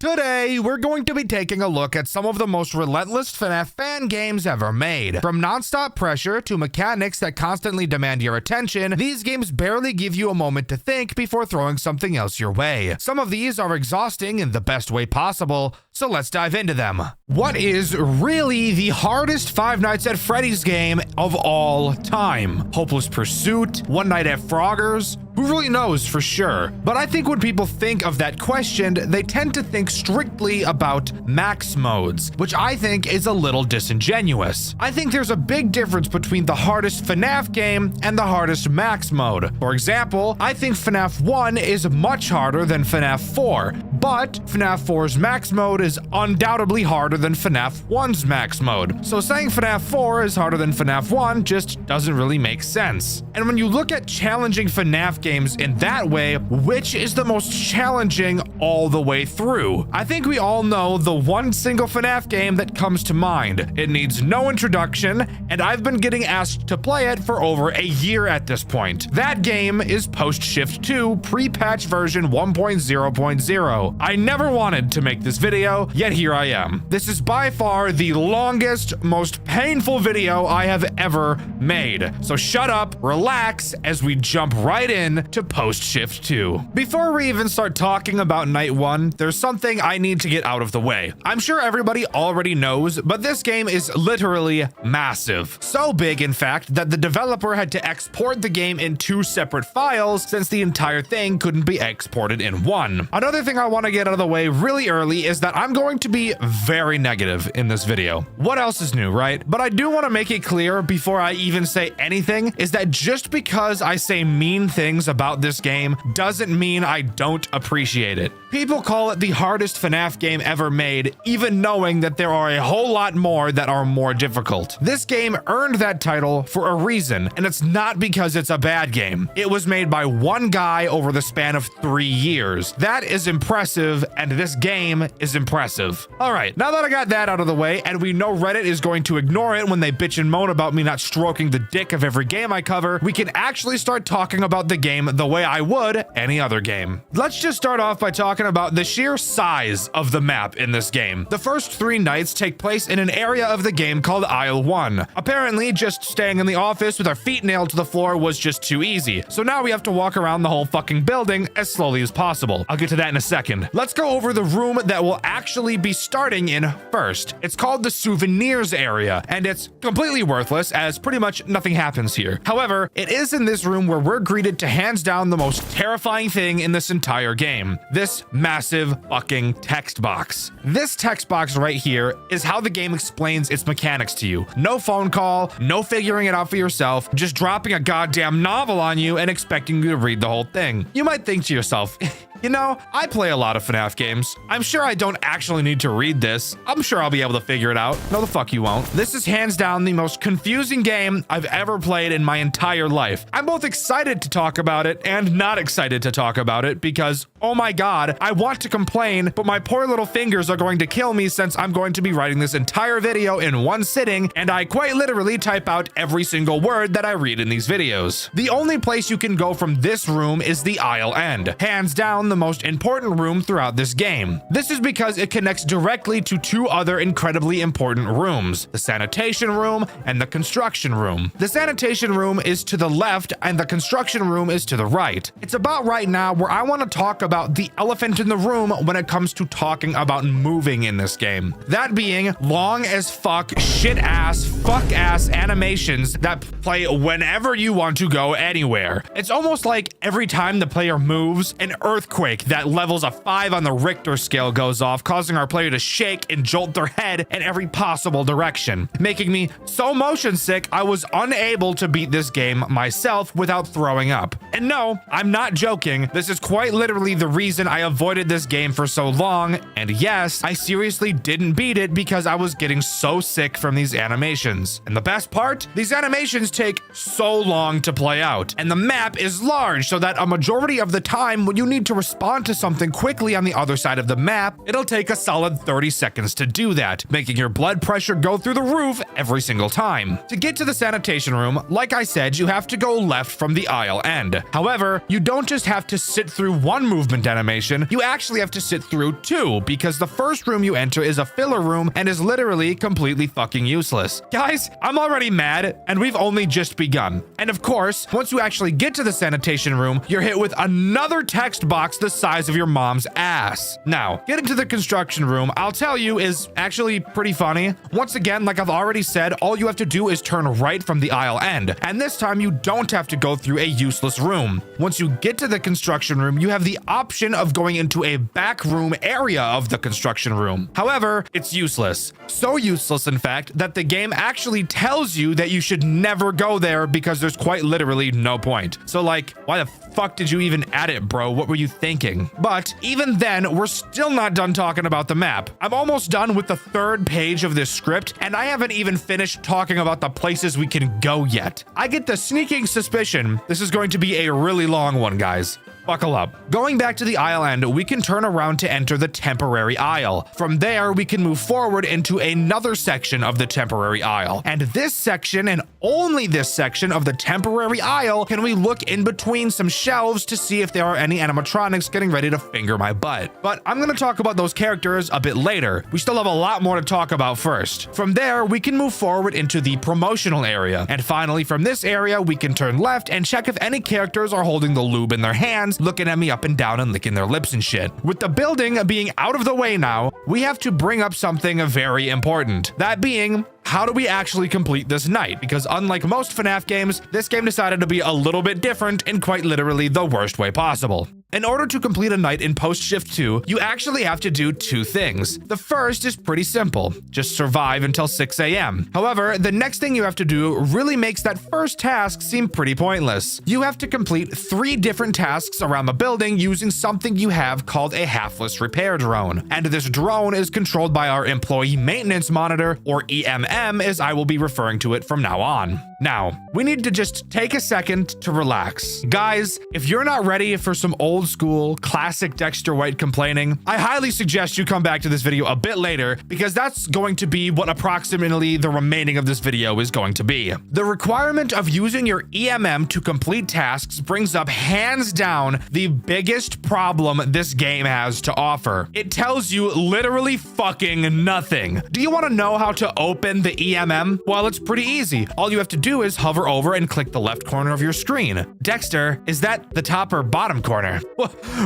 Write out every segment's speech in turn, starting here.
Today, we're going to be taking a look at some of the most relentless FNAF fan games ever made. From non-stop pressure to mechanics that constantly demand your attention, these games barely give you a moment to think before throwing something else your way. Some of these are exhausting in the best way possible, so let's dive into them. What is really the hardest Five Nights at Freddy's game of all time? Hopeless Pursuit? One Night at Frogger's? Who really knows for sure? But I think when people think of that question, they tend to think strictly about max modes, which I think is a little disingenuous. I think there's a big difference between the hardest FNAF game and the hardest max mode. For example, I think FNAF 1 is much harder than FNAF 4, but FNAF 4's max mode is undoubtedly harder than FNAF 1's max mode. So saying FNAF 4 is harder than FNAF 1 just doesn't really make sense. And when you look at challenging FNAF games in that way, which is the most challenging all the way through? I think we all know the one single FNAF game that comes to mind. It needs no introduction, and I've been getting asked to play it for over a year at this point. That game is Post Shift 2 pre-patch version 1.0.0. I never wanted to make this video, yet here I am. This is by far the longest, most painful video I have ever made. So shut up, relax, as we jump right in to Post Shift 2. Before we even start talking about Night 1, there's something I need to get out of the way. I'm sure everybody already knows, but this game is literally massive. So big, in fact, that the developer had to export the game in 2 separate files since the entire thing couldn't be exported in one. Another thing I want to get out of the way really early is that I'm going to be very negative in this video. What else is new, right? But I do want to make it clear before I even say anything is that just because I say mean things about this game doesn't mean I don't appreciate it. People call it the hardest FNAF game ever made, even knowing that there are a whole lot more that are more difficult. This game earned that title for a reason, and it's not because it's a bad game. It was made by one guy over the span of 3 years. That is impressive, and this game is impressive. All right, now that I got that out of the way, and we know Reddit is going to ignore it when they bitch and moan about me not stroking the dick of every game I cover, we can actually start talking about the game the way I would any other game. Let's just start off by talking about the sheer size of the map in this game. The first 3 nights take place in an area of the game called Aisle 1. Apparently, just staying in the office with our feet nailed to the floor was just too easy. So now we have to walk around the whole fucking building as slowly as possible. I'll get to that in a second. Let's go over the room that we'll actually be starting in first. It's called the souvenirs area, and it's completely worthless as pretty much nothing happens here. However, it is in this room where we're greeted to hands down the most terrifying thing in this entire game. This massive fucking text box. This text box right here is how the game explains its mechanics to you. No phone call, no figuring it out for yourself, just dropping a goddamn novel on you and expecting you to read the whole thing. You might think to yourself, you know, I play a lot of FNAF games. I'm sure I don't actually need to read this. I'm sure I'll be able to figure it out. No, the fuck you won't. This is hands down the most confusing game I've ever played in my entire life. I'm both excited to talk about it and not excited to talk about it because, oh my god, I want to complain, but my poor little fingers are going to kill me since I'm going to be writing this entire video in one sitting, and I quite literally type out every single word that I read in these videos. The only place you can go from this room is the aisle end. Hands down, the most important room throughout this game. This is because it connects directly to 2 other incredibly important rooms, the sanitation room and the construction room. The sanitation room is to the left and the construction room is to the right. It's about right now where I want to talk about the elephant in the room when it comes to talking about moving in this game. That being long as fuck, shit ass, fuck ass animations that play whenever you want to go anywhere. It's almost like every time the player moves, an earthquake that levels a 5 on the Richter scale goes off, causing our player to shake and jolt their head in every possible direction, making me so motion sick I was unable to beat this game myself without throwing up. And no, I'm not joking. This is quite literally the reason I avoided this game for so long, and yes, I seriously didn't beat it because I was getting so sick from these animations. And the best part? These animations take so long to play out, and the map is large so that a majority of the time when you need to respond to something quickly, quickly on the other side of the map, it'll take a solid 30 seconds to do that, making your blood pressure go through the roof every single time. To get to the sanitation room, like I said, you have to go left from the aisle end. However, you don't just have to sit through one movement animation, you actually have to sit through two, because the first room you enter is a filler room and is literally completely fucking useless. Guys, I'm already mad, and we've only just begun. And of course, once you actually get to the sanitation room, you're hit with another text box the size of your mom's ass. Now, getting to the construction room, I'll tell you, is actually pretty funny. Once again, like I've already said, all you have to do is turn right from the aisle end, and this time you don't have to go through a useless room. Once you get to the construction room, you have the option of going into a back room area of the construction room. However, it's useless. So useless, in fact, that the game actually tells you that you should never go there because there's quite literally no point. So like, why the fuck did you even add it, bro? What were you thinking? But even then, we're still not done talking about the map. I'm almost done with the third page of this script, and I haven't even finished talking about the places we can go yet. I get the sneaking suspicion this is going to be a really long one, guys. Buckle up. Going back to the aisle end, we can turn around to enter the temporary aisle. From there, we can move forward into another section of the temporary aisle. And this section, and only this section of the temporary aisle, can we look in between some shelves to see if there are any animatronics getting ready to finger my butt. But I'm going to talk about those characters a bit later. We still have a lot more to talk about first. From there, we can move forward into the promotional area. And finally, from this area, we can turn left and check if any characters are holding the lube in their hands, looking at me up and down and licking their lips and shit. With the building being out of the way now, we have to bring up something very important. That being, how do we actually complete this night? Because unlike most FNAF games, this game decided to be a little bit different in quite literally the worst way possible. In order to complete a night in Post Shift 2, you actually have to do two things. The first is pretty simple, just survive until 6 a.m. However, the next thing you have to do really makes that first task seem pretty pointless. You have to complete 3 different tasks around the building using something you have called a halfless repair drone. And this drone is controlled by our employee maintenance monitor, or EMM as I will be referring to it from now on. Now, we need to just take a second to relax. Guys, if you're not ready for some old school, classic Dexter White complaining, I highly suggest you come back to this video a bit later because that's going to be what approximately the remaining of this video is going to be. The requirement of using your EMM to complete tasks brings up hands down the biggest problem this game has to offer. It tells you literally fucking nothing. Do you want to know how to open the EMM? Well, it's pretty easy. All you have to do is hover over and click the left corner of your screen. Dexter, is that the top or bottom corner?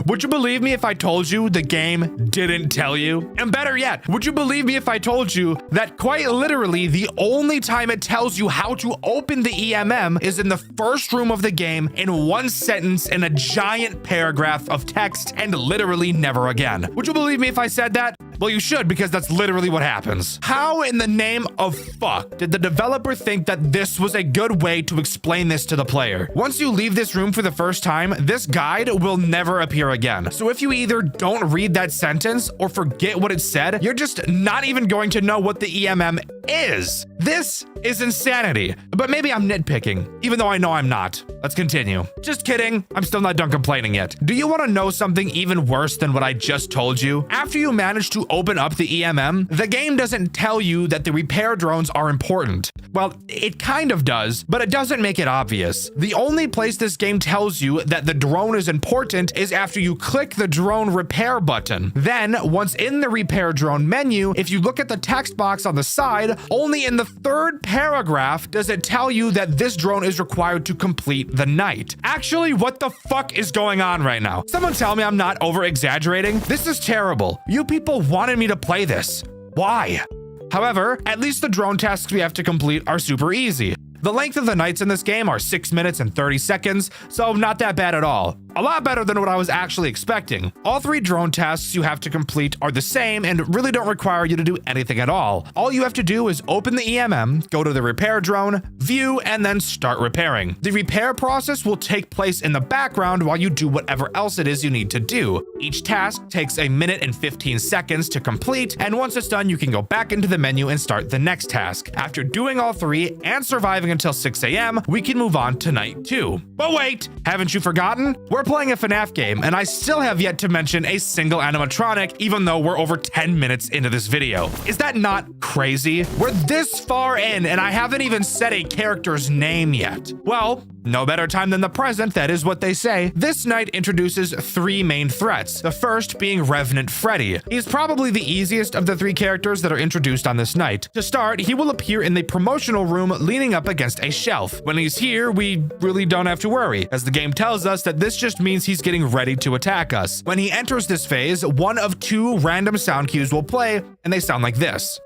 Would you believe me if I told you the game didn't tell you? And better yet, would you believe me if I told you that quite literally the only time it tells you how to open the EMM is in the first room of the game in one sentence in a giant paragraph of text and literally never again? Would you believe me if I said that? Well, you should, because that's literally what happens. How in the name of fuck did the developer think that this was a good way to explain this to the player? Once you leave this room for the first time, this guide will never appear again. So if you either don't read that sentence or forget what it said, you're just not even going to know what the EMM is. This is insanity. But maybe I'm nitpicking, even though I know I'm not. Let's continue. Just kidding. I'm still not done complaining yet. Do you want to know something even worse than what I just told you? After you manage to open up the EMM, the game doesn't tell you that the repair drones are important. Well, it kind of does, but it doesn't make it obvious. The only place this game tells you that the drone is important is after you click the drone repair button. Then, once in the repair drone menu, if you look at the text box on the side, only in the third paragraph does it tell you that this drone is required to complete the night. Actually, what the fuck is going on right now? Someone tell me I'm not over-exaggerating. This is terrible. You people wanted me to play this. Why? However, at least the drone tasks we have to complete are super easy. The length of the nights in this game are 6 minutes and 30 seconds, so not that bad at all. A lot better than what I was actually expecting. All 3 drone tasks you have to complete are the same and really don't require you to do anything at all. All you have to do is open the EMM, go to the repair drone, view, and then start repairing. The repair process will take place in the background while you do whatever else it is you need to do. Each task takes 1 minute and 15 seconds to complete, and once it's done, you can go back into the menu and start the next task. After doing all 3 and surviving until 6 a.m., we can move on to night 2. But wait, haven't you forgotten? We're We're playing a FNAF game, and I still have yet to mention a single animatronic, even though we're over 10 minutes into this video. Is that not crazy? We're this far in, and I haven't even said a character's name yet. Well, no better time than the present, that is what they say. This night introduces 3 main threats, the first being Revenant Freddy. He's probably the easiest of the 3 characters that are introduced on this night. To start, he will appear in the promotional room leaning up against a shelf. When he's here, we really don't have to worry, as the game tells us that this just means he's getting ready to attack us. When he enters this phase, one of 2 random sound cues will play, and they sound like this.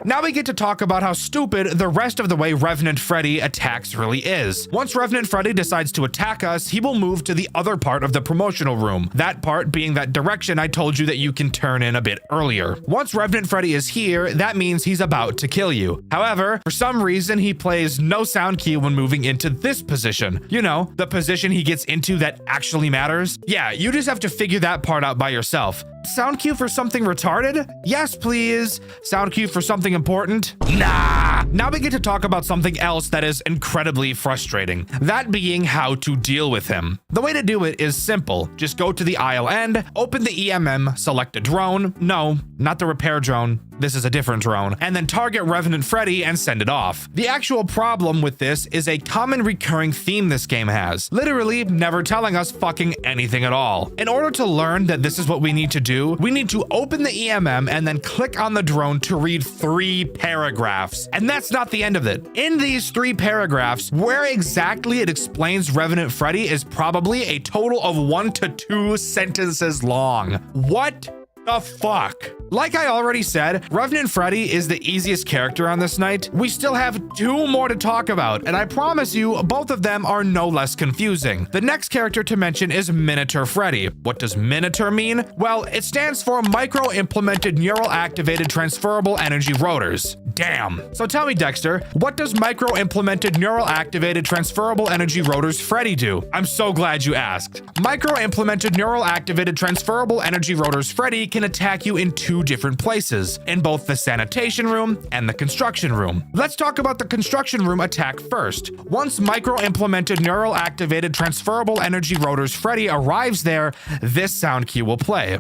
Now we get to talk about how stupid the rest of the way Revenant Freddy attacks really is. Once Revenant Freddy decides to attack us, he will move to the other part of the promotional room, that part being that direction I told you that you can turn in a bit earlier. Once Revenant Freddy is here, that means he's about to kill you. However, for some reason, he plays no sound cue when moving into this position. You know, the position he gets into that actually matters. Yeah, you just have to figure that part out by yourself. Sound cue for something retarded? Yes, please. Sound cue for something important? Nah. Now we get to talk about something else that is incredibly frustrating. That being how to deal with him. The way to do it is simple. Just go to the aisle end, open the EMM, select a drone. No, not the repair drone. This is a different drone, and then target Revenant Freddy and send it off. The actual problem with this is a common recurring theme this game has, literally never telling us fucking anything at all. In order to learn that this is what we need to do, we need to open the EMM and then click on the drone to read 3 paragraphs. And that's not the end of it. In these 3 paragraphs, where exactly it explains Revenant Freddy is probably a total of 1 to 2 sentences long. What the fuck? Like I already said, Revenant Freddy is the easiest character on this night. We still have 2 more to talk about, and I promise you, both of them are no less confusing. The next character to mention is Minotaur Freddy. What does Minotaur mean? Well, it stands for Micro-Implemented Neural Activated Transferable Energy Rotors. Damn. So tell me, Dexter, what does Micro-Implemented Neural Activated Transferable Energy Rotors Freddy do? I'm so glad you asked. Micro-Implemented Neural Activated Transferable Energy Rotors Freddy can attack you in 2 different places, in both the sanitation room and the construction room. Let's talk about the construction room attack first. Once Micro-Implemented Neural Activated Transferable Energy Rotors Freddy arrives there, this sound cue will play.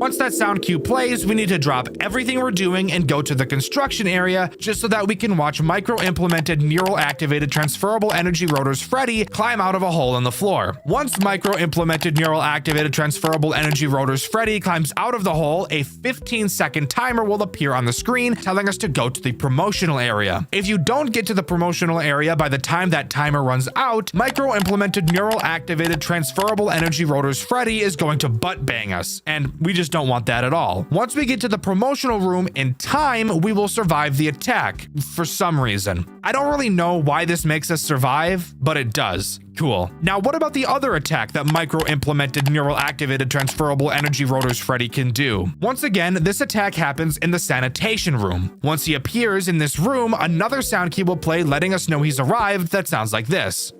Once that sound cue plays, we need to drop everything we're doing and go to the construction area just so that we can watch Micro-Implemented Neural Activated Transferable Energy Rotors Freddy climb out of a hole in the floor. Once Micro-Implemented Neural Activated Transferable Energy Rotors Freddy climbs out of the hole, a 15-second timer will appear on the screen telling us to go to the promotional area. If you don't get to the promotional area by the time that timer runs out, Micro-Implemented Neural Activated Transferable Energy Rotors Freddy is going to butt bang us, and we just don't want that at all. Once we get to the promotional room in time, we will survive the attack for some reason. I don't really know why this makes us survive, but it does. Cool. Now, what about the other attack that Micro-Implemented Neural Activated Transferable Energy Rotors Freddy can do? Once again, this attack happens in the sanitation room. Once he appears in this room, another sound key will play letting us know he's arrived that sounds like this.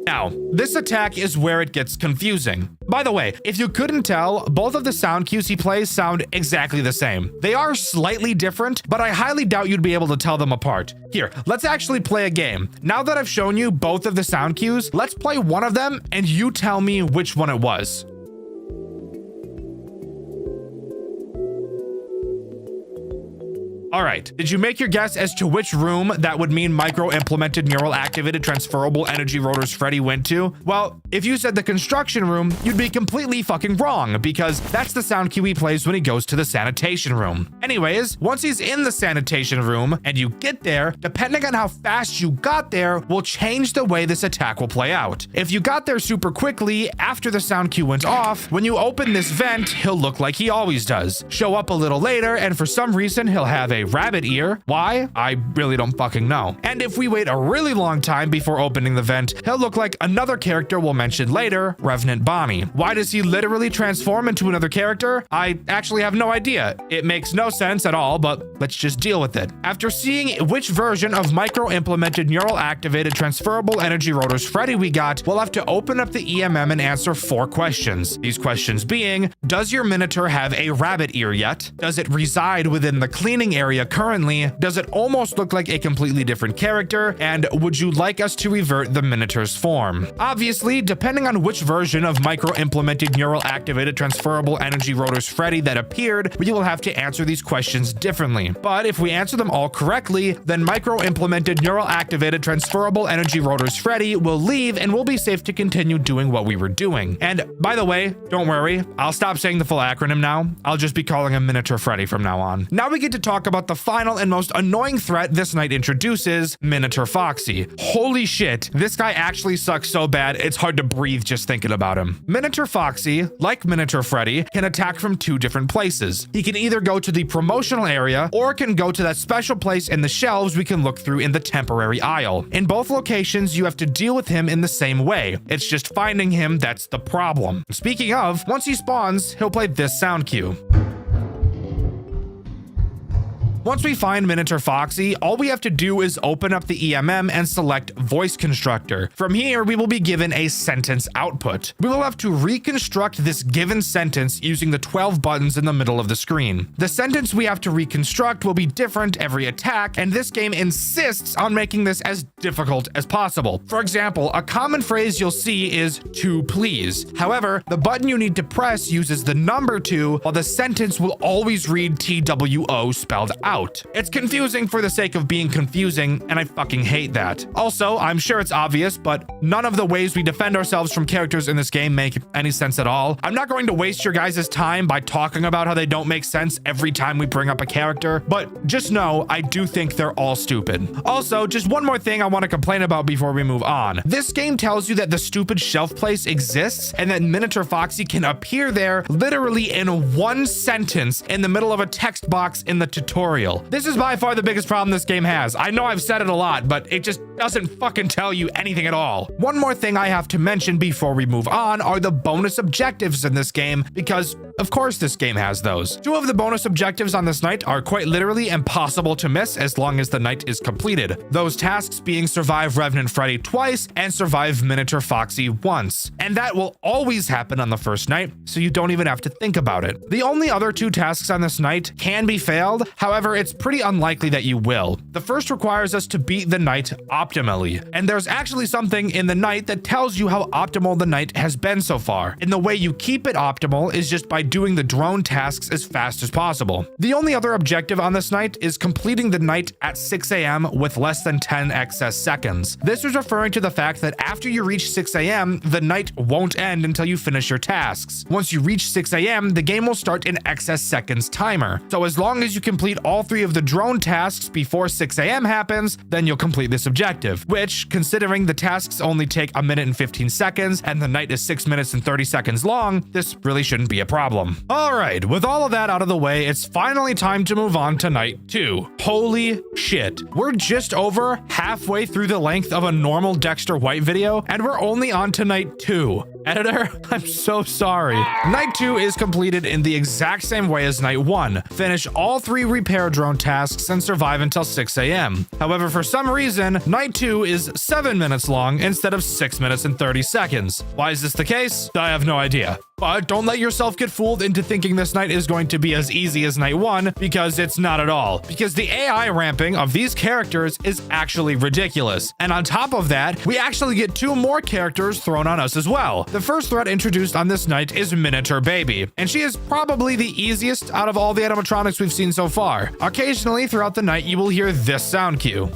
Now, this attack is where it gets confusing. By the way, if you couldn't tell, both of the sound cues he plays sound exactly the same. They are slightly different, but I highly doubt you'd be able to tell them apart. Here, let's actually play a game. Now that I've shown you both of the sound cues, let's play one of them and you tell me which one it was. All right, did you make your guess as to which room that would mean Micro-Implemented Neural Activated Transferable Energy Rotors Freddy went to? Well, if you said the construction room, you'd be completely fucking wrong, because that's the sound cue he plays when he goes to the sanitation room. Anyways, once he's in the sanitation room and you get there, depending on how fast you got there will change the way this attack will play out. If you got there super quickly after the sound cue went off, when you open this vent, he'll look like he always does. Show up a little later, and for some reason, he'll have a rabbit ear. Why? I really don't fucking know. And if we wait a really long time before opening the vent, he'll look like another character we'll mention later, Revenant Bonnie. Why does he literally transform into another character? I actually have no idea. It makes no sense at all, but let's just deal with it. After seeing which version of micro-implemented neural activated transferable energy rotors Freddy we got, we'll have to open up the EMM and answer 4 questions. These questions being, does your Minotaur have a rabbit ear yet? Does it reside within the cleaning area currently? Does it almost look like a completely different character? And would you like us to revert the Minotaur's form? Obviously, depending on which version of micro-implemented neural activated transferable energy rotors Freddy that appeared, we will have to answer these questions differently. But if we answer them all correctly, then micro-implemented neural activated transferable energy rotors Freddy will leave and we'll be safe to continue doing what we were doing. And by the way, don't worry, I'll stop saying the full acronym now. I'll just be calling him Minotaur Freddy from now on. Now we get to talk about the final and most annoying threat this night introduces, Minotaur Foxy. Holy shit, this guy actually sucks so bad it's hard to breathe just thinking about him. Minotaur Foxy, like Minotaur Freddy, can attack from 2 different places. He can either go to the promotional area or can go to that special place in the shelves we can look through in the temporary aisle. In both locations, you have to deal with him in the same way. It's just finding him that's the problem. Speaking of, once he spawns, he'll play this sound cue. Once we find Minotaur Foxy, all we have to do is open up the EMM and select Voice Constructor. From here, we will be given a sentence output. We will have to reconstruct this given sentence using the 12 buttons in the middle of the screen. The sentence we have to reconstruct will be different every attack, and this game insists on making this as difficult as possible. For example, a common phrase you'll see is "to please." However, the button you need to press uses the number 2, while the sentence will always read TWO spelled out. It's confusing for the sake of being confusing, and I fucking hate that. Also, I'm sure it's obvious, but none of the ways we defend ourselves from characters in this game make any sense at all. I'm not going to waste your guys' time by talking about how they don't make sense every time we bring up a character, but just know I do think they're all stupid. Also, just one more thing I want to complain about before we move on. This game tells you that the stupid shelf place exists and that Minotaur Foxy can appear there literally in 1 sentence in the middle of a text box in the tutorial. This is by far the biggest problem this game has. I know I've said it a lot, but it just doesn't fucking tell you anything at all. One more thing I have to mention before we move on are the bonus objectives in this game, because of course this game has those. 2 of the bonus objectives on this night are quite literally impossible to miss as long as the night is completed. Those tasks being survive Revenant Freddy twice and survive Minotaur Foxy once. And that will always happen on the first night, so you don't even have to think about it. The only other 2 tasks on this night can be failed, however, it's pretty unlikely that you will. The first requires us to beat the night optimally, and there's actually something in the night that tells you how optimal the night has been so far. And the way you keep it optimal is just by doing the drone tasks as fast as possible. The only other objective on this night is completing the night at 6 a.m. with less than 10 excess seconds. This is referring to the fact that after you reach 6 a.m., the night won't end until you finish your tasks. Once you reach 6 a.m., the game will start an excess seconds timer. So as long as you complete all 3 of the drone tasks before 6 a.m. happens, then you'll complete this objective, which, considering the tasks only take 1 minute and 15 seconds and the night is 6 minutes and 30 seconds long, this really shouldn't be a problem. Alright, with all of that out of the way, it's finally time to move on to night 2. Holy shit. We're just over halfway through the length of a normal Dexter White video, and we're only on to night 2. Editor, I'm so sorry. Night 2 is completed in the exact same way as night 1. Finish all 3 repair drone tasks and survive until 6 a.m. However, for some reason, night 2 is 7 minutes long instead of 6 minutes and 30 seconds. Why is this the case? I have no idea. But don't let yourself get fooled into thinking this night is going to be as easy as night 1, because it's not at all. Because the AI ramping of these characters is actually ridiculous. And on top of that, we actually get 2 more characters thrown on us as well. The first threat introduced on this night is Minotaur Baby, and she is probably the easiest out of all the animatronics we've seen so far. Occasionally throughout the night, you will hear this sound cue.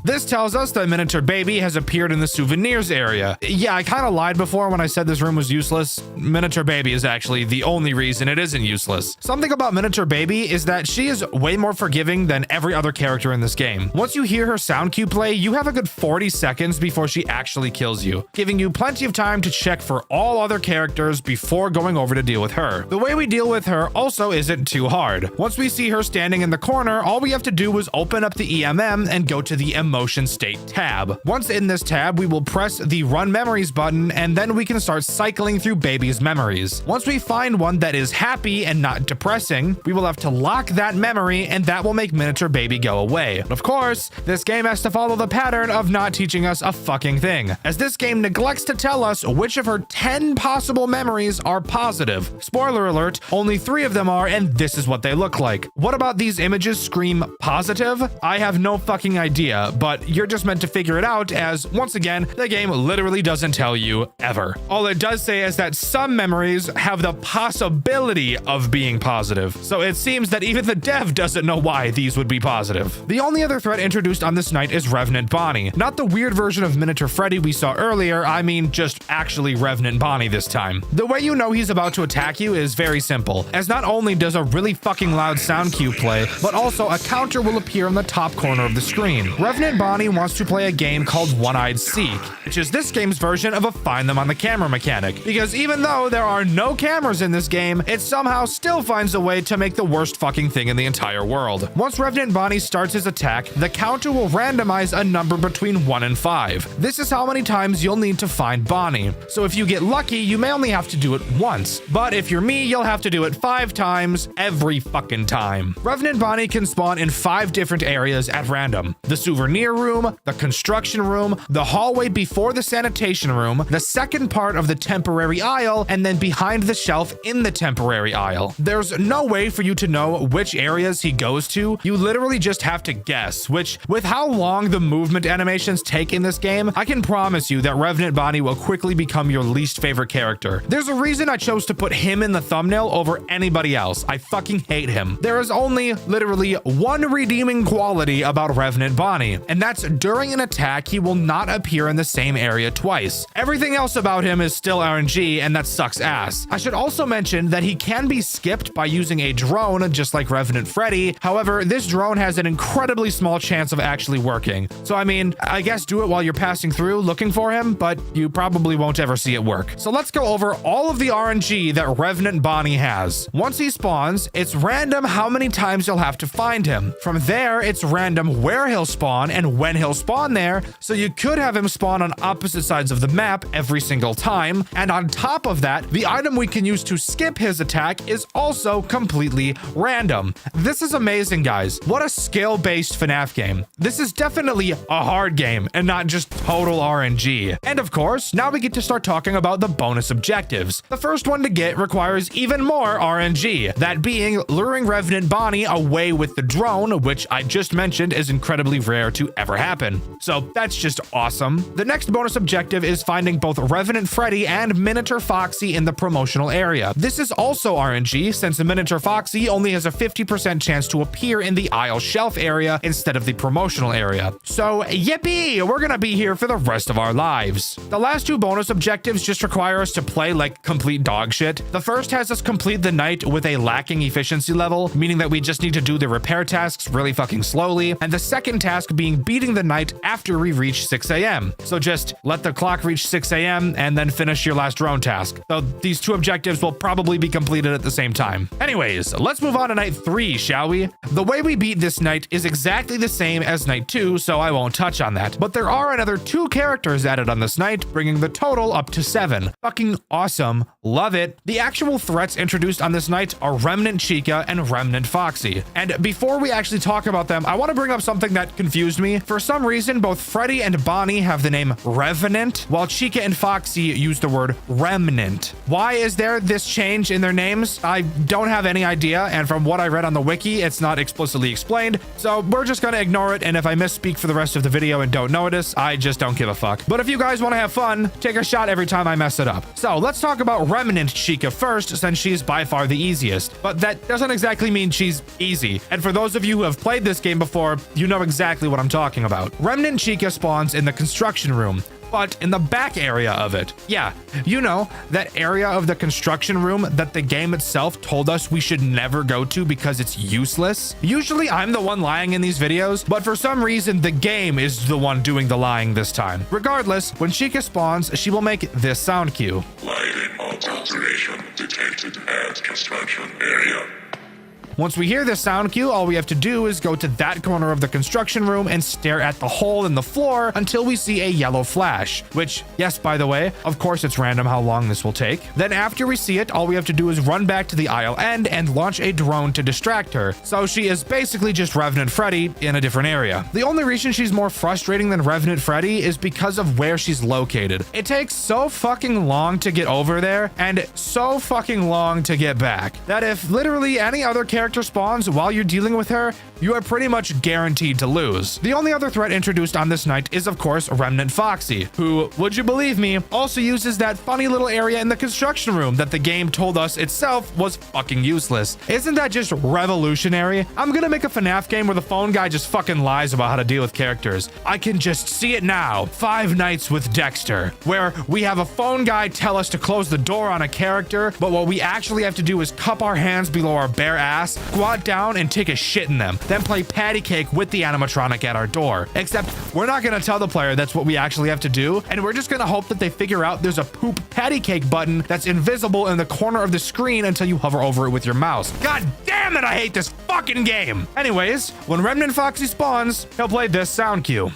This tells us that Miniature Baby has appeared in the souvenirs area. Yeah, I kind of lied before when I said this room was useless. Miniature Baby is actually the only reason it isn't useless. Something about Miniature Baby is that she is way more forgiving than every other character in this game. Once you hear her sound cue play, you have a good 40 seconds before she actually kills you, giving you plenty of time to check for all other characters before going over to deal with her. The way we deal with her also isn't too hard. Once we see her standing in the corner, all we have to do is open up the EMM and go to the Emotion State tab. Once in this tab, we will press the Run Memories button, and then we can start cycling through Baby's memories. Once we find one that is happy and not depressing, we will have to lock that memory, and that will make Miniature Baby go away. Of course, this game has to follow the pattern of not teaching us a fucking thing, as this game neglects to tell us which of her 10 possible memories are positive. Spoiler alert, only 3 of them are, and this is what they look like. What about these images scream positive? I have no fucking idea, but you're just meant to figure it out, as once again, the game literally doesn't tell you ever. All it does say is that some memories have the possibility of being positive, so it seems that even the dev doesn't know why these would be positive. The only other threat introduced on this night is Revenant Bonnie. Not the weird version of Miniature Freddy we saw earlier, I mean just actually Revenant Bonnie this time. The way you know he's about to attack you is very simple, as not only does a really fucking loud sound cue play, but also a counter will appear in the top corner of the screen. Revenant Bonnie wants to play a game called One-Eyed Seek, which is this game's version of a find them on the camera mechanic, because even though there are no cameras in this game, it somehow still finds a way to make the worst fucking thing in the entire world. Once Revenant Bonnie starts his attack, the counter will randomize a number between 1 and 5. This is how many times you'll need to find Bonnie. So if you get lucky, you may only have to do it once, but if you're me, you'll have to do it 5 times every fucking time. Revenant Bonnie can spawn in 5 different areas at random: the souvenir room, the construction room, the hallway before the sanitation room, the second part of the temporary aisle, and then behind the shelf in the temporary aisle. There's no way for you to know which areas he goes to. You literally just have to guess, which, with how long the movement animations take in this game, I can promise you that Revenant Bonnie will quickly become your least favorite character. There's a reason I chose to put him in the thumbnail over anybody else. I fucking hate him. There is only literally one redeeming quality about Revenant Bonnie, and that's during an attack, he will not appear in the same area twice. Everything else about him is still RNG, and that sucks ass. I should also mention that he can be skipped by using a drone, just like Revenant Freddy. However, this drone has an incredibly small chance of actually working. So I mean, I guess do it while you're passing through looking for him, but you probably won't ever see it work. So let's go over all of the RNG that Revenant Bonnie has. Once he spawns, it's random how many times you'll have to find him. From there, it's random where he'll spawn and when he'll spawn there, so you could have him spawn on opposite sides of the map every single time. And on top of that, the item we can use to skip his attack is also completely random. This is amazing, guys. What a skill-based FNAF game. This is definitely a hard game and not just total RNG. And of course, now we get to start talking about the bonus objectives. The first one to get requires even more RNG, that being luring Revenant Bonnie away with the drone, which I just mentioned is incredibly rare to ever happen. So that's just awesome. The next bonus objective is finding both Revenant Freddy and Miniature Foxy in the promotional area. This is also RNG, since Miniature Foxy only has a 50% chance to appear in the aisle shelf area instead of the promotional area. So yippee, we're gonna be here for the rest of our lives. The last 2 bonus objectives just require us to play like complete dog shit. The first has us complete the night with a lacking efficiency level, meaning that we just need to do the repair tasks really fucking slowly, and the second task being beating the night after we reach 6 a.m. So just let the clock reach 6 a.m. and then finish your last drone task. So these 2 objectives will probably be completed at the same time. Anyways, let's move on to night 3, shall we? The way we beat this night is exactly the same as night 2, so I won't touch on that. But there are another 2 characters added on this night, bringing the total up to 7. Fucking awesome. Love it. The actual threats introduced on this night are Remnant Chica and Remnant Foxy. And before we actually talk about them, I want to bring up something that confused me. For some reason, both Freddy and Bonnie have the name Revenant, while Chica and Foxy use the word Remnant. Why is there this change in their names? I don't have any idea, and from what I read on the wiki, it's not explicitly explained, so we're just gonna ignore it, and if I misspeak for the rest of the video and don't notice, I just don't give a fuck. But if you guys want to have fun, take a shot every time I mess it up. So let's talk about Remnant Chica first, since she's by far the easiest, but that doesn't exactly mean she's easy. And for those of you who have played this game before, you know exactly what I'm I'm talking about. Remnant Chica spawns in the construction room, but in the back area of it. Yeah, you know, that area of the construction room that the game itself told us we should never go to because it's useless. Usually I'm the one lying in these videos, but for some reason the game is the one doing the lying this time. Regardless, when Chica spawns, she will make this sound cue. Lighting alteration detected at construction area. Once we hear this sound cue, all we have to do is go to that corner of the construction room and stare at the hole in the floor until we see a yellow flash, which, yes, by the way, of course it's random how long this will take. Then after we see it, all we have to do is run back to the aisle end and launch a drone to distract her. So she is basically just Revenant Freddy in a different area. The only reason she's more frustrating than Revenant Freddy is because of where she's located. It takes so fucking long to get over there and so fucking long to get back that if literally any other character spawns while you're dealing with her, you are pretty much guaranteed to lose. The only other threat introduced on this night is of course Remnant Foxy, who, would you believe me, also uses that funny little area in the construction room that the game told us itself was fucking useless. Isn't that just revolutionary? I'm gonna make a FNAF game where the phone guy just fucking lies about how to deal with characters. I can just see it now. Five Nights with Dexter, where we have a phone guy tell us to close the door on a character, but what we actually have to do is cup our hands below our bare ass, squat down and take a shit in them, then play patty cake with the animatronic at our door. Except we're not gonna tell the player that's what we actually have to do, and we're just gonna hope that they figure out there's a poop patty cake button that's invisible in the corner of the screen until you hover over it with your mouse. God damn it, I hate this fucking game! Anyways, when Remnant Foxy spawns, he'll play this sound cue.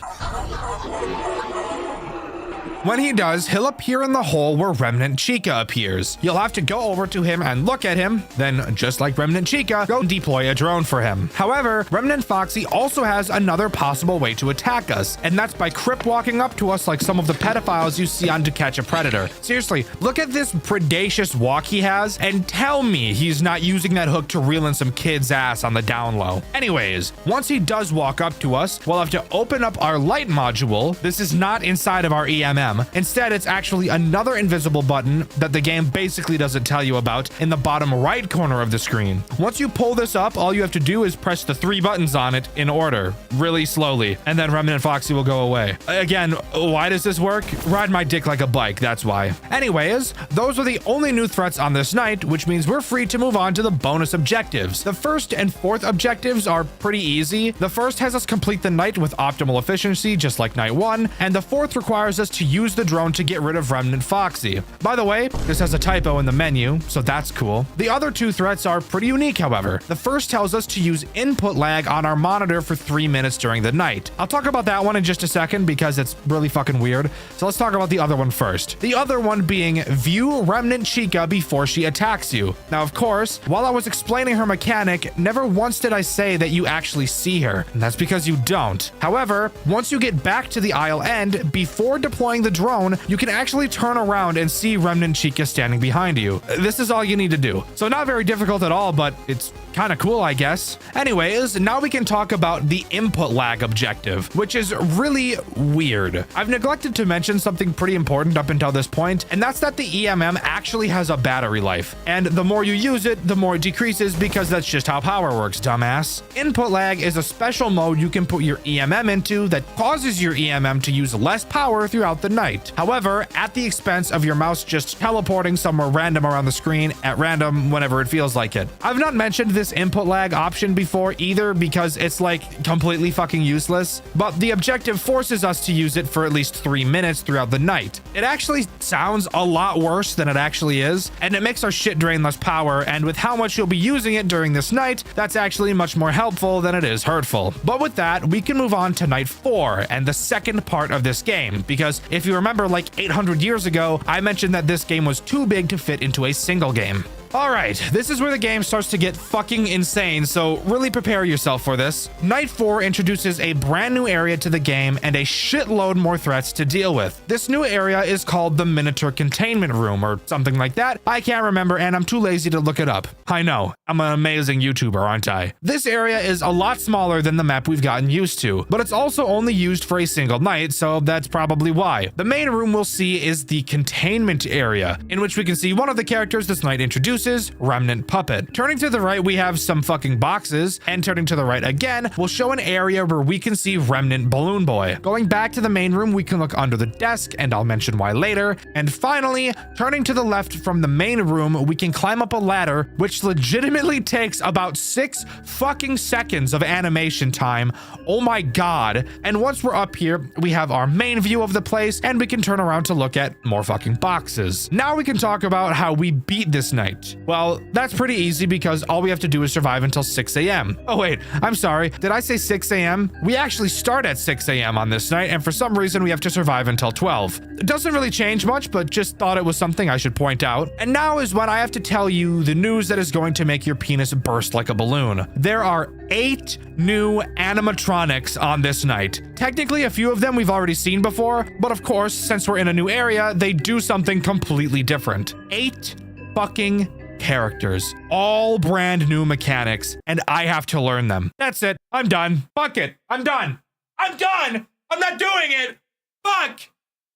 When he does, he'll appear in the hole where Remnant Chica appears. You'll have to go over to him and look at him, then just like Remnant Chica, go deploy a drone for him. However, Remnant Foxy also has another possible way to attack us, and that's by crip walking up to us like some of the pedophiles you see on To Catch a Predator. Seriously, look at this predacious walk he has, and tell me he's not using that hook to reel in some kid's ass on the down low. Anyways, once he does walk up to us, we'll have to open up our light module. This is not inside of our EMM. Instead, it's actually another invisible button that the game basically doesn't tell you about in the bottom right corner of the screen. Once you pull this up, all you have to do is press the 3 buttons on it in order, really slowly, and then Remnant Foxy will go away. Again, why does this work? Ride my dick like a bike, that's why. Anyways, those are the only new threats on this night, which means we're free to move on to the bonus objectives. The first and fourth objectives are pretty easy. The first has us complete the night with optimal efficiency, just like night 1, and the fourth requires us to use the drone to get rid of Remnant Foxy. By the way, this has a typo in the menu, so that's cool. The other two threats are pretty unique, however. The first tells us to use input lag on our monitor for 3 minutes during the night. I'll talk about that one in just a second because it's really fucking weird. So let's talk about the other one first. The other one being view Remnant Chica before she attacks you. Now, of course, while I was explaining her mechanic, never once did I say that you actually see her, and that's because you don't. However, once you get back to the aisle end, before deploying the drone, you can actually turn around and see Remnant Chica standing behind you. This is all you need to do. So not very difficult at all, but it's kind of cool, I guess. Anyways, now we can talk about the input lag objective, which is really weird. I've neglected to mention something pretty important up until this point, and that's that the EMM actually has a battery life. And the more you use it, the more it decreases because that's just how power works, dumbass. Input lag is a special mode you can put your EMM into that causes your EMM to use less power throughout the night. However, at the expense of your mouse just teleporting somewhere random around the screen at random whenever it feels like it. I've not mentioned this input lag option before either because it's like completely fucking useless, but the objective forces us to use it for at least 3 minutes throughout the night. It actually sounds a lot worse than it actually is, and it makes our shit drain less power, and with how much you'll be using it during this night, that's actually much more helpful than it is hurtful. But with that, we can move on to night 4 and the second part of this game, because if you remember like 800 years ago, I mentioned that this game was too big to fit into a single game. Alright, this is where the game starts to get fucking insane, so really prepare yourself for this. Night 4 introduces a brand new area to the game and a shitload more threats to deal with. This new area is called the Miniature Containment Room or something like that. I can't remember and I'm too lazy to look it up. I know, I'm an amazing YouTuber, aren't I? This area is a lot smaller than the map we've gotten used to, but it's also only used for a single night, so that's probably why. The main room we'll see is the Containment Area, in which we can see one of the characters this night introduced introduces Remnant Puppet. Turning to the right, we have some fucking boxes, and turning to the right again will show an area where we can see Remnant Balloon Boy. Going back to the main room, we can look under the desk, and I'll mention why later. And finally, turning to the left from the main room, we can climb up a ladder, which legitimately takes about 6 fucking seconds of animation time. Oh my god. And once we're up here, we have our main view of the place, and we can turn around to look at more fucking boxes. Now we can talk about how we beat this night. Well, that's pretty easy because all we have to do is survive until 6 a.m. Oh wait, I'm sorry. Did I say 6 a.m.? We actually start at 6 a.m. on this night, and for some reason we have to survive until 12. It doesn't really change much, but just thought it was something I should point out. And now is when I have to tell you the news that is going to make your penis burst like a balloon. There are 8 new animatronics on this night. Technically, a few of them we've already seen before, but of course, since we're in a new area, they do something completely different. 8 fucking characters, all brand new mechanics, and I have to learn them. That's it. I'm done. Fuck it. I'm done. I'm done. I'm not doing it. Fuck.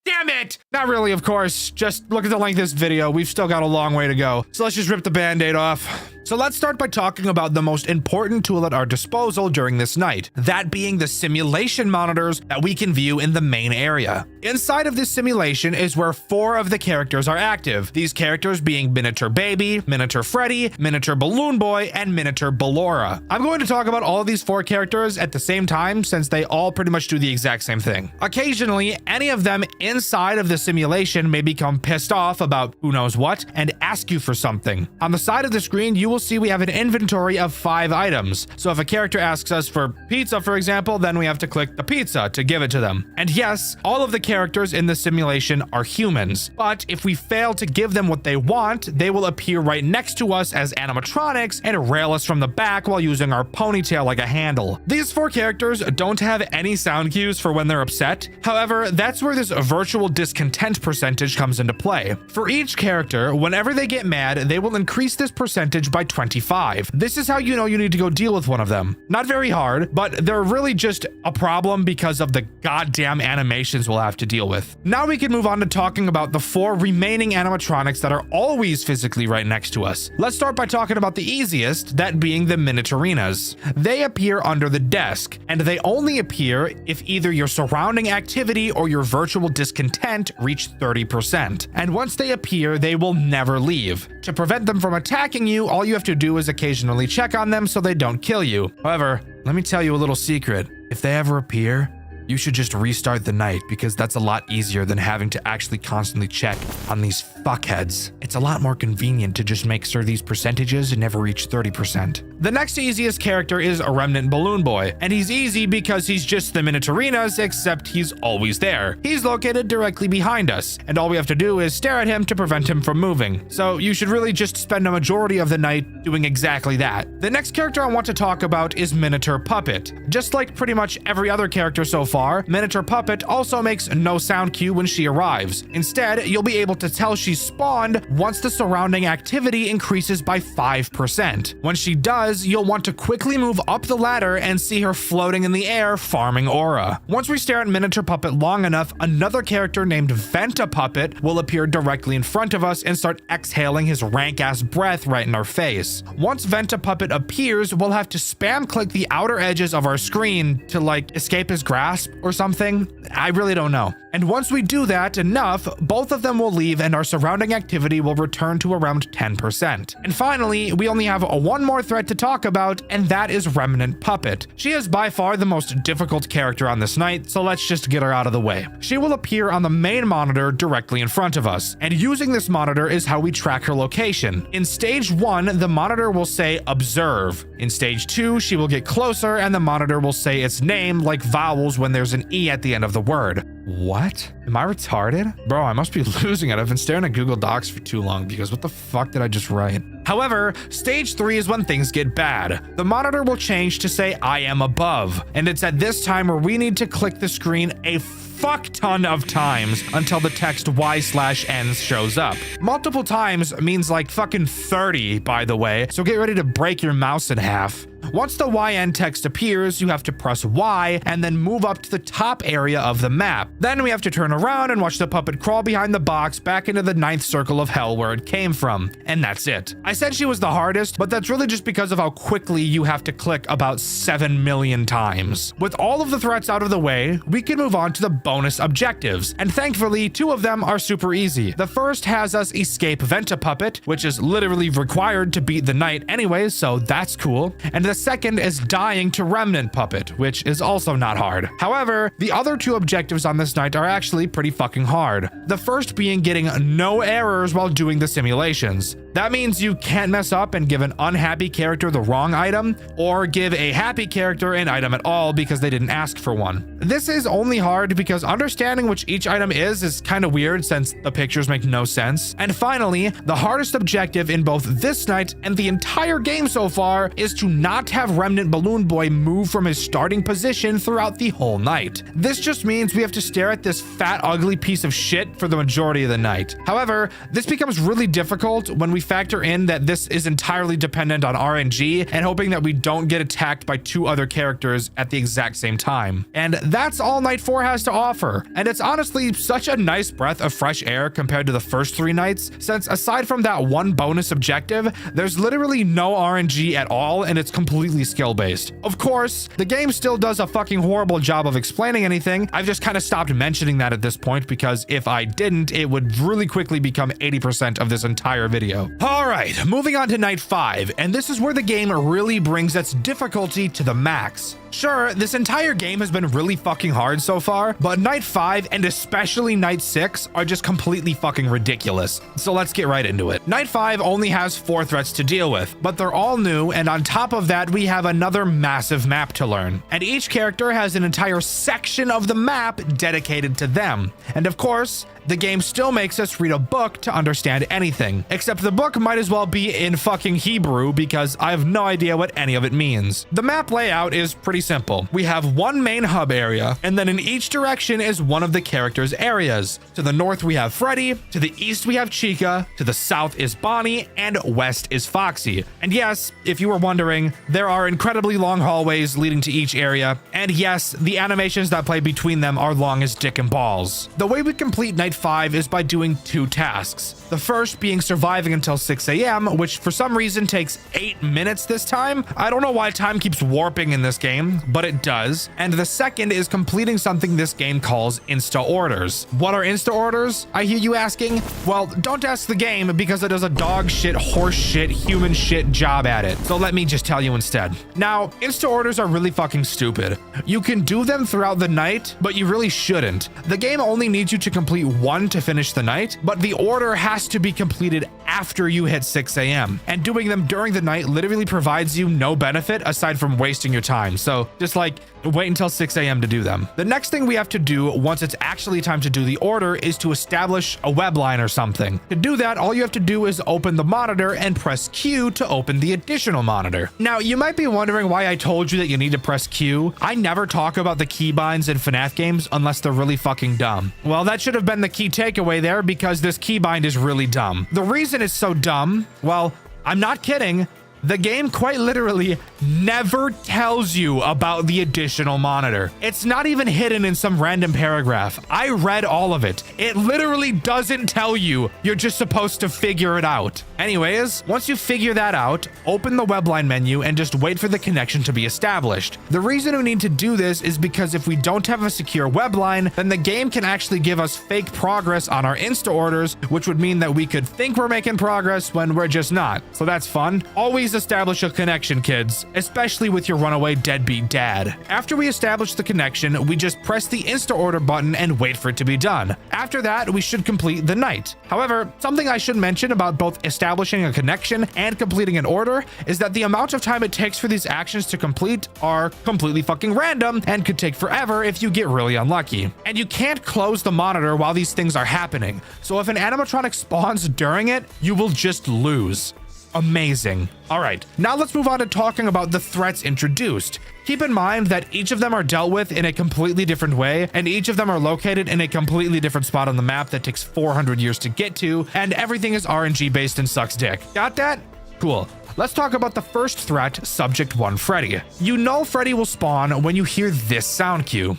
Damn it. Not really, of course. Just look at the length of this video. We've still got a long way to go. So let's just rip the band-aid off. So let's start by talking about the most important tool at our disposal during this night, that being the simulation monitors that we can view in the main area. Inside of this simulation is where 4 of the characters are active, these characters being Miniature Baby, Miniature Freddy, Miniature Balloon Boy, and Miniature Ballora. I'm going to talk about all of these 4 characters at the same time since they all pretty much do the exact same thing. Occasionally, any of them inside of the simulation may become pissed off about who knows what and ask you for something. On the side of the screen, you will see we have an inventory of 5 items. So if a character asks us for pizza, for example, then we have to click the pizza to give it to them. And yes, all of the characters in the simulation are humans, but if we fail to give them what they want, they will appear right next to us as animatronics and rail us from the back while using our ponytail like a handle. These 4 characters don't have any sound cues for when they're upset. However, that's where this virtual discontent percentage comes into play. For each character, whenever they get mad, they will increase this percentage by 25. This is how you know you need to go deal with one of them. Not very hard, but they're really just a problem because of the goddamn animations we'll have to deal with. Now we can move on to talking about the 4 remaining animatronics that are always physically right next to us. Let's start by talking about the easiest, that being the Miniaturinas. They appear under the desk, and they only appear if either your surrounding activity or your virtual discontent reach 30%. And once they appear, they will never leave. To prevent them from attacking you, all you have to do is occasionally check on them so they don't kill you. However, let me tell you a little secret. If they ever appear, you should just restart the night because that's a lot easier than having to actually constantly check on these fuckheads. It's a lot more convenient to just make sure these percentages never reach 30%. The next easiest character is a Remnant Balloon Boy, and he's easy because he's just the Miniaturinas, except he's always there. He's located directly behind us, and all we have to do is stare at him to prevent him from moving. So you should really just spend a majority of the night doing exactly that. The next character I want to talk about is Miniature Puppet. Just like pretty much every other character so far, Miniature Puppet also makes no sound cue when she arrives. Instead, you'll be able to tell she's spawned once the surrounding activity increases by 5%. When she does, you'll want to quickly move up the ladder and see her floating in the air, farming aura. Once we stare at Miniature Puppet long enough, another character named Venta Puppet will appear directly in front of us and start exhaling his rank-ass breath right in our face. Once Venta Puppet appears, we'll have to spam click the outer edges of our screen to like escape his grasp or something. I really don't know. And once we do that enough, both of them will leave and our surrounding activity will return to around 10%. And finally, we only have one more threat to talk about, and that is Remnant Puppet. She is by far the most difficult character on this night, so let's just get her out of the way. She will appear on the main monitor directly in front of us, and using this monitor is how we track her location. In stage 1, the monitor will say observe. In stage 2, she will get closer and the monitor will say its name like vowels when there's an E at the end of the word. What? Am I retarded? Bro, I must be losing it. I've been staring at Google Docs for too long because what the fuck did I just write? However, stage 3 is when things get bad. The monitor will change to say I am above, and it's at this time where we need to click the screen a fuck ton of times until the text Y/N shows up. Multiple times means like fucking 30, by the way, so get ready to break your mouse in half. Once the YN text appears, you have to press Y and then move up to the top area of the map. Then we have to turn around and watch the puppet crawl behind the box back into the 9th circle of hell where it came from. And that's it. I said she was the hardest, but that's really just because of how quickly you have to click about 7 million times. With all of the threats out of the way, we can move on to the bonus objectives. And thankfully, 2 of them are super easy. The first has us escape Venta Puppet, which is literally required to beat the night anyways, so that's cool. And the second is dying to Remnant Puppet, which is also not hard. However, the other 2 objectives on this night are actually pretty fucking hard. The first being getting no errors while doing the simulations. That means you can't mess up and give an unhappy character the wrong item, or give a happy character an item at all because they didn't ask for one. This is only hard because understanding which each item is kind of weird since the pictures make no sense. And finally, the hardest objective in both this night and the entire game so far is to not have Remnant Balloon Boy move from his starting position throughout the whole night. This just means we have to stare at this fat, ugly piece of shit for the majority of the night. However, this becomes really difficult when we factor in that this is entirely dependent on RNG and hoping that we don't get attacked by 2 other characters at the exact same time. And that's all Night 4 has to offer. And it's honestly such a nice breath of fresh air compared to the first 3 nights, since aside from that one bonus objective, there's literally no RNG at all and it's completely skill-based. Of course, the game still does a fucking horrible job of explaining anything. I've just kind of stopped mentioning that at this point because if I didn't, it would really quickly become 80% of this entire video. All right, moving on to Night 5, and this is where the game really brings its difficulty to the max. Sure, this entire game has been really fucking hard so far, but Night 5 and especially Night 6 are just completely fucking ridiculous. So let's get right into it. Night 5 only has 4 threats to deal with, but they're all new, and on top of that, we have another massive map to learn. And each character has an entire section of the map dedicated to them. And of course, the game still makes us read a book to understand anything, except the book might as well be in fucking Hebrew because I have no idea what any of it means. The map layout is pretty simple. We have one main hub area, and then in each direction is one of the characters' areas. To the north we have Freddy, to the east we have Chica, to the south is Bonnie, and west is Foxy. And yes, if you were wondering, there are incredibly long hallways leading to each area, and yes, the animations that play between them are long as dick and balls. The way we complete Night 5 is by doing 2 tasks. The first being surviving until 6 a.m., which for some reason takes 8 minutes this time. I don't know why time keeps warping in this game, but it does. And the second is completing something this game calls Insta Orders. What are Insta Orders, I hear you asking? Well, don't ask the game because it does a dog shit, horse shit, human shit job at it. So let me just tell you instead. Now, Insta Orders are really fucking stupid. You can do them throughout the night, but you really shouldn't. The game only needs you to complete 1 to finish the night, but the order has to be completed after you hit 6 a.m. And doing them during the night literally provides you no benefit aside from wasting your time. So just like wait until 6 a.m. to do them. The next thing we have to do once it's actually time to do the order is to establish a web line or something. To do that, all you have to do is open the monitor and press Q to open the additional monitor. Now, you might be wondering why I told you that you need to press Q. I never talk about the keybinds in FNAF games unless they're really fucking dumb. Well, that should have been the key takeaway there because this keybind is really dumb. The reason it's so dumb, well, I'm not kidding. The game quite literally never tells you about the additional monitor. It's not even hidden in some random paragraph. I read all of it. It literally doesn't tell you. You're just supposed to figure it out. Anyways, once you figure that out, open the webline menu and just wait for the connection to be established. The reason we need to do this is because if we don't have a secure webline, then the game can actually give us fake progress on our Insta orders, which would mean that we could think we're making progress when we're just not. So that's fun. Always establish a connection, kids, especially with your runaway deadbeat dad. After we establish the connection, we just press the Insta order button and wait for it to be done. After that, we should complete the night. However, something I should mention about both establishing a connection and completing an order is that the amount of time it takes for these actions to complete are completely fucking random and could take forever if you get really unlucky. And you can't close the monitor while these things are happening. So if an animatronic spawns during it, you will just lose. Amazing. All right, now let's move on to talking about the threats introduced. Keep in mind that each of them are dealt with in a completely different way, and each of them are located in a completely different spot on the map that takes 400 years to get to, and everything is RNG based and sucks dick. Got that? Cool. Let's talk about the first threat, Subject 1 Freddy. You know Freddy will spawn when you hear this sound cue.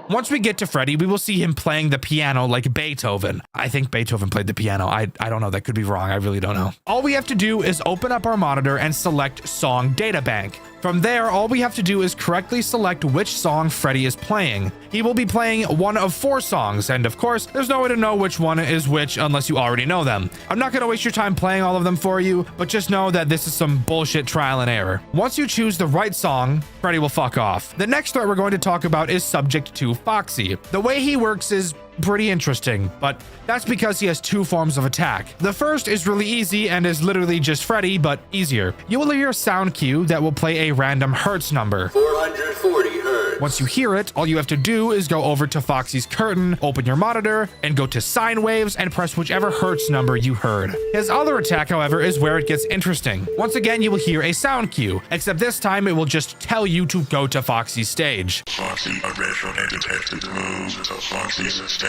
Once we get to Freddy, we will see him playing the piano like Beethoven. I think Beethoven played the piano. I don't know. That could be wrong. I really don't know. All we have to do is open up our monitor and select Song Data Bank. From there, all we have to do is correctly select which song Freddy is playing. He will be playing one of 4 songs, and of course, there's no way to know which one is which unless you already know them. I'm not gonna waste your time playing all of them for you, but just know that this is some bullshit trial and error. Once you choose the right song, Freddy will fuck off. The next threat we're going to talk about is Subject 2 Foxy. The way he works is pretty interesting, but that's because he has 2 forms of attack. The first is really easy and is literally just Freddy, but easier. You will hear a sound cue that will play a random hertz number. 440 hertz. Once you hear it, all you have to do is go over to Foxy's curtain, open your monitor, and go to sine waves and press whichever hertz number you heard. His other attack, however, is where it gets interesting. Once again, you will hear a sound cue, except this time it will just tell you to go to Foxy's stage. Foxy aggression detected. Move to Foxy's stage.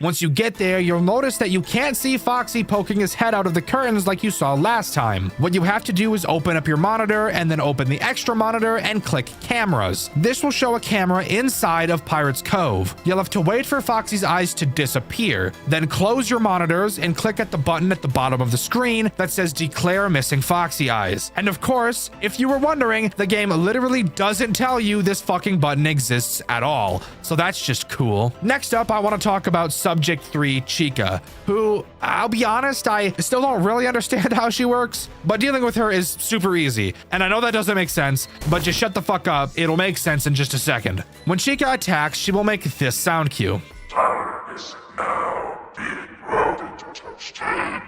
Once you get there, you'll notice that you can't see Foxy poking his head out of the curtains like you saw last time. What you have to do is open up your monitor and then open the extra monitor and click cameras. This will show a camera inside of Pirate's Cove. You'll have to wait for Foxy's eyes to disappear, then close your monitors and click at the button at the bottom of the screen that says declare missing Foxy eyes. And of course, if you were wondering, the game literally doesn't tell you this fucking button exists at all. So that's just cool. Next up, I want to talk about Subject 3 Chica, who, I'll be honest, I still don't really understand how she works, but dealing with her is super easy. And I know that doesn't make sense, but just shut the fuck up. It'll make sense in just a second. When Chica attacks, she will make this sound cue. Tower is now being brought into stage.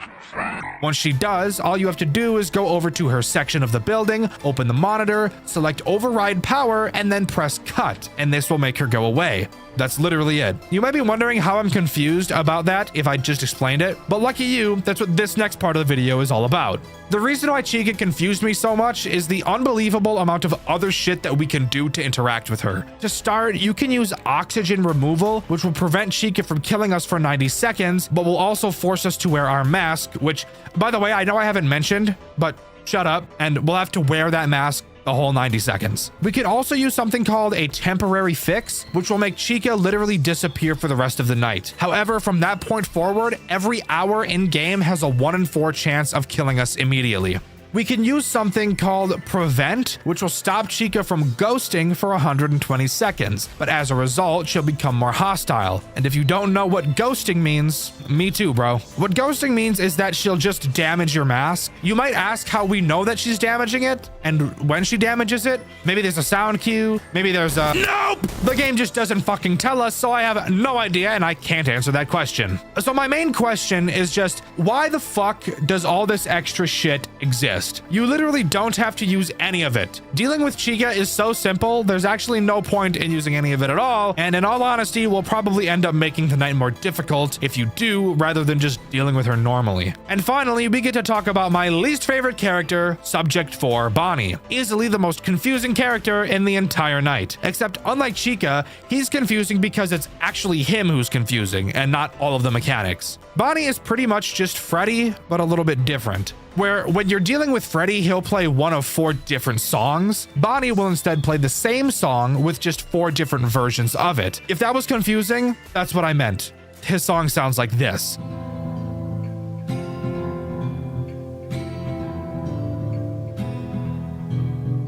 Once she does, all you have to do is go over to her section of the building, open the monitor, select override power, and then press cut, and this will make her go away. That's literally it. You might be wondering how I'm confused about that if I just explained it, but lucky you, that's what this next part of the video is all about. The reason why Chica confused me so much is the unbelievable amount of other shit that we can do to interact with her. To start, you can use oxygen removal, which will prevent Chica from killing us for 90 seconds, but will also force us to wear our mask, which, by the way, I know I haven't mentioned, but shut up, and we'll have to wear that mask the whole 90 seconds. We can also use something called a temporary fix, which will make Chica literally disappear for the rest of the night. However, from that point forward, every hour in game has a 1 in 4 chance of killing us immediately. We can use something called Prevent, which will stop Chica from ghosting for 120 seconds, but as a result, she'll become more hostile. And if you don't know what ghosting means, me too, bro. What ghosting means is that she'll just damage your mask. You might ask how we know that she's damaging it, and when she damages it. Maybe there's a sound cue, maybe there's a... Nope! The game just doesn't fucking tell us, so I have no idea, and I can't answer that question. So my main question is just, why the fuck does all this extra shit exist? You literally don't have to use any of it. Dealing with Chica is so simple, there's actually no point in using any of it at all, and in all honesty, we'll probably end up making the night more difficult if you do, rather than just dealing with her normally. And finally, we get to talk about my least favorite character, Subject 4 Bonnie. Easily the most confusing character in the entire night. Except unlike Chica, he's confusing because it's actually him who's confusing, and not all of the mechanics. Bonnie is pretty much just Freddy, but a little bit different. Where when you're dealing with Freddy, he'll play one of 4 different songs. Bonnie will instead play the same song with just 4 different versions of it. If that was confusing, that's what I meant. His song sounds like this.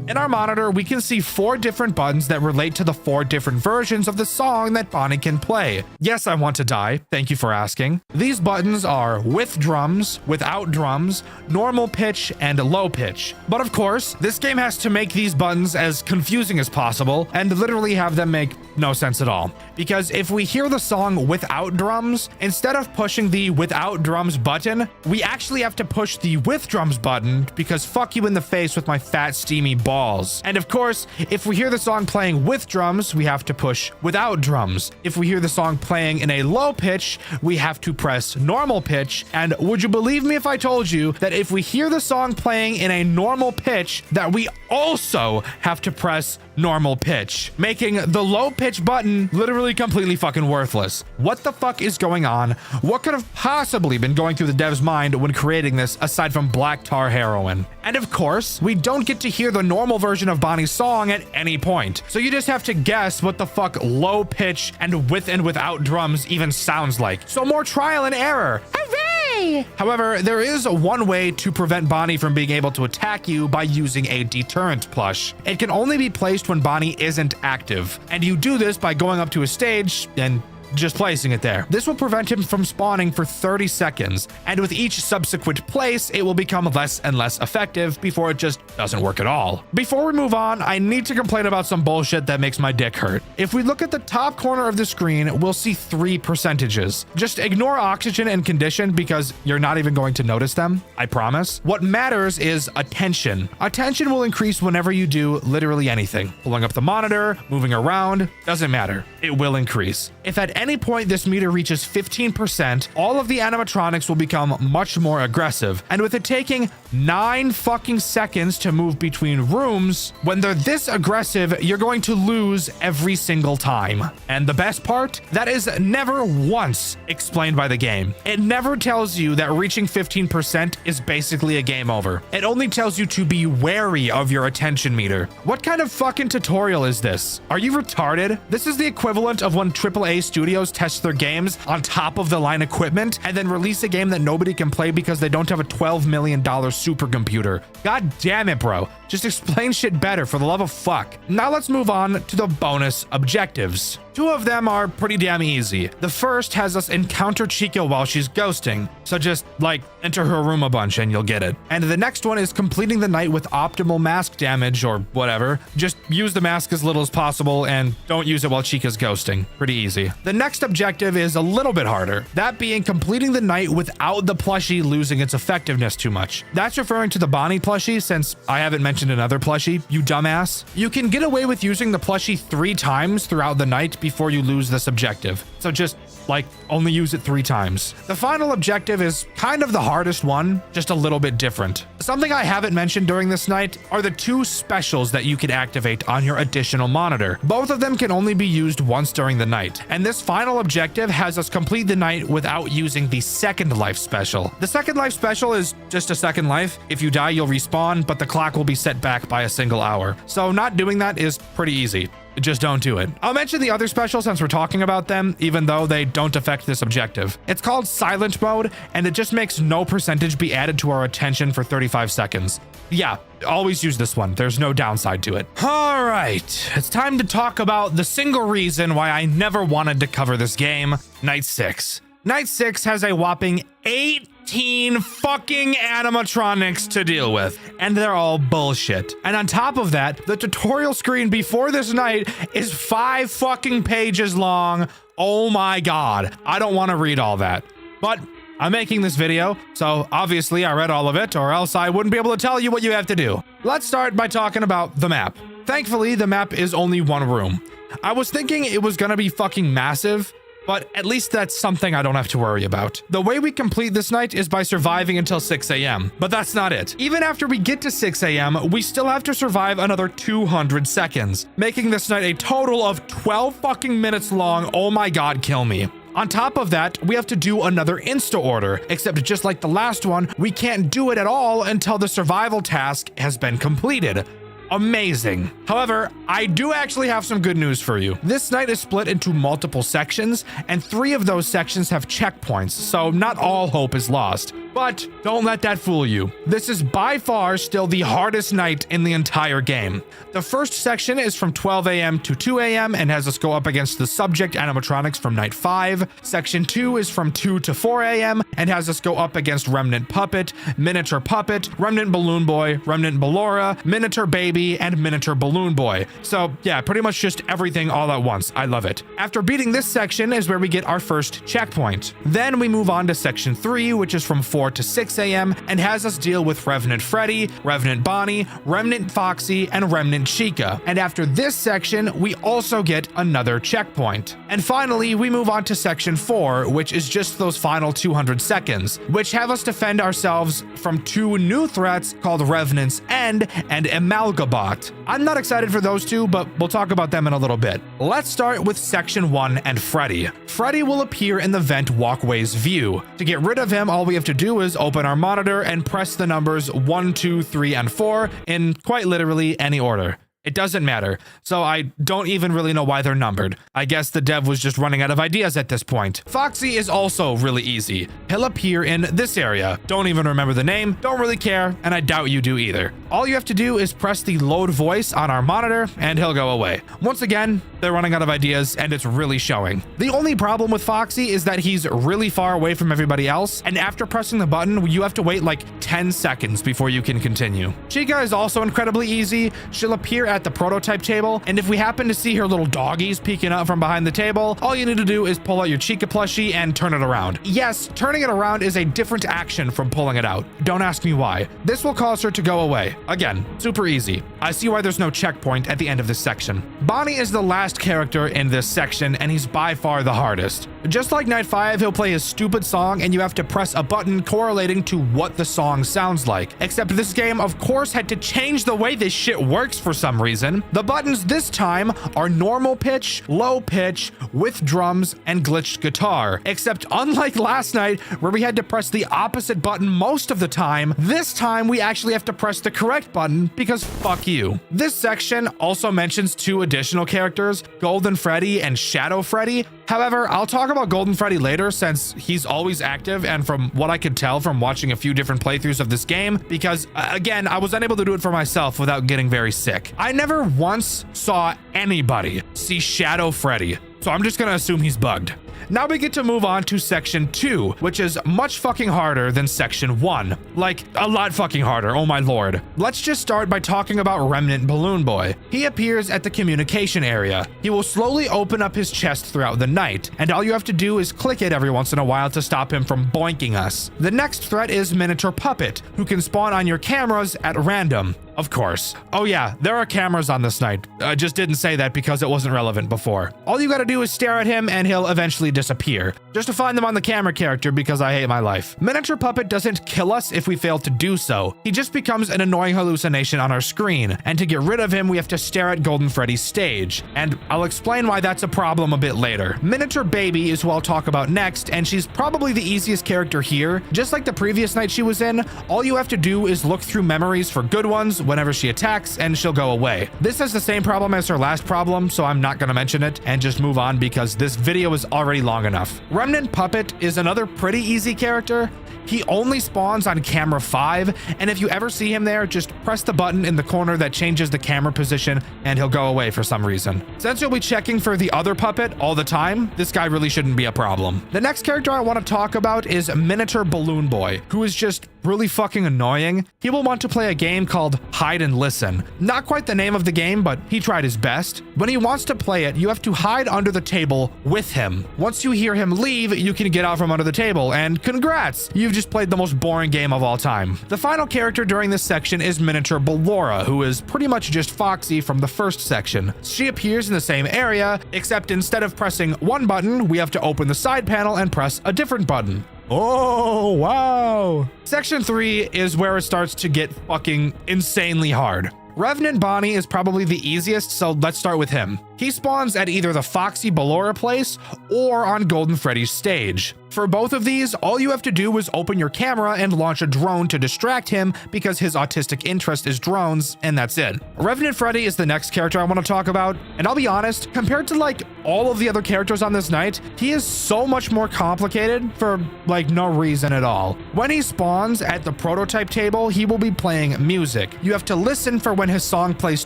In our monitor, we can see 4 different buttons that relate to the 4 different versions of the song that Bonnie can play. Yes, I want to die. Thank you for asking. These buttons are with drums, without drums, normal pitch, and low pitch. But of course, this game has to make these buttons as confusing as possible and literally have them make no sense at all. Because if we hear the song without drums, instead of pushing the without drums button, we actually have to push the with drums button because fuck you in the face with my fat steamy ball balls. And of course, if we hear the song playing with drums, we have to push without drums. If we hear the song playing in a low pitch, we have to press normal pitch. And would you believe me if I told you that if we hear the song playing in a normal pitch, that we also have to press normal pitch, making the low pitch button literally completely fucking worthless. What the fuck is going on? What could have possibly been going through the dev's mind when creating this aside from black tar heroin? And of course, we don't get to hear the normal version of Bonnie's song at any point. So you just have to guess what the fuck low pitch and with and without drums even sounds like. So more trial and error. Hooray! However, there is one way to prevent Bonnie from being able to attack you by using a deterrent plush. It can only be placed when Bonnie isn't active. And you do this by going up to a stage and just placing it there. This will prevent him from spawning for 30 seconds, and with each subsequent place, it will become less and less effective before it just doesn't work at all. Before we move on, I need to complain about some bullshit that makes my dick hurt. If we look at the top corner of the screen, we'll see 3 percentages. Just ignore oxygen and condition because you're not even going to notice them, I promise. What matters is attention. Attention will increase whenever you do literally anything. Pulling up the monitor, moving around, doesn't matter. It will increase. If at any point this meter reaches 15%, all of the animatronics will become much more aggressive. And with it taking 9 fucking seconds to move between rooms, when they're this aggressive, you're going to lose every single time. And the best part? That is never once explained by the game. It never tells you that reaching 15% is basically a game over. It only tells you to be wary of your attention meter. What kind of fucking tutorial is this? Are you retarded? This is the equivalent of when AAA studios test their games on top of the line equipment and then release a game that nobody can play because they don't have a $12 million supercomputer. God damn it, bro. Just explain shit better, for the love of fuck. Now let's move on to the bonus objectives. 2 of them are pretty damn easy. The first has us encounter Chica while she's ghosting. So just like enter her room a bunch and you'll get it. And the next one is completing the night with optimal mask damage or whatever. Just use the mask as little as possible and don't use it while Chica's ghosting. Pretty easy. The next objective is a little bit harder. That being completing the night without the plushie losing its effectiveness too much. That's referring to the Bonnie plushie, since I haven't mentioned another plushie, you dumbass. You can get away with using the plushie 3 times throughout the night before you lose this objective. So just like only use it 3 times. The final objective is kind of the hardest one, just a little bit different. Something I haven't mentioned during this night are the 2 specials that you can activate on your additional monitor. Both of them can only be used once during the night. And this final objective has us complete the night without using the second life special. The second life special is just a second life. If you die, you'll respawn, but the clock will be set back by a single hour. So not doing that is pretty easy. Just don't do it. I'll mention the other special since we're talking about them, even though they don't affect this objective. It's called silent mode, and it just makes no percentage be added to our attention for 35 seconds. Yeah, always use this one. There's no downside to it. All right, it's time to talk about the single reason why I never wanted to cover this game, Night 6. Night 6 has a whopping 18 fucking animatronics to deal with, and they're all bullshit. And on top of that, the tutorial screen before this night is 5 fucking pages long. Oh my god, I don't want to read all that. But I'm making this video, so obviously I read all of it, or else I wouldn't be able to tell you what you have to do. Let's start by talking about the map. Thankfully, the map is only 1 room. I was thinking it was gonna be fucking massive, but at least that's something I don't have to worry about. The way we complete this night is by surviving until 6 a.m. But that's not it. Even after we get to 6 a.m., we still have to survive another 200 seconds, making this night a total of 12 fucking minutes long. Oh my god, kill me. On top of that, we have to do another insta order, except just like the last one, we can't do it at all until the survival task has been completed. Amazing. However, I do actually have some good news for you. This night is split into multiple sections, and 3 of those sections have checkpoints, so not all hope is lost. But don't let that fool you. This is by far still the hardest night in the entire game. The first section is from 12 a.m. to 2 a.m. and has us go up against the subject animatronics from night 5. Section 2 is from 2 to 4 a.m. and has us go up against Remnant Puppet, Miniature Puppet, Remnant Balloon Boy, Remnant Ballora, Miniature Baby, and Miniature Balloon Boy. So yeah, pretty much just everything all at once. I love it. After beating this section is where we get our first checkpoint. Then we move on to section 3, which is from 4 4 to 6 a.m. and has us deal with Revenant Freddy, Revenant Bonnie, Remnant Foxy, and Remnant Chica. And after this section, we also get another checkpoint. And finally, we move on to section 4, which is just those final 200 seconds, which have us defend ourselves from 2 new threats called Revenant's End and Amalgabot. I'm not excited for those two, but we'll talk about them in a little bit. Let's start with section 1 and Freddy. Freddy will appear in the vent walkway's view. To get rid of him, all we have to do is open our monitor and press the numbers 1, 2, 3, and 4 in quite literally any order. It doesn't matter, so I don't even really know why they're numbered. I guess the dev was just running out of ideas at this point. Foxy is also really easy. He'll appear in this area. Don't even remember the name, don't really care, and I doubt you do either. All you have to do is press the load voice on our monitor, and he'll go away. Once again, they're running out of ideas, and it's really showing. The only problem with Foxy is that he's really far away from everybody else, and after pressing the button, you have to wait like 10 seconds before you can continue. Chica is also incredibly easy. She'll appear at the prototype table, and if we happen to see her little doggies peeking out from behind the table, all you need to do is pull out your Chica plushie and turn it around. Yes, turning it around is a different action from pulling it out. Don't ask me why. This will cause her to go away. Again, super easy. I see why there's no checkpoint at the end of this section. Bonnie is the last character in this section, and he's by far the hardest. Just like Night 5, he'll play his stupid song, and you have to press a button correlating to what the song sounds like. Except this game, of course, had to change the way this shit works for some reason. The buttons this time are normal pitch, low pitch, with drums, and glitched guitar. Except unlike last night, where we had to press the opposite button most of the time, this time we actually have to press the correct button because fuck you. This section also mentions 2 additional characters, Golden Freddy and Shadow Freddy. However, I'll talk about Golden Freddy later since he's always active, and from what I could tell from watching a few different playthroughs of this game, because again, I was unable to do it for myself without getting very sick. I never once saw anybody see Shadow Freddy, so I'm just gonna assume he's bugged. Now we get to move on to section 2, which is much fucking harder than section 1. Like, a lot fucking harder, oh my lord. Let's just start by talking about Remnant Balloon Boy. He appears at the communication area. He will slowly open up his chest throughout the night, and all you have to do is click it every once in a while to stop him from boinking us. The next threat is Miniature Puppet, who can spawn on your cameras at random. Of course. Oh yeah, there are cameras on this night. I just didn't say that because it wasn't relevant before. All you gotta do is stare at him and he'll eventually disappear. Just to find them on the camera character because I hate my life. Miniature Puppet doesn't kill us if we fail to do so. He just becomes an annoying hallucination on our screen. And to get rid of him, we have to stare at Golden Freddy's stage. And I'll explain why that's a problem a bit later. Miniature Baby is who I'll talk about next, and she's probably the easiest character here. Just like the previous night she was in, all you have to do is look through memories for good ones whenever she attacks, and she'll go away. This has the same problem as her last problem, so I'm not gonna mention it and just move on because this video is already long enough. Remnant Puppet is another pretty easy character. He only spawns on camera 5, and if you ever see him there, just press the button in the corner that changes the camera position and he'll go away for some reason. Since you'll be checking for the other puppet all the time, this guy really shouldn't be a problem. The next character I want to talk about is Miniature Balloon Boy, who is just really fucking annoying. He will want to play a game called Hide and Listen. Not quite the name of the game, but he tried his best. When he wants to play it, you have to hide under the table with him. Once you hear him leave, you can get out from under the table, and congrats! You've just played the most boring game of all time. The final character during this section is Miniature Ballora, who is pretty much just Foxy from the first section. She appears in the same area, except instead of pressing one button, we have to open the side panel and press a different button. Oh, wow. Section 3 is where it starts to get fucking insanely hard. Revenant Bonnie is probably the easiest, so let's start with him. He spawns at either the Foxy Ballora place or on Golden Freddy's stage. For both of these, all you have to do is open your camera and launch a drone to distract him because his autistic interest is drones, and that's it. Revenant Freddy is the next character I want to talk about, and I'll be honest, compared to like all of the other characters on this night, he is so much more complicated for like no reason at all. When he spawns at the prototype table, he will be playing music. You have to listen for when his song plays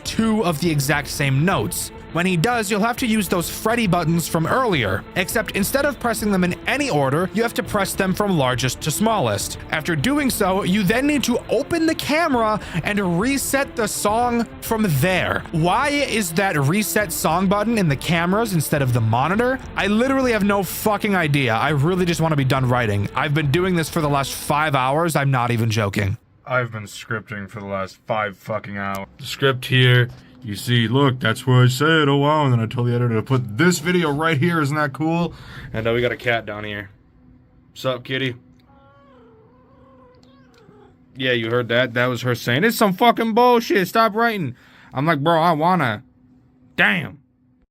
2 of the exact same notes. When he does, you'll have to use those Freddy buttons from earlier, except instead of pressing them in any order, you have to press them from largest to smallest. After doing so, you then need to open the camera and reset the song from there. Why is that reset song button in the cameras instead of the monitor? I literally have no fucking idea. I really just want to be done writing. I've been doing this for the last 5 hours. I'm not even joking. I've been scripting for the last 5 fucking hours. The script here, you see, look, that's what I said, oh wow, and then I told the editor to put this video right here, isn't that cool? And we got a cat down here. Sup, kitty? Yeah, you heard that? That was her saying, it's some fucking bullshit, stop writing. I'm like, bro, I wanna. Damn.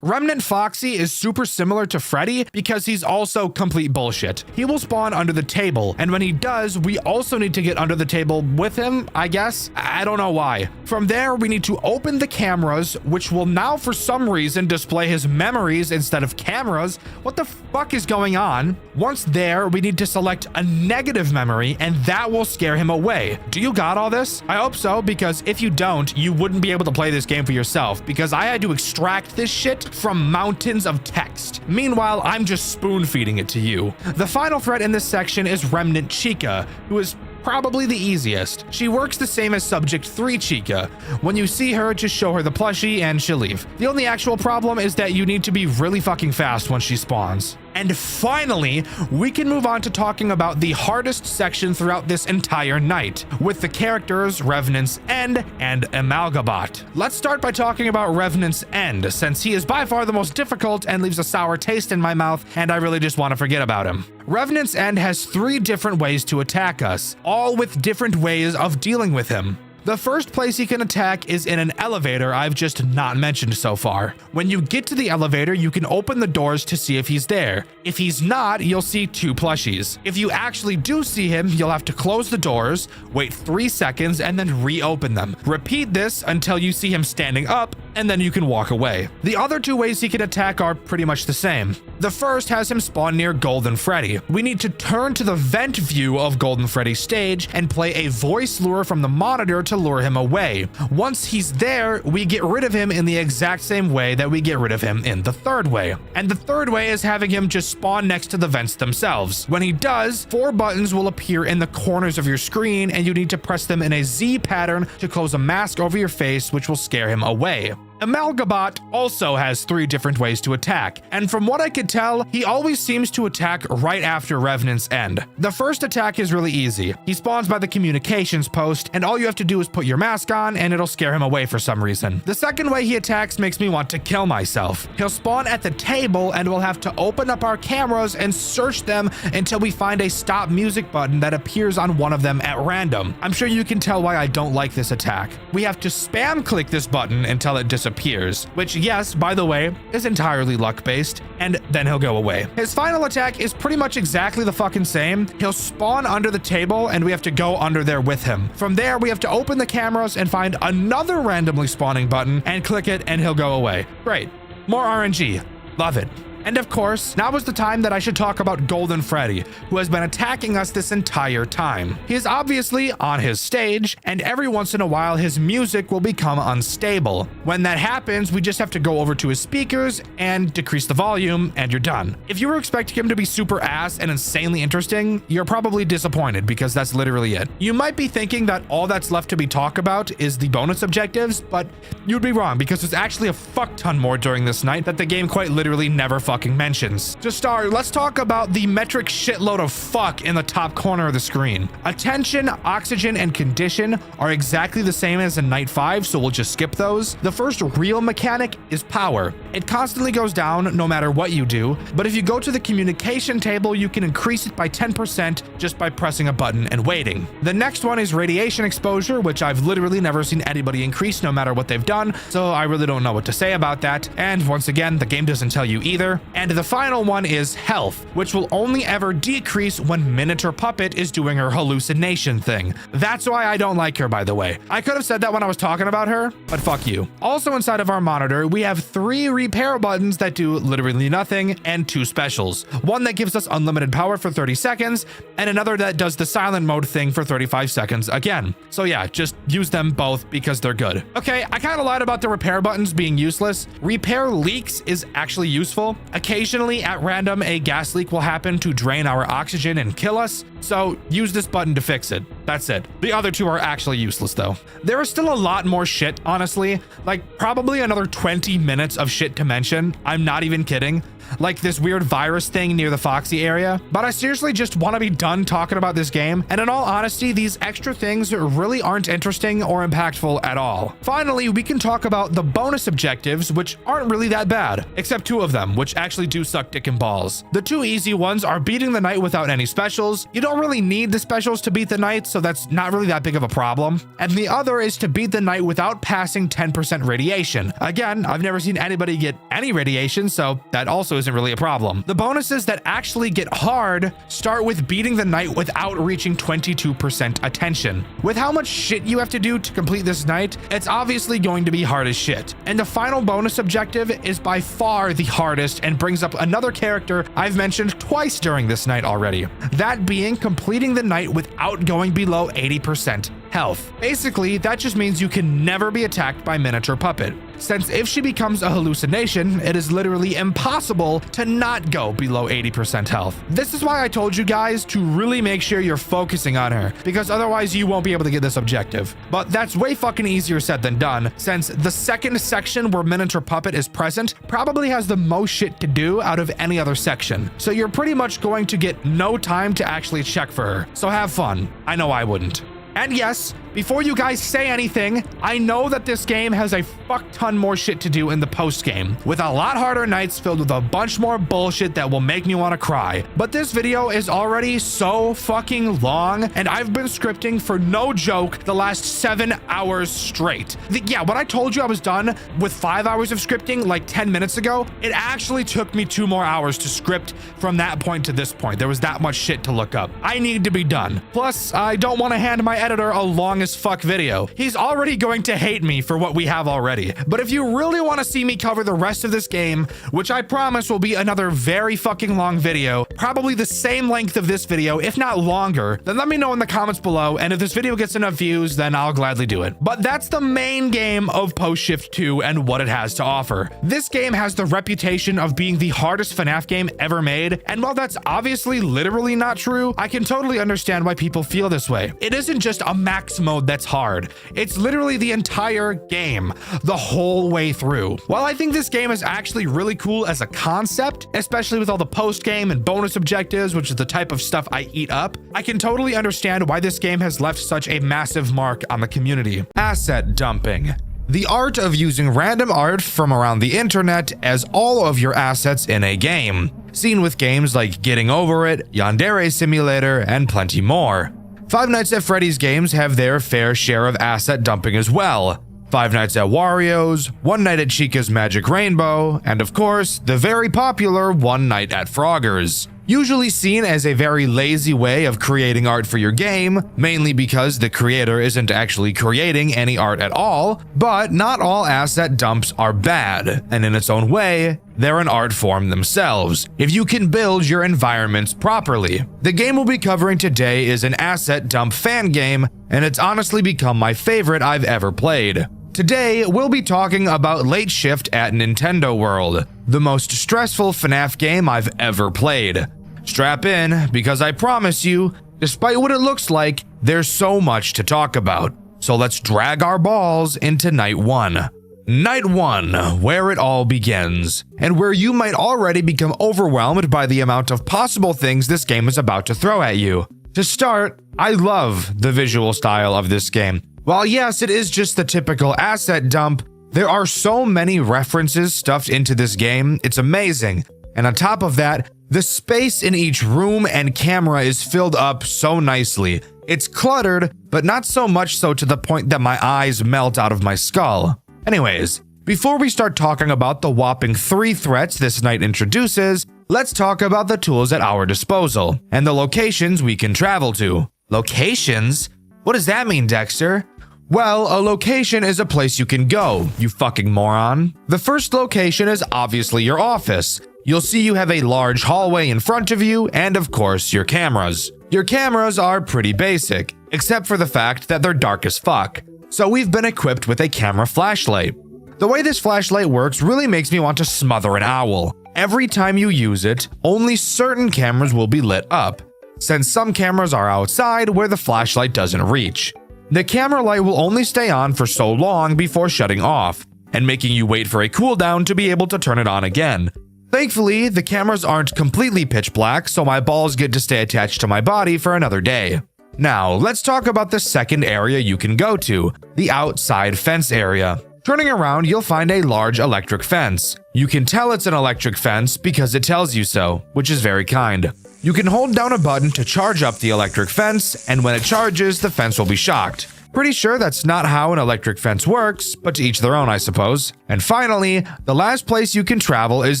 Remnant Foxy is super similar to Freddy because he's also complete bullshit. He will spawn under the table, and when he does, we also need to get under the table with him, I guess. I don't know why. From there, we need to open the cameras, which will now for some reason display his memories instead of cameras. What the fuck is going on? Once there, we need to select a negative memory, and that will scare him away. Do you got all this? I hope so, because if you don't, you wouldn't be able to play this game for yourself, because I had to extract this shit from mountains of text. Meanwhile, I'm just spoon feeding it to you. The final threat in this section is Remnant Chica, who is probably the easiest. She works the same as Subject 3 Chica. When you see her, just show her the plushie and she'll leave. The only actual problem is that you need to be really fucking fast when she spawns. And finally, we can move on to talking about the hardest section throughout this entire night, with the characters Revenant's End and Amalgabot. Let's start by talking about Revenant's End, since he is by far the most difficult and leaves a sour taste in my mouth, and I really just want to forget about him. Revenant's End has 3 different ways to attack us, all with different ways of dealing with him. The first place he can attack is in an elevator I've just not mentioned so far. When you get to the elevator, you can open the doors to see if he's there. If he's not, you'll see 2 plushies. If you actually do see him, you'll have to close the doors, wait 3 seconds, and then reopen them. Repeat this until you see him standing up, and then you can walk away. The other 2 ways he can attack are pretty much the same. The first has him spawn near Golden Freddy. We need to turn to the vent view of Golden Freddy's stage and play a voice lure from the monitor to lure him away. Once he's there, we get rid of him in the exact same way that we get rid of him in the third way. And the third way is having him just spawn next to the vents themselves. When he does, 4 buttons will appear in the corners of your screen, and you need to press them in a Z pattern to close a mask over your face, which will scare him away. Amalgabot also has 3 different ways to attack, and from what I could tell, he always seems to attack right after Revenant's End. The first attack is really easy. He spawns by the communications post, and all you have to do is put your mask on, and it'll scare him away for some reason. The second way he attacks makes me want to kill myself. He'll spawn at the table, and we'll have to open up our cameras and search them until we find a stop music button that appears on one of them at random. I'm sure you can tell why I don't like this attack. We have to spam click this button until it disappears, which, yes, by the way, is entirely luck-based, and then he'll go away. His final attack is pretty much exactly the fucking same. He'll spawn under the table, and we have to go under there with him. From there, we have to open the cameras and find another randomly spawning button and click it, and he'll go away. Great. More RNG. Love it. And of course, now is the time that I should talk about Golden Freddy, who has been attacking us this entire time. He is obviously on his stage, and every once in a while his music will become unstable. When that happens, we just have to go over to his speakers and decrease the volume, and you're done. If you were expecting him to be super ass and insanely interesting, you're probably disappointed, because that's literally it. You might be thinking that all that's left to be talked about is the bonus objectives, but you'd be wrong, because there's actually a fuck ton more during this night that the game quite literally never fucking mentions. To start, let's talk about the metric shitload of fuck in the top corner of the screen. Attention, oxygen, and condition are exactly the same as in Night 5, so we'll just skip those. The first real mechanic is power. It constantly goes down no matter what you do, but if you go to the communication table, you can increase it by 10% just by pressing a button and waiting. The next one is radiation exposure, which I've literally never seen anybody increase no matter what they've done, so I really don't know what to say about that. And once again, the game doesn't tell you either. And the final one is health, which will only ever decrease when Minotaur Puppet is doing her hallucination thing. That's why I don't like her, by the way. I could have said that when I was talking about her, but fuck you. Also inside of our monitor, we have 3 repair buttons that do literally nothing and 2 specials. One that gives us unlimited power for 30 seconds and another that does the silent mode thing for 35 seconds again. So yeah, just use them both because they're good. Okay, I kind of lied about the repair buttons being useless. Repair leaks is actually useful. Occasionally at random, a gas leak will happen to drain our oxygen and kill us. So use this button to fix it. That's it. The other 2 are actually useless though. There is still a lot more shit, honestly. Like probably another 20 minutes of shit to mention. I'm not even kidding. Like this weird virus thing near the Foxy area. But I seriously just want to be done talking about this game. And in all honesty, these extra things really aren't interesting or impactful at all. Finally, we can talk about the bonus objectives, which aren't really that bad, except 2 of them, which actually do suck dick and balls. The 2 easy ones are beating the night without any specials. You don't really need the specials to beat the night, so that's not really that big of a problem. And the other is to beat the night without passing 10% radiation. Again, I've never seen anybody get any radiation, so that also isn't really a problem. The bonuses that actually get hard start with beating the night without reaching 22% attention. With how much shit you have to do to complete this night, it's obviously going to be hard as shit. And the final bonus objective is by far the hardest and brings up another character I've mentioned twice during this night already. That being completing the night without going below 80% health. Basically, that just means you can never be attacked by Minotaur Puppet, since if she becomes a hallucination, it is literally impossible to not go below 80% health. This is why I told you guys to really make sure you're focusing on her, because otherwise you won't be able to get this objective. But that's way fucking easier said than done, since the second section where Minotaur Puppet is present probably has the most shit to do out of any other section. So you're pretty much going to get no time to actually check for her. So have fun. I know I wouldn't. And yes, before you guys say anything, I know that this game has a fuck ton more shit to do in the post game, with a lot harder nights filled with a bunch more bullshit that will make me want to cry. But this video is already so fucking long, and I've been scripting for no joke the last 7 hours straight. Yeah, when I told you I was done with 5 hours of scripting like 10 minutes ago, it actually took me 2 more hours to script from that point to this point. There was that much shit to look up. I need to be done. Plus, I don't want to hand my editor a long as fuck video. He's already going to hate me for what we have already. But if you really want to see me cover the rest of this game, which I promise will be another very fucking long video, probably the same length of this video, if not longer, then let me know in the comments below, and if this video gets enough views, then I'll gladly do it. But that's the main game of Post Shift 2 and what it has to offer. This game has the reputation of being the hardest FNAF game ever made, and while that's obviously literally not true, I can totally understand why people feel this way. It isn't just a max mode that's hard. It's literally the entire game, the whole way through. While I think this game is actually really cool as a concept, especially with all the post game and bonus objectives, which is the type of stuff I eat up, I can totally understand why this game has left such a massive mark on the community. Asset dumping. The art of using random art from around the internet as all of your assets in a game, seen with games like Getting Over It, Yandere Simulator, and plenty more. Five Nights at Freddy's games have their fair share of asset dumping as well. Five Nights at Wario's, One Night at Chica's Magic Rainbow, and of course, the very popular One Night at Frogger's. Usually seen as a very lazy way of creating art for your game, mainly because the creator isn't actually creating any art at all, but not all asset dumps are bad, and in its own way, they're an art form themselves, if you can build your environments properly. The game we'll be covering today is an asset dump fan game, and it's honestly become my favorite I've ever played. Today, we'll be talking about Late Shift at Nintendo World, the most stressful FNAF game I've ever played. Strap in, because I promise you, despite what it looks like, there's so much to talk about. So let's drag our balls into Night 1. Night 1, where it all begins, and where you might already become overwhelmed by the amount of possible things this game is about to throw at you. To start, I love the visual style of this game. While yes, it is just the typical asset dump, there are so many references stuffed into this game, it's amazing. And on top of that, the space in each room and camera is filled up so nicely. It's cluttered, but not so much so to the point that my eyes melt out of my skull. Anyways, Before we start talking about the whopping 3 threats this night introduces, let's talk about the tools at our disposal and the locations we can travel to. Locations? What does that mean, Dexter? Well, a location is a place you can go, you fucking moron. The first location is obviously your office. You'll see you have a large hallway in front of you and, of course, your cameras. Your cameras are pretty basic, except for the fact that they're dark as fuck. So we've been equipped with a camera flashlight. The way this flashlight works really makes me want to smother an owl. Every time you use it, only certain cameras will be lit up, since some cameras are outside where the flashlight doesn't reach. The camera light will only stay on for so long before shutting off, and making you wait for a cooldown to be able to turn it on again. Thankfully, the cameras aren't completely pitch black, so my balls get to stay attached to my body for another day. Now, let's talk about the second area you can go to, the outside fence area. Turning around, you'll find a large electric fence. You can tell it's an electric fence because it tells you so, which is very kind. You can hold down a button to charge up the electric fence, and when it charges, the fence will be shocked. Pretty sure that's not how an electric fence works, but to each their own, I suppose. And finally, the last place you can travel is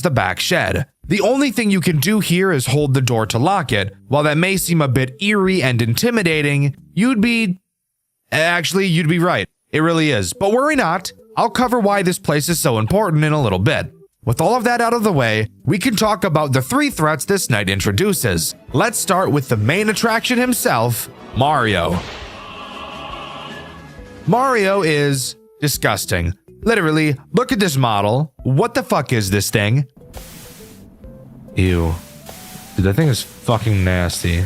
the back shed. The only thing you can do here is hold the door to lock it. While that may seem a bit eerie and intimidating, you'd be right. It really is. But worry not. I'll cover why this place is so important in a little bit. With all of that out of the way, we can talk about the 3 threats this night introduces. Let's start with the main attraction himself, Mario. Mario is disgusting. Literally, look at this model. What the fuck is this thing? Ew. Dude, that thing is fucking nasty.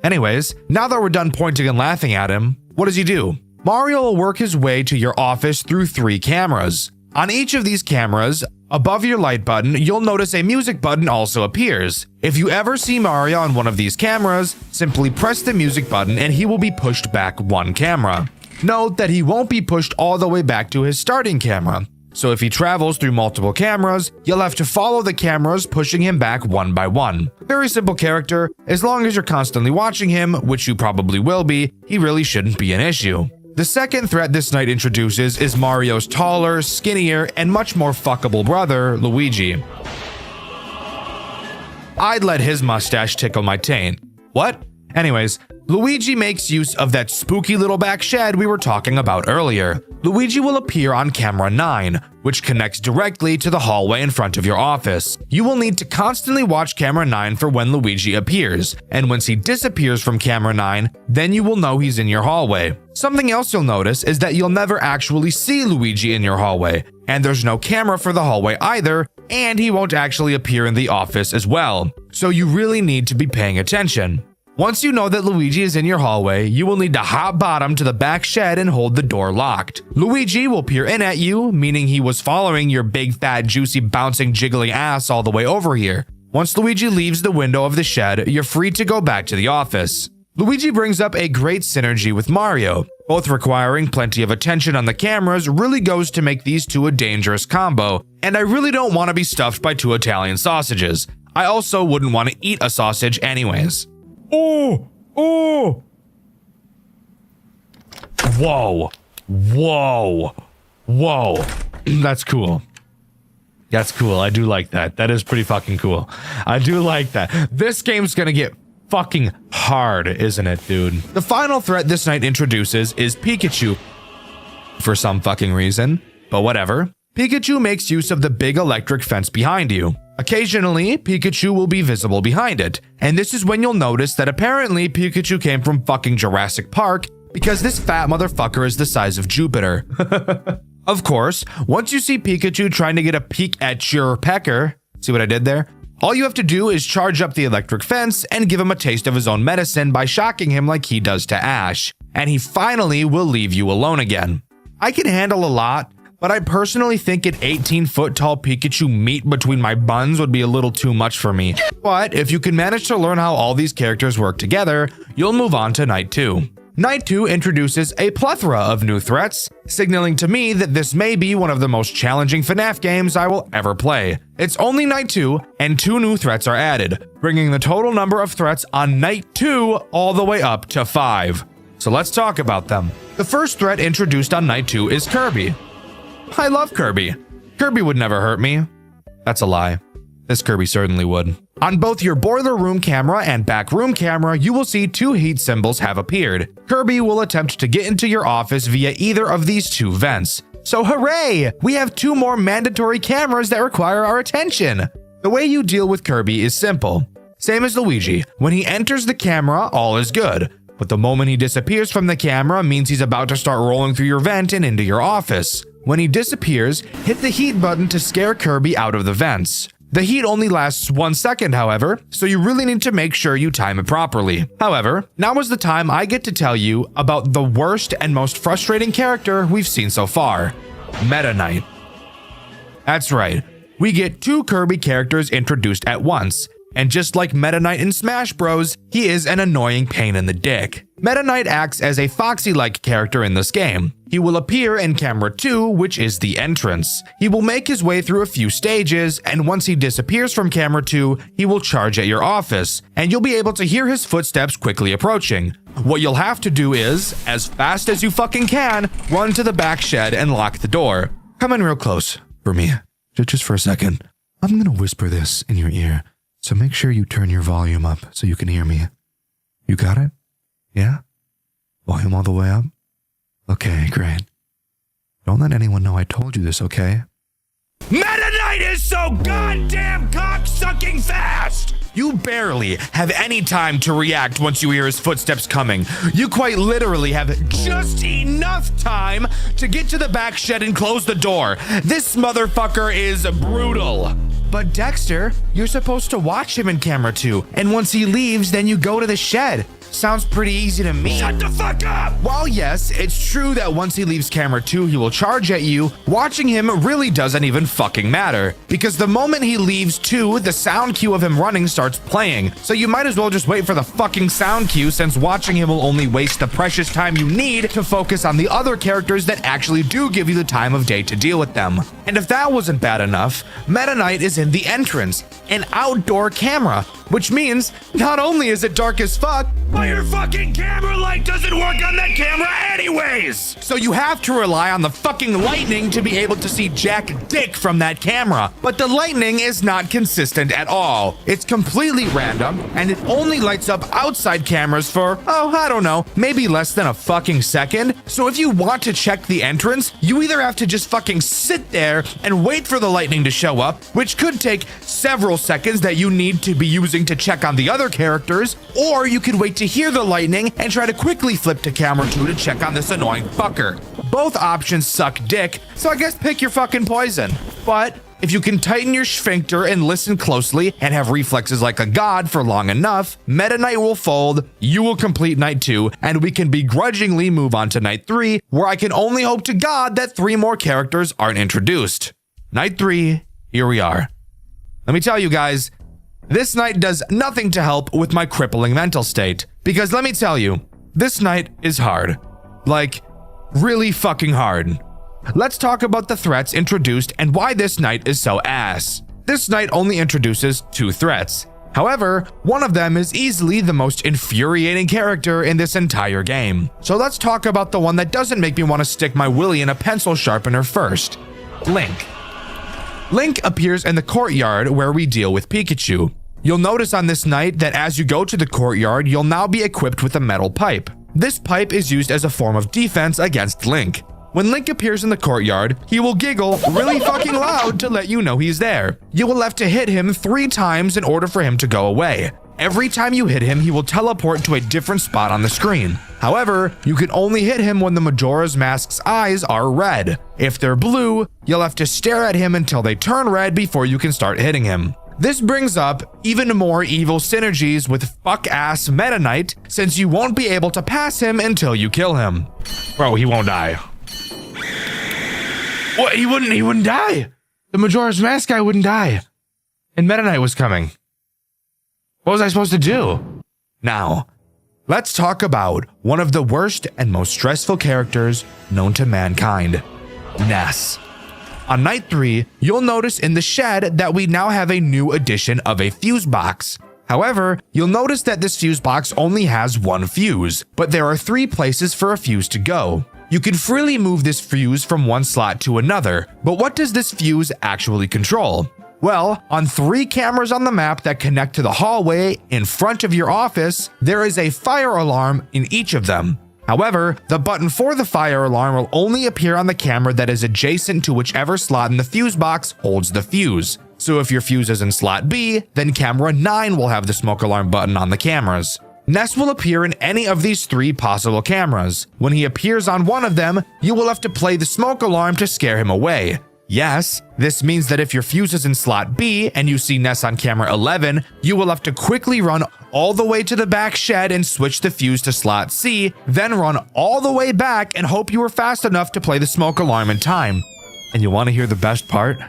Anyways, now that we're done pointing and laughing at him, what does he do? Mario will work his way to your office through 3 cameras. On each of these cameras, above your light button, you'll notice a music button also appears. If you ever see Mario on one of these cameras, simply press the music button and he will be pushed back 1 camera. Note that he won't be pushed all the way back to his starting camera. So if he travels through multiple cameras, you'll have to follow the cameras pushing him back 1 by 1. Very simple character. As long as you're constantly watching him, which you probably will be, he really shouldn't be an issue. The second threat this night introduces is Mario's taller, skinnier, and much more fuckable brother, Luigi. I'd let his mustache tickle my taint. What? Anyways, Luigi makes use of that spooky little back shed we were talking about earlier. Luigi will appear on camera 9, which connects directly to the hallway in front of your office. You will need to constantly watch camera 9 for when Luigi appears, and once he disappears from camera 9, then you will know he's in your hallway. Something else you'll notice is that you'll never actually see Luigi in your hallway, and there's no camera for the hallway either, and he won't actually appear in the office as well. So you really need to be paying attention. Once you know that Luigi is in your hallway, you will need to hop bottom to the back shed and hold the door locked. Luigi will peer in at you, meaning he was following your big fat juicy bouncing jiggling ass all the way over here. Once Luigi leaves the window of the shed, you're free to go back to the office. Luigi brings up a great synergy with Mario. Both requiring plenty of attention on the cameras really goes to make these two a dangerous combo, and I really don't want to be stuffed by 2 Italian sausages. I also wouldn't want to eat a sausage anyways. Oh! Oh! Whoa. Whoa. Whoa. That's cool. That's cool. I do like that. That is pretty fucking cool. I do like that. This game's gonna get fucking hard, isn't it, dude? The final threat this night introduces is Pikachu. For some fucking reason. But whatever. Pikachu makes use of the big electric fence behind you. Occasionally, Pikachu will be visible behind it, and this is when you'll notice that apparently Pikachu came from fucking Jurassic Park because this fat motherfucker is the size of Jupiter. Of course, once you see Pikachu trying to get a peek at your pecker, see what I did there? All you have to do is charge up the electric fence and give him a taste of his own medicine by shocking him like he does to Ash, and he finally will leave you alone again. I can handle a lot, but I personally think an 18-foot tall Pikachu meat between my buns would be a little too much for me. But if you can manage to learn how all these characters work together, you'll move on to Night 2. Night 2 introduces a plethora of new threats, signaling to me that this may be one of the most challenging FNAF games I will ever play. It's only Night 2, and 2 new threats are added, bringing the total number of threats on Night 2 all the way up to 5. So let's talk about them. The first threat introduced on Night 2 is Kirby. I love Kirby. Kirby would never hurt me. That's a lie. This Kirby certainly would. On both your boiler room camera and back room camera, you will see 2 heat symbols have appeared. Kirby will attempt to get into your office via either of these 2 vents. So hooray! We have 2 more mandatory cameras that require our attention. The way you deal with Kirby is simple. Same as Luigi. When he enters the camera, all is good. But the moment he disappears from the camera means he's about to start rolling through your vent and into your office. When he disappears, hit the heat button to scare Kirby out of the vents. The heat only lasts 1 second, however, so you really need to make sure you time it properly. However, now is the time I get to tell you about the worst and most frustrating character we've seen so far, Meta Knight. That's right, we get 2 Kirby characters introduced at once, and just like Meta Knight in Smash Bros, he is an annoying pain in the dick. Meta Knight acts as a Foxy-like character in this game. He will appear in camera 2, which is the entrance. He will make his way through a few stages, and once he disappears from camera 2, he will charge at your office, and you'll be able to hear his footsteps quickly approaching. What you'll have to do is, as fast as you fucking can, run to the back shed and lock the door. Come in real close for me, just for a second. I'm gonna whisper this in your ear, so make sure you turn your volume up so you can hear me. You got it? Yeah? Volume all the way up? Okay, great. Don't let anyone know I told you this, okay? Meta Knight is so goddamn cock-sucking fast! You barely have any time to react once you hear his footsteps coming. You quite literally have just enough time to get to the back shed and close the door. This motherfucker is brutal. But Dexter, you're supposed to watch him in camera 2, and once he leaves, then you go to the shed. Sounds pretty easy to me. Shut the fuck up! While yes, it's true that once he leaves camera 2, he will charge at you, watching him really doesn't even fucking matter. Because the moment he leaves 2, the sound cue of him running starts playing. So you might as well just wait for the fucking sound cue, since watching him will only waste the precious time you need to focus on the other characters that actually do give you the time of day to deal with them. And if that wasn't bad enough, Meta Knight is in the entrance, an outdoor camera, which means not only is it dark as fuck, but your fucking camera light doesn't work on that camera anyways! So you have to rely on the fucking lightning to be able to see jack dick from that camera. But the lightning is not consistent at all. It's completely random, and it only lights up outside cameras for, oh, I don't know, maybe less than a fucking second. So if you want to check the entrance, you either have to just fucking sit there and wait for the lightning to show up, which could take several seconds that you need to be using to check on the other characters, or you could wait to hear the lightning and try to quickly flip to camera 2 to check on this annoying fucker. Both options suck dick, so I guess pick your fucking poison. But if you can tighten your sphincter and listen closely and have reflexes like a god for long enough, Meta Knight will fold, you will complete night 2, and we can begrudgingly move on to night 3, where I can only hope to God that 3 more characters aren't introduced. Night 3, here we are. Let me tell you guys, this night does nothing to help with my crippling mental state. Because let me tell you, this night is hard. Like, really fucking hard. Let's talk about the threats introduced and why this night is so ass. This night only introduces 2 threats. However, one of them is easily the most infuriating character in this entire game. So let's talk about the one that doesn't make me want to stick my willy in a pencil sharpener first. Link. Link appears in the courtyard where we deal with Pikachu. You'll notice on this night that as you go to the courtyard, you'll now be equipped with a metal pipe. This pipe is used as a form of defense against Link. When Link appears in the courtyard, he will giggle really fucking loud to let you know he's there. You will have to hit him 3 times in order for him to go away. Every time you hit him, he will teleport to a different spot on the screen. However, you can only hit him when the Majora's Mask's eyes are red. If they're blue, you'll have to stare at him until they turn red before you can start hitting him. This brings up even more evil synergies with fuck-ass Meta Knight, since you won't be able to pass him until you kill him. Bro, he won't die. What? He wouldn't die. The Majora's Mask guy wouldn't die. And Meta Knight was coming. What was I supposed to do? Now, let's talk about one of the worst and most stressful characters known to mankind, Ness. On night 3, you'll notice in the shed that we now have a new addition of a fuse box. However, you'll notice that this fuse box only has 1 fuse, but there are 3 places for a fuse to go. You can freely move this fuse from one slot to another, but what does this fuse actually control? Well, on 3 cameras on the map that connect to the hallway in front of your office, there is a fire alarm in each of them. However, the button for the fire alarm will only appear on the camera that is adjacent to whichever slot in the fuse box holds the fuse. So if your fuse is in slot B, then camera 9 will have the smoke alarm button on the cameras. Ness will appear in any of these 3 possible cameras. When he appears on one of them, you will have to play the smoke alarm to scare him away. Yes, this means that if your fuse is in slot B and you see Ness on camera 11, you will have to quickly run all the way to the back shed and switch the fuse to slot C, then run all the way back and hope you were fast enough to play the smoke alarm in time. And you want to hear the best part?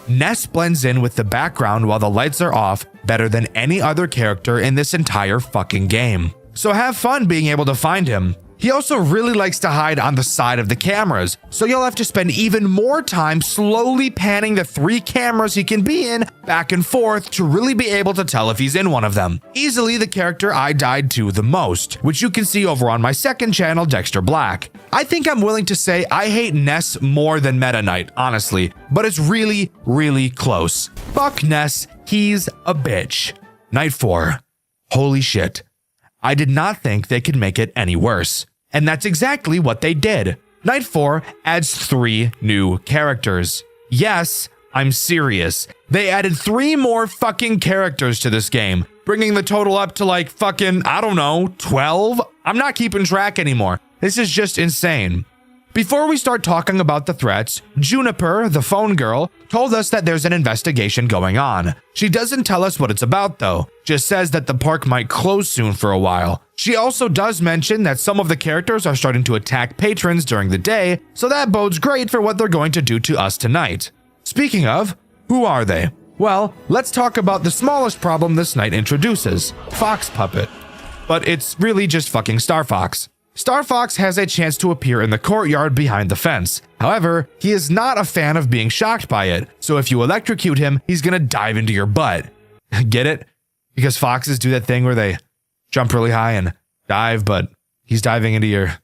Ness blends in with the background while the lights are off better than any other character in this entire fucking game. So have fun being able to find him. He also really likes to hide on the side of the cameras, so you'll have to spend even more time slowly panning the 3 cameras he can be in back and forth to really be able to tell if he's in one of them. Easily the character I died to the most, which you can see over on my second channel, Dexter Black. I think I'm willing to say I hate Ness more than Meta Knight, honestly, but it's really, really close. Fuck Ness, he's a bitch. Night 4. Holy shit. I did not think they could make it any worse. And that's exactly what they did. Night 4 adds 3 new characters. Yes, I'm serious. They added 3 more fucking characters to this game, bringing the total up to like fucking, I don't know, 12? I'm not keeping track anymore. This is just insane. Before we start talking about the threats, Juniper, the phone girl, told us that there's an investigation going on. She doesn't tell us what it's about though, just says that the park might close soon for a while. She also does mention that some of the characters are starting to attack patrons during the day, so that bodes great for what they're going to do to us tonight. Speaking of, who are they? Well, let's talk about the smallest problem this night introduces, Fox Puppet. But it's really just fucking Star Fox. Star Fox has a chance to appear in the courtyard behind the fence. However, he is not a fan of being shocked by it, so if you electrocute him, he's gonna dive into your butt. Get it? Because foxes do that thing where they jump really high and dive, but he's diving into your...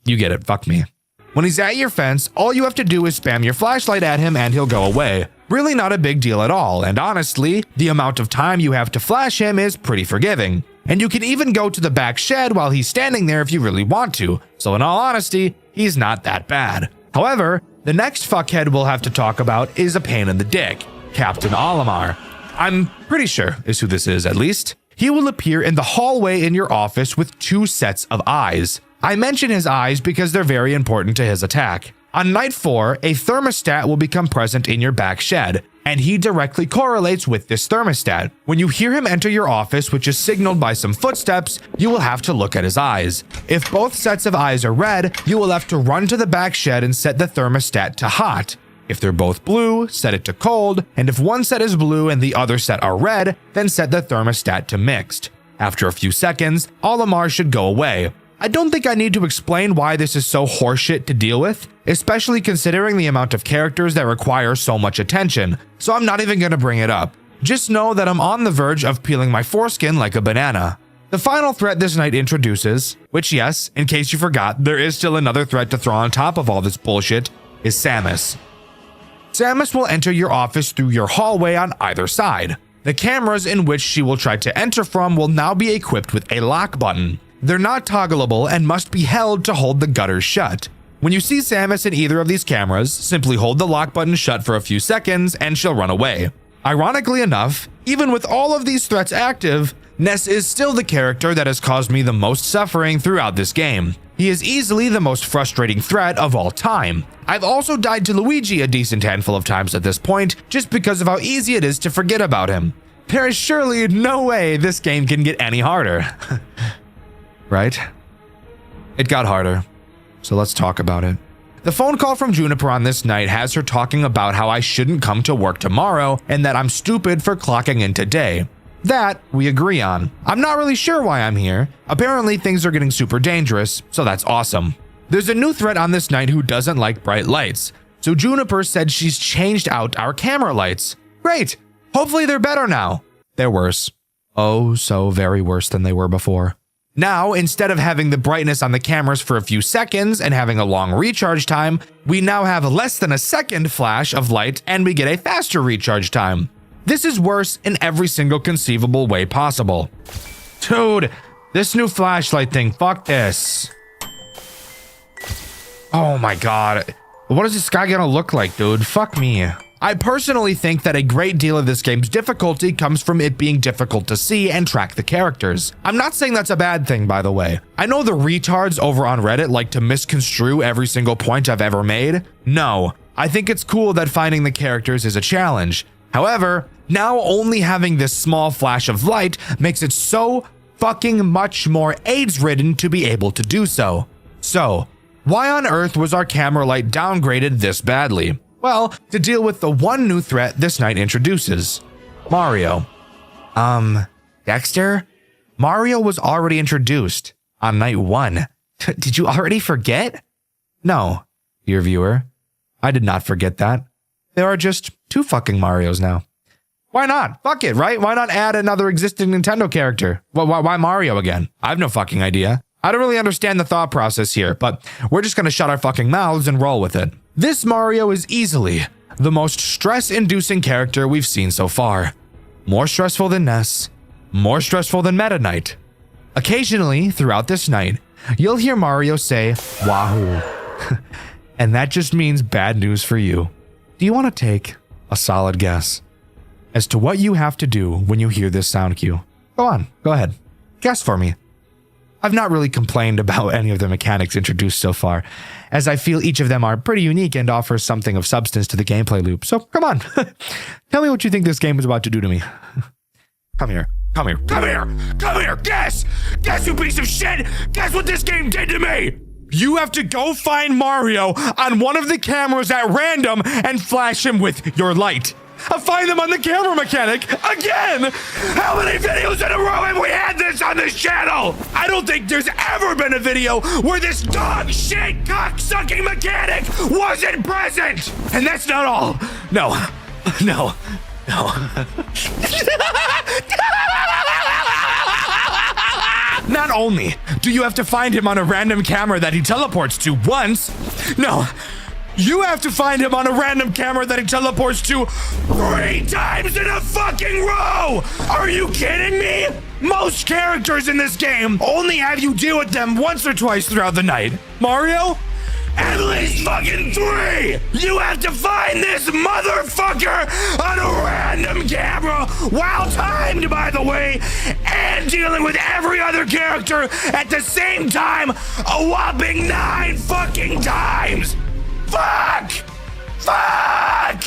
You get it, fuck me. When he's at your fence, all you have to do is spam your flashlight at him and he'll go away. Really not a big deal at all, and honestly, the amount of time you have to flash him is pretty forgiving. And you can even go to the back shed while he's standing there if you really want to, so in all honesty, he's not that bad. However, the next fuckhead we'll have to talk about is a pain in the dick, Captain Olimar. I'm pretty sure is who this is, at least. He will appear in the hallway in your office with 2 sets of eyes. I mention his eyes because they're very important to his attack. On night 4, a thermostat will become present in your back shed, and he directly correlates with this thermostat. When you hear him enter your office, which is signaled by some footsteps, you will have to look at his eyes. If both sets of eyes are red, you will have to run to the back shed and set the thermostat to hot. If they're both blue, set it to cold, and if one set is blue and the other set are red, then set the thermostat to mixed. After a few seconds, Olimar should go away. I don't think I need to explain why this is so horseshit to deal with, especially considering the amount of characters that require so much attention, so I'm not even gonna bring it up. Just know that I'm on the verge of peeling my foreskin like a banana. The final threat this night introduces, which yes, in case you forgot, there is still another threat to throw on top of all this bullshit, is Samus. Samus will enter your office through your hallway on either side. The cameras in which she will try to enter from will now be equipped with a lock button. They're not toggleable and must be held to hold the gutters shut. When you see Samus in either of these cameras, simply hold the lock button shut for a few seconds and she'll run away. Ironically enough, even with all of these threats active, Ness is still the character that has caused me the most suffering throughout this game. He is easily the most frustrating threat of all time. I've also died to Luigi a decent handful of times at this point, just because of how easy it is to forget about him. There is surely no way this game can get any harder. Right? It got harder, so let's talk about it. The phone call from Juniper on this night has her talking about how I shouldn't come to work tomorrow and that I'm stupid for clocking in today. That we agree on. I'm not really sure why I'm here. Apparently things are getting super dangerous, so that's awesome. There's a new threat on this night who doesn't like bright lights, so Juniper said she's changed out our camera lights. Great! Hopefully they're better now. They're worse. Oh, so very worse than they were before. Now, instead of having the brightness on the cameras for a few seconds and having a long recharge time, we now have less than a second flash of light and we get a faster recharge time. This is worse in every single conceivable way possible. Dude, this new flashlight thing, fuck this. Oh my god. What is this guy gonna look like, dude? Fuck me. I personally think that a great deal of this game's difficulty comes from it being difficult to see and track the characters. I'm not saying that's a bad thing, by the way. I know the retards over on Reddit like to misconstrue every single point I've ever made. No, I think it's cool that finding the characters is a challenge. However, now only having this small flash of light makes it so fucking much more AIDS-ridden to be able to do so. So, why on earth was our camera light downgraded this badly? Well, to deal with the one new threat this night introduces. Mario. Dexter? Mario was already introduced on night 1. Did you already forget? No, dear viewer. I did not forget that. There are just 2 fucking Marios now. Why not? Fuck it, right? Why not add another existing Nintendo character? Why Mario again? I have no fucking idea. I don't really understand the thought process here, but we're just gonna shut our fucking mouths and roll with it. This Mario is easily the most stress-inducing character we've seen so far. More stressful than Ness, more stressful than Meta Knight. Occasionally, throughout this night, you'll hear Mario say, Wahoo. And that just means bad news for you. Do you want to take a solid guess as to what you have to do when you hear this sound cue? Go on, go ahead. Guess for me. I've not really complained about any of the mechanics introduced so far, as I feel each of them are pretty unique and offer something of substance to the gameplay loop. So come on, tell me what you think this game is about to do to me. Come here, come here, come here, come here, guess! Guess, you piece of shit! Guess what this game did to me! You have to go find Mario on one of the cameras at random and flash him with your light. I'll find them on the camera mechanic again! How many videos in a row have we had this on this channel? I don't think there's ever been a video where this dog shit cock-sucking mechanic wasn't present! And that's not all. No. Not only do you have to find him on a random camera that he teleports to once, no. You have to find him on a random camera that he teleports to 3 times in a fucking row! Are you kidding me? Most characters in this game only have you deal with them once or twice throughout the night. Mario? At least fucking 3! You have to find this motherfucker on a random camera, while timed, by the way, and dealing with every other character at the same time a whopping 9 fucking times! Fuck! Fuck!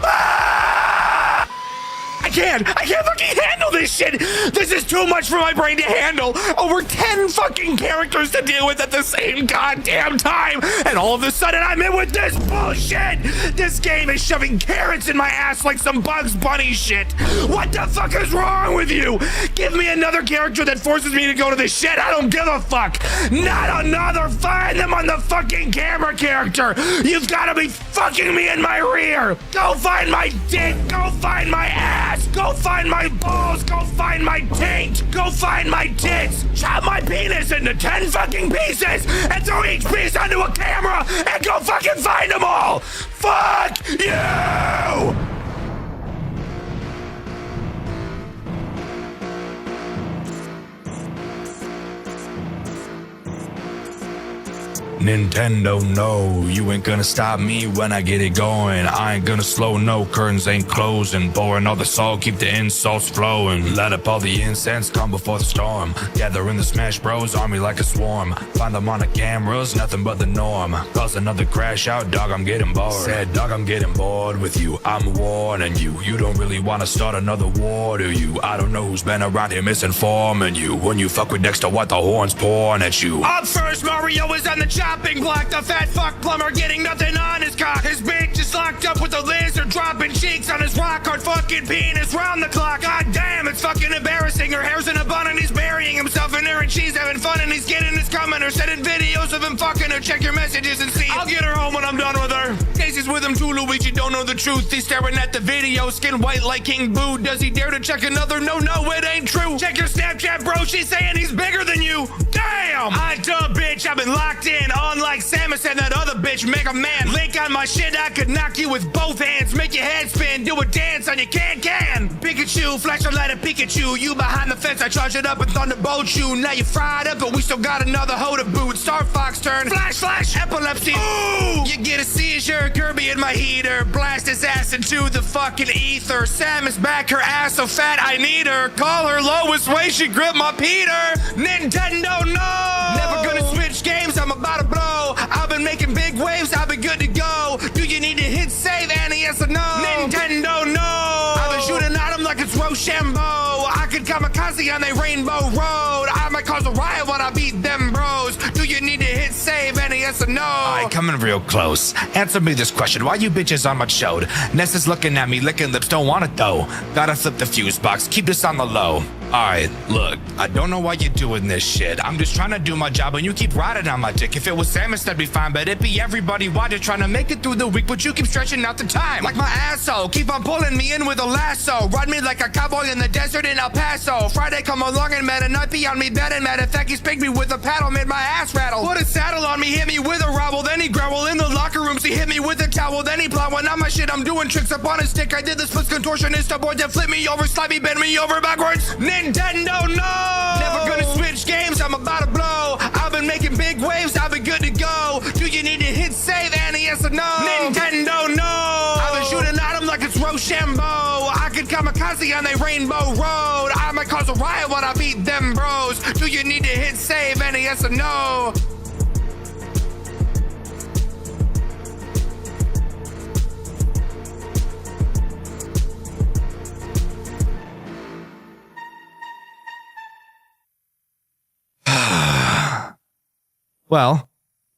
Ah! I can't fucking handle this shit! This is too much for my brain to handle! Over 10 fucking characters to deal with at the same goddamn time! And all of a sudden I'm in with this bullshit! This game is shoving carrots in my ass like some Bugs Bunny shit! What the fuck is wrong with you? Give me another character that forces me to go to this shit! I don't give a fuck! Not another! Find them on the fucking camera character! You've gotta be fucking me in my rear! Go find my dick! Go find my ass! Go find my balls! Go find my taint! Go find my tits! Chop my penis into 10 fucking pieces and throw each piece onto a camera and go fucking find them all! Fuck you! Nintendo, no, you ain't gonna stop me when I get it going. I ain't gonna slow, no, curtains ain't closing. Pouring all the salt, keep the insults flowing. Let up all the incense, come before the storm. Gather in the Smash Bros army like a swarm. Find them on the cameras, nothing but the norm. Cause another crash out, dog, I'm getting bored. Said, dog, I'm getting bored with you. I'm warning you, you don't really wanna start another war, do you? I don't know who's been around here misinforming you. When you fuck with Dexter, what the horn's pouring at you. Up first, Mario is on the chopping block. The fat fuck plumber getting nothing on his cock. His bitch is locked up with a lizard, dropping cheeks on his rock hard fucking penis round the clock. God damn, it's fucking embarrassing. Her hair's in a bun and he's burying himself in her and she's having fun and he's getting his cum and her, sending videos of him fucking her. Check your messages and see. I'll get her home when I'm done with her. Casey He's with him too, Luigi don't know the truth. He's staring at the video, skin white like King Boo. Does he dare to check another? No, it ain't true. Check your Snapchat, bro, she's saying he's bigger than you. Damn! I duh, bitch, I've been locked in. On like Samus and that other bitch, Mega Man. Link on my shit, I could knock you with both hands. Make your head spin, do a dance on your can. Pikachu, flash a light at Pikachu. You behind the fence, I charge it up and thunderbolt you. Now you fried up, but we still got another hoe to boot. Star Fox turn, flash, epilepsy. Ooh! You get a seizure, Kirby in my heater. Blast his ass into the fucking ether. Samus back, her ass so fat I need her. Call her lowest way, she grip my Peter. Nintendo, no! Never gonna switch games, I'm about to blow. I've been making big waves, I've been good to go. Do you need to hit save, Annie? Yes or no? Nintendo, no! I've been shooting at him like it's Rochambeau. I could kamikaze on a rainbow road. I might cause a riot when I beat them bros. Do you need to hit save, Annie? Yes or no? Alright, coming real close. Answer me this question, why you bitches on my show? Ness is looking at me, licking lips, don't want it though. Gotta flip the fuse box, keep this on the low. Alright, look, I don't know why you're doing this shit. I'm just trying to do my job and you keep riding on my dick. If it was Samus, that'd be fine, but it'd be everybody. Why you're trying to make it through the week, but you keep stretching out the time. Like my asshole, keep on pulling me in with a lasso. Ride me like a cowboy in the desert in El Paso. Friday come along and mad and not be on me bed and matter of fact, he spanked me with a paddle, made my ass rattle. Put a saddle on me, hit me with a rowel, then he growl in the locker rooms. He hit me with a towel, then he plowing on my shit. I'm doing tricks up on his stick. I did the splits contortionist, a boy that flip me over, slide me, bend me over backwards. Nintendo, no! Never gonna switch games, I'm about to blow. I've been making big waves, I've been good to go. Do you need to hit save, Annie? Yes or no? Nintendo, no! I've been shooting at him like it's Rochambeau. I could kamikaze on a rainbow road. I might cause a riot when I beat them bros. Do you need to hit save, Annie? Yes or no? Well,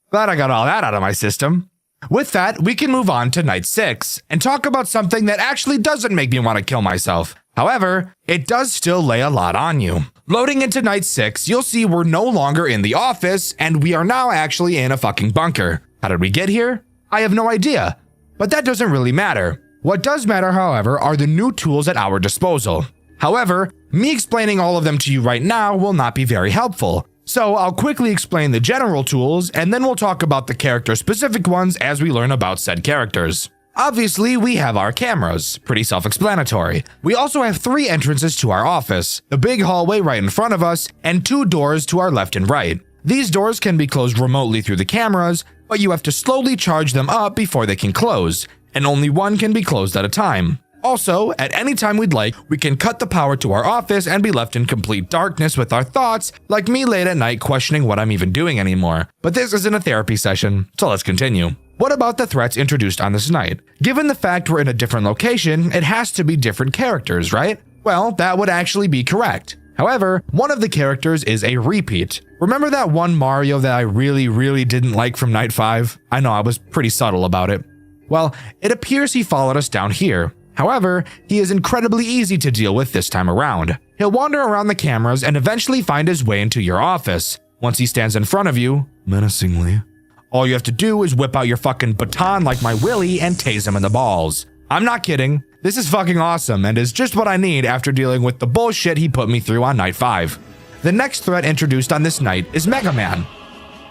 glad I got all that out of my system. With that, we can move on to night 6 and talk about something that actually doesn't make me want to kill myself. However, it does still lay a lot on you. Loading into night 6, you'll see we're no longer in the office and we are now actually in a fucking bunker. How did we get here? I have no idea, but that doesn't really matter. What does matter, however, are the new tools at our disposal. However, me explaining all of them to you right now will not be very helpful. So I'll quickly explain the general tools, and then we'll talk about the character-specific ones as we learn about said characters. Obviously, we have our cameras, pretty self-explanatory. We also have 3 entrances to our office, the big hallway right in front of us, and 2 doors to our left and right. These doors can be closed remotely through the cameras, but you have to slowly charge them up before they can close, and only one can be closed at a time. Also, at any time we'd like, we can cut the power to our office and be left in complete darkness with our thoughts, like me late at night questioning what I'm even doing anymore. But this isn't a therapy session, so let's continue. What about the threats introduced on this night? Given the fact we're in a different location, it has to be different characters, right? Well, that would actually be correct. However, one of the characters is a repeat. Remember that one Mario that I really didn't like from night 5? I know I was pretty subtle about it. Well, it appears he followed us down here. However, he is incredibly easy to deal with this time around. He'll wander around the cameras and eventually find his way into your office. Once he stands in front of you, menacingly, all you have to do is whip out your fucking baton like my Willy and tase him in the balls. I'm not kidding. This is fucking awesome and is just what I need after dealing with the bullshit he put me through on night 5. The next threat introduced on this night is Mega Man.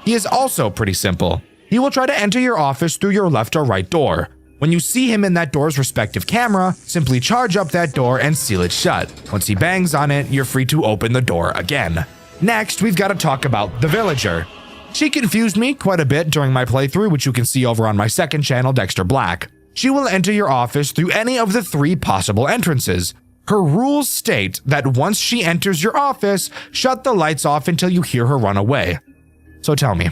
He is also pretty simple. He will try to enter your office through your left or right door. When you see him in that door's respective camera, simply charge up that door and seal it shut. Once he bangs on it, you're free to open the door again. Next, we've got to talk about the Villager. She confused me quite a bit during my playthrough, which you can see over on my second channel, Dexter Black. She will enter your office through any of the 3 possible entrances. Her rules state that once she enters your office, shut the lights off until you hear her run away. So tell me,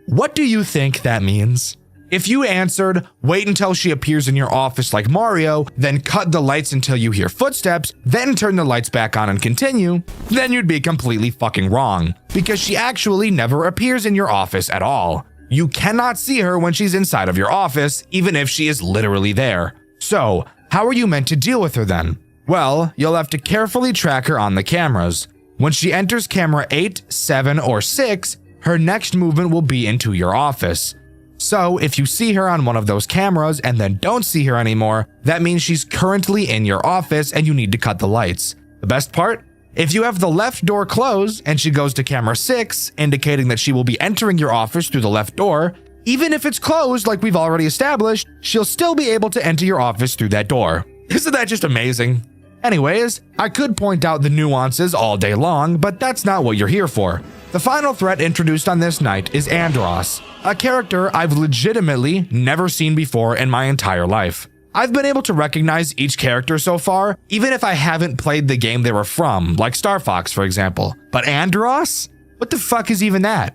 what do you think that means? If you answered, wait until she appears in your office like Mario, then cut the lights until you hear footsteps, then turn the lights back on and continue, then you'd be completely fucking wrong, because she actually never appears in your office at all. You cannot see her when she's inside of your office, even if she is literally there. So, how are you meant to deal with her then? Well, you'll have to carefully track her on the cameras. When she enters camera 8, 7, or 6, her next movement will be into your office. So if you see her on one of those cameras and then don't see her anymore, that means she's currently in your office and you need to cut the lights. The best part? If you have the left door closed and she goes to camera 6, indicating that she will be entering your office through the left door, even if it's closed like we've already established, she'll still be able to enter your office through that door. Isn't that just amazing? Anyways, I could point out the nuances all day long, but that's not what you're here for. The final threat introduced on this night is Andros, a character I've legitimately never seen before in my entire life. I've been able to recognize each character so far, even if I haven't played the game they were from, like Star Fox, for example. But Andros? What the fuck is even that?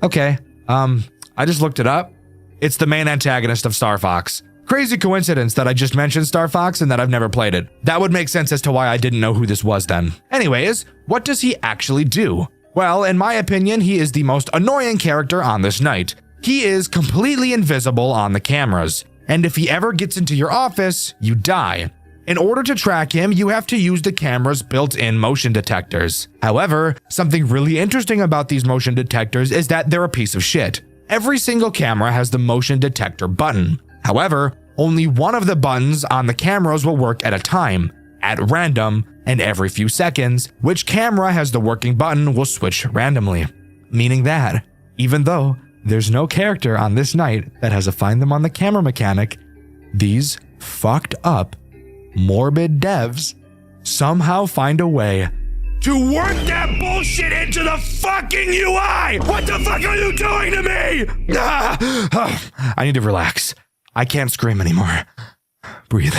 Okay, I just looked it up. It's the main antagonist of Star Fox. Crazy coincidence that I just mentioned Star Fox and that I've never played it. That would make sense as to why I didn't know who this was then. Anyways, what does he actually do? Well, in my opinion, he is the most annoying character on this night. He is completely invisible on the cameras, and if he ever gets into your office, you die. In order to track him, you have to use the camera's built-in motion detectors. However, something really interesting about these motion detectors is that they're a piece of shit. Every single camera has the motion detector button. However, only one of the buttons on the cameras will work at a time, at random, and every few seconds, which camera has the working button will switch randomly. Meaning that, even though there's no character on this night that has a find them on the camera mechanic, these fucked up, morbid devs somehow find a way to work that bullshit into the fucking UI! What the fuck are you doing to me? I need to relax. I can't scream anymore. Breathe.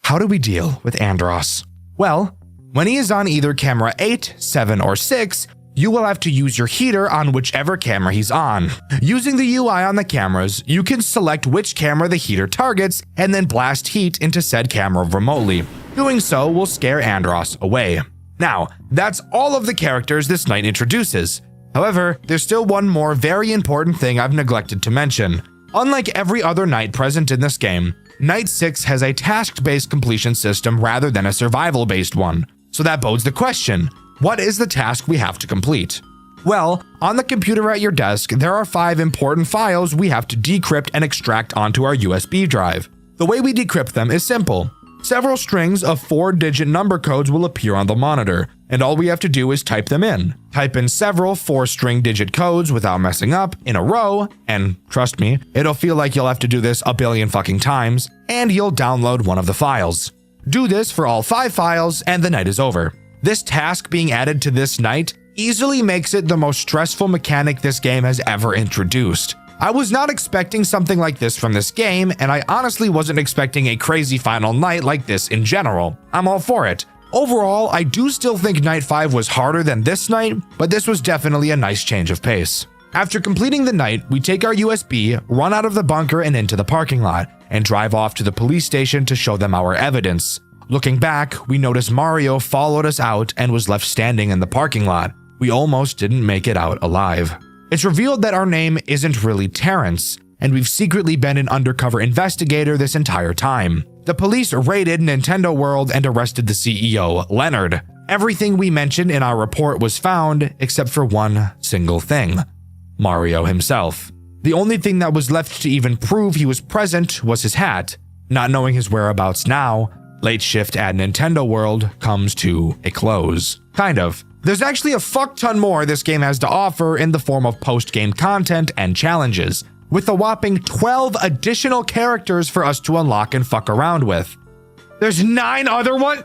How do we deal with Andros? Well, when he is on either camera 8, 7, or 6, you will have to use your heater on whichever camera he's on. Using the UI on the cameras, you can select which camera the heater targets and then blast heat into said camera remotely. Doing so will scare Andros away. Now, that's all of the characters this night introduces. However, there's still one more very important thing I've neglected to mention. Unlike every other night present in this game, Night 6 has a task-based completion system rather than a survival-based one. So that bodes the question, what is the task we have to complete? Well, on the computer at your desk, there are 5 important files we have to decrypt and extract onto our USB drive. The way we decrypt them is simple. Several strings of 4-digit number codes will appear on the monitor, and all we have to do is type them in. Type in several 4-string digit codes without messing up in a row, and trust me, it'll feel like you'll have to do this a billion fucking times, and you'll download one of the files. Do this for all 5 files, and the night is over. This task being added to this night easily makes it the most stressful mechanic this game has ever introduced. I was not expecting something like this from this game, and I honestly wasn't expecting a crazy final night like this in general. I'm all for it. Overall, I do still think Night 5 was harder than this night, but this was definitely a nice change of pace. After completing the night, we take our USB, run out of the bunker and into the parking lot, and drive off to the police station to show them our evidence. Looking back, we notice Mario followed us out and was left standing in the parking lot. We almost didn't make it out alive. It's revealed that our name isn't really Terrence, and we've secretly been an undercover investigator this entire time. The police raided Nintendo World and arrested the CEO, Leonard. Everything we mentioned in our report was found, except for one single thing: Mario himself. The only thing that was left to even prove he was present was his hat. Not knowing his whereabouts now, late shift at Nintendo World comes to a close. Kind of. There's actually a fuck ton more this game has to offer in the form of post-game content and challenges, with a whopping 12 additional characters for us to unlock and fuck around with. There's 9 other ones?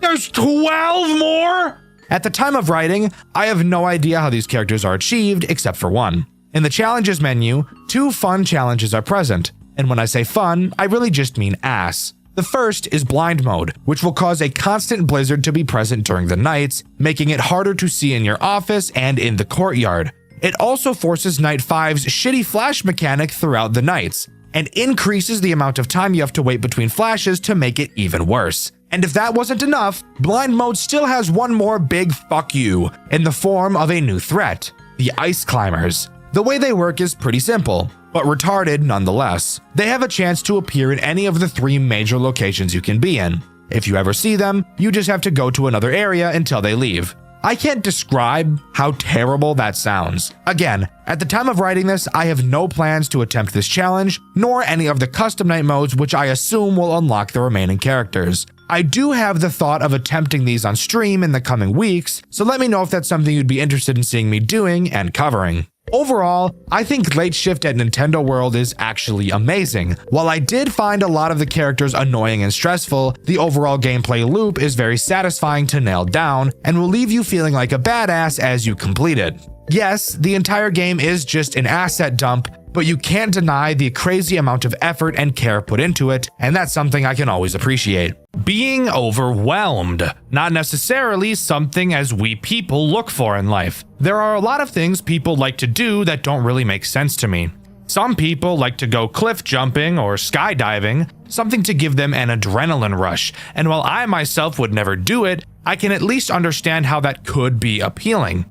There's 12 more? At the time of writing, I have no idea how these characters are achieved except for one. In the challenges menu, 2 fun challenges are present, and when I say fun, I really just mean ass. The first is blind mode, which will cause a constant blizzard to be present during the nights, making it harder to see in your office and in the courtyard. It also forces Night 5's shitty flash mechanic throughout the nights, and increases the amount of time you have to wait between flashes to make it even worse. And if that wasn't enough, blind mode still has one more big fuck you, in the form of a new threat: the Ice Climbers. The way they work is pretty simple, but retarded nonetheless. They have a chance to appear in any of the 3 major locations you can be in. If you ever see them, you just have to go to another area until they leave. I can't describe how terrible that sounds. Again, at the time of writing this, I have no plans to attempt this challenge, nor any of the custom night modes, which I assume will unlock the remaining characters. I do have the thought of attempting these on stream in the coming weeks, so let me know if that's something you'd be interested in seeing me doing and covering. Overall, I think Late Shift at Nintendo World is actually amazing. While I did find a lot of the characters annoying and stressful, the overall gameplay loop is very satisfying to nail down and will leave you feeling like a badass as you complete it. Yes, the entire game is just an asset dump, but you can't deny the crazy amount of effort and care put into it, and that's something I can always appreciate. Being overwhelmed, not necessarily something as we people look for in life. There are a lot of things people like to do that don't really make sense to me. Some people like to go cliff jumping or skydiving, something to give them an adrenaline rush, and while I myself would never do it, I can at least understand how that could be appealing.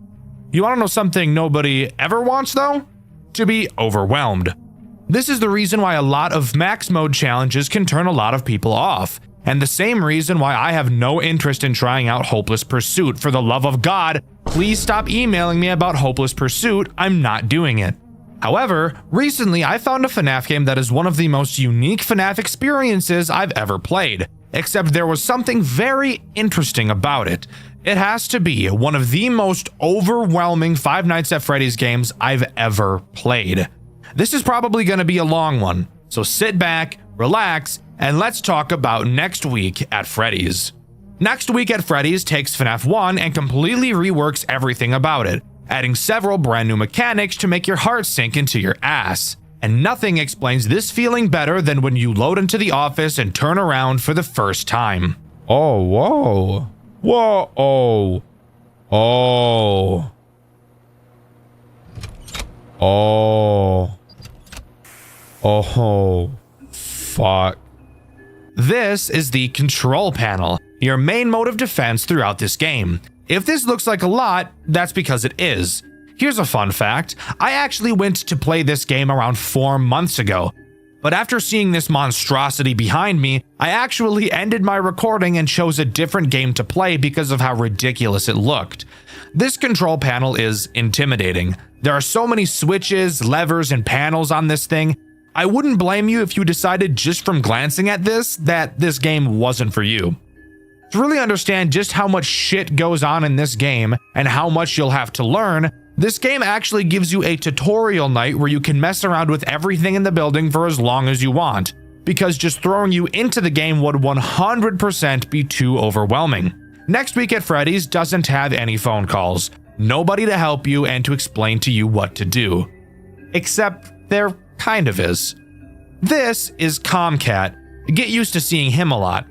You want to know something nobody ever wants though? To be overwhelmed. This is the reason why a lot of max mode challenges can turn a lot of people off, and the same reason why I have no interest in trying out Hopeless Pursuit. For the love of God, please stop emailing me about Hopeless Pursuit. I'm not doing it. However, recently I found a FNAF game that is one of the most unique FNAF experiences I've ever played, except there was something very interesting about it. It has to be one of the most overwhelming Five Nights at Freddy's games I've ever played. This is probably going to be a long one, so sit back, relax, and let's talk about Next Week at Freddy's. Next Week at Freddy's takes FNAF 1 and completely reworks everything about it, adding several brand new mechanics to make your heart sink into your ass. And nothing explains this feeling better than when you load into the office and turn around for the first time. Oh, whoa. Whoa, oh. Oh. Oh. Oh. Fuck. This is the control panel, your main mode of defense throughout this game. If this looks like a lot, that's because it is. Here's a fun fact. I actually went to play this game around 4 months ago, but after seeing this monstrosity behind me, I actually ended my recording and chose a different game to play because of how ridiculous it looked. This control panel is intimidating. There are so many switches, levers, and panels on this thing. I wouldn't blame you if you decided just from glancing at this that this game wasn't for you. To really understand just how much shit goes on in this game and how much you'll have to learn, this game actually gives you a tutorial night where you can mess around with everything in the building for as long as you want, because just throwing you into the game would 100% be too overwhelming. Next Week at Freddy's doesn't have any phone calls, nobody to help you and to explain to you what to do. Except there kind of is. This is Comcat. Get used to seeing him a lot.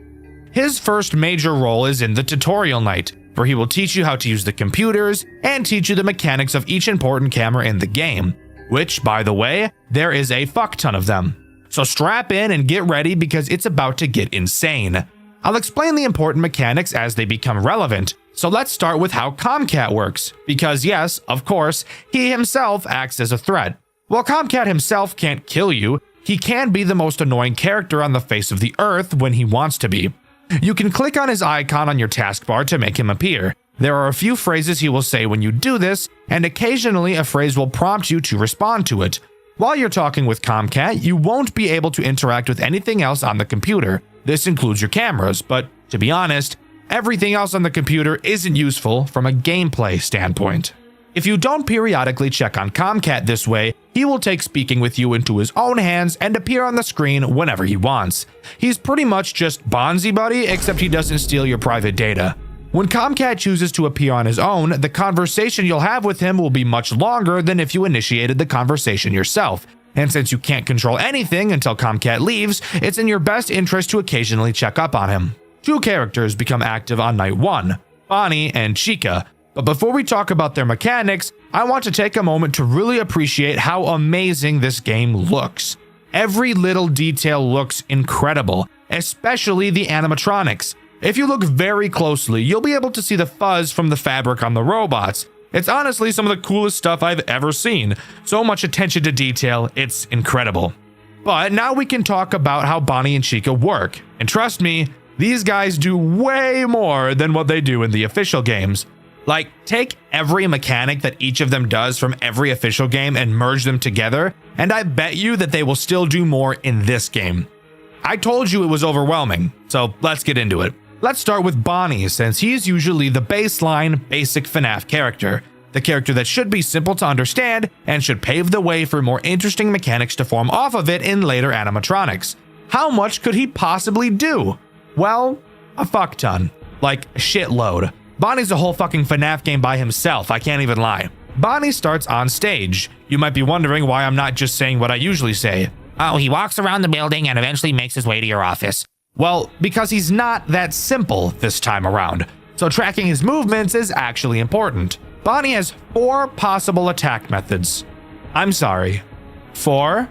His first major role is in the tutorial night, where he will teach you how to use the computers and teach you the mechanics of each important camera in the game, which, by the way, there is a fuck ton of them. So strap in and get ready because it's about to get insane. I'll explain the important mechanics as they become relevant, so let's start with how Comcat works, because yes, of course, he himself acts as a threat. While Comcat himself can't kill you, he can be the most annoying character on the face of the earth when he wants to be. You can click on his icon on your taskbar to make him appear. There are a few phrases he will say when you do this, and occasionally a phrase will prompt you to respond to it. While you're talking with Comcat, you won't be able to interact with anything else on the computer. This includes your cameras, but to be honest, everything else on the computer isn't useful from a gameplay standpoint. If you don't periodically check on Comcat this way, he will take speaking with you into his own hands and appear on the screen whenever he wants. He's pretty much just Bonzi Buddy, except he doesn't steal your private data. When Comcat chooses to appear on his own, the conversation you'll have with him will be much longer than if you initiated the conversation yourself. And since you can't control anything until Comcat leaves, it's in your best interest to occasionally check up on him. 2 characters become active on night 1, Bonnie and Chica. But before we talk about their mechanics, I want to take a moment to really appreciate how amazing this game looks. Every little detail looks incredible, especially the animatronics. If you look very closely, you'll be able to see the fuzz from the fabric on the robots. It's honestly some of the coolest stuff I've ever seen. So much attention to detail, it's incredible. But now we can talk about how Bonnie and Chica work. And trust me, these guys do way more than what they do in the official games. Like, take every mechanic that each of them does from every official game and merge them together, and I bet you that they will still do more in this game. I told you it was overwhelming, so let's get into it. Let's start with Bonnie, since he's usually the baseline, basic FNAF character. The character that should be simple to understand and should pave the way for more interesting mechanics to form off of it in later animatronics. How much could he possibly do? Well, a fuck ton. Like, a shitload. Bonnie's a whole fucking FNAF game by himself, I can't even lie. Bonnie starts on stage. You might be wondering why I'm not just saying what I usually say. Oh, he walks around the building and eventually makes his way to your office. Well, because he's not that simple this time around. So tracking his movements is actually important. Bonnie has 4 possible attack methods. I'm sorry. 4?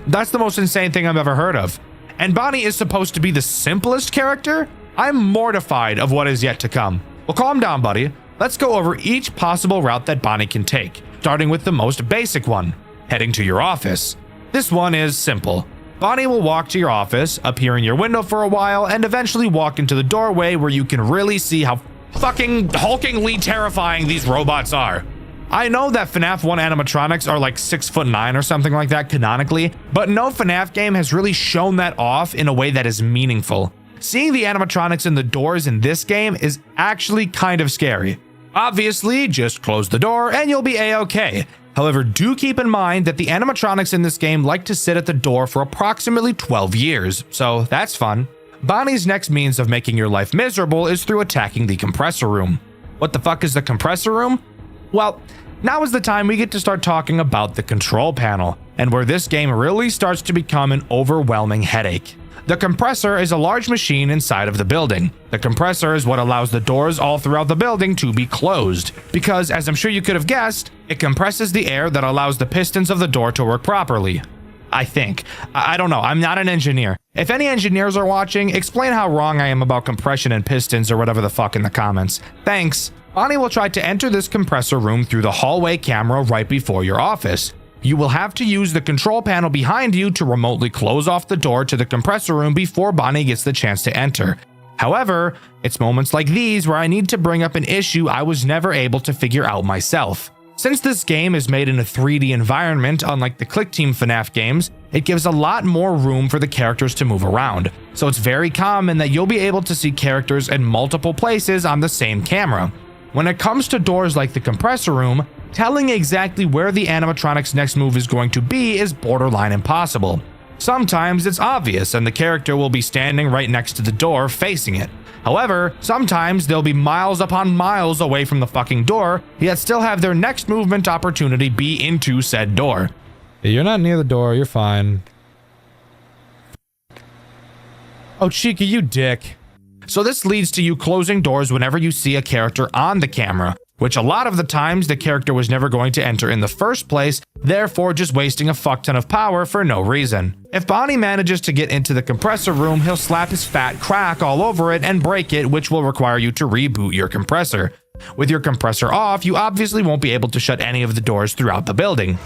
That's the most insane thing I've ever heard of. And Bonnie is supposed to be the simplest character? I'm mortified of what is yet to come. Well, calm down, buddy. Let's go over each possible route that Bonnie can take, starting with the most basic one, heading to your office. This one is simple. Bonnie will walk to your office, appear in your window for a while, and eventually walk into the doorway where you can really see how fucking hulkingly terrifying these robots are. I know that FNAF 1 animatronics are like 6'9" or something like that canonically, but no FNAF game has really shown that off in a way that is meaningful. Seeing the animatronics in the doors in this game is actually kind of scary. Obviously, just close the door and you'll be a-okay. However, do keep in mind that the animatronics in this game like to sit at the door for approximately 12 years, so that's fun. Bonnie's next means of making your life miserable is through attacking the compressor room. What the fuck is the compressor room? Well, now is the time we get to start talking about the control panel, and where this game really starts to become an overwhelming headache. The compressor is a large machine inside of the building. The compressor is what allows the doors all throughout the building to be closed, because as I'm sure you could have guessed, it compresses the air that allows the pistons of the door to work properly. I think. I don't know, I'm not an engineer. If any engineers are watching, explain how wrong I am about compression and pistons or whatever the fuck in the comments. Thanks. Bonnie will try to enter this compressor room through the hallway camera right before your office. You will have to use the control panel behind you to remotely close off the door to the compressor room before Bonnie gets the chance to enter. However, it's moments like these where I need to bring up an issue I was never able to figure out myself. Since this game is made in a 3D environment, unlike the Click Team FNAF games, it gives a lot more room for the characters to move around. So it's very common that you'll be able to see characters in multiple places on the same camera. When it comes to doors like the compressor room, telling exactly where the animatronic's next move is going to be is borderline impossible. Sometimes it's obvious and the character will be standing right next to the door facing it. However, sometimes they'll be miles upon miles away from the fucking door, yet still have their next movement opportunity be into said door. You're not near the door, you're fine. Oh, Chica, you dick. So this leads to you closing doors whenever you see a character on the camera, which a lot of the times the character was never going to enter in the first place, therefore just wasting a fuck ton of power for no reason. If Bonnie manages to get into the compressor room, he'll slap his fat crack all over it and break it, which will require you to reboot your compressor. With your compressor off, you obviously won't be able to shut any of the doors throughout the building.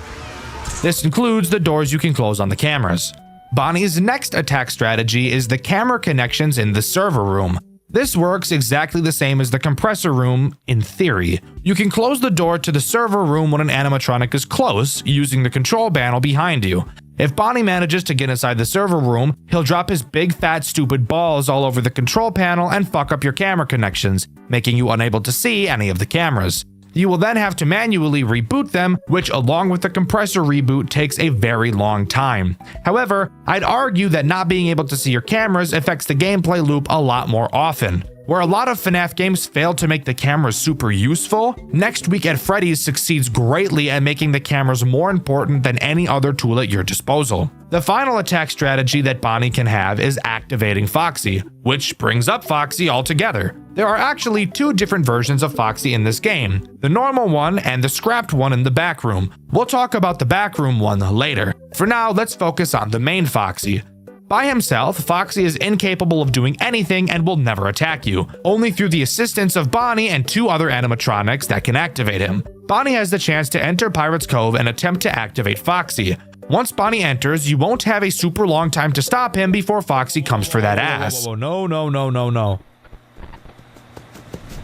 This includes the doors you can close on the cameras. Bonnie's next attack strategy is the camera connections in the server room. This works exactly the same as the compressor room in theory. You can close the door to the server room when an animatronic is close, using the control panel behind you. If Bonnie manages to get inside the server room, he'll drop his big fat stupid balls all over the control panel and fuck up your camera connections, making you unable to see any of the cameras. You will then have to manually reboot them, which along with the compressor reboot takes a very long time. However, I'd argue that not being able to see your cameras affects the gameplay loop a lot more often. Where a lot of FNAF games fail to make the cameras super useful, Next Week at Freddy's succeeds greatly at making the cameras more important than any other tool at your disposal. The final attack strategy that Bonnie can have is activating Foxy, which brings up Foxy altogether. There are actually 2 different versions of Foxy in this game, the normal one and the scrapped one in the back room. We'll talk about the back room one later. For now, let's focus on the main Foxy. By himself, Foxy is incapable of doing anything and will never attack you, only through the assistance of Bonnie and 2 other animatronics that can activate him. Bonnie has the chance to enter Pirate's Cove and attempt to activate Foxy. Once Bonnie enters, you won't have a super long time to stop him before Foxy comes for that ass. No.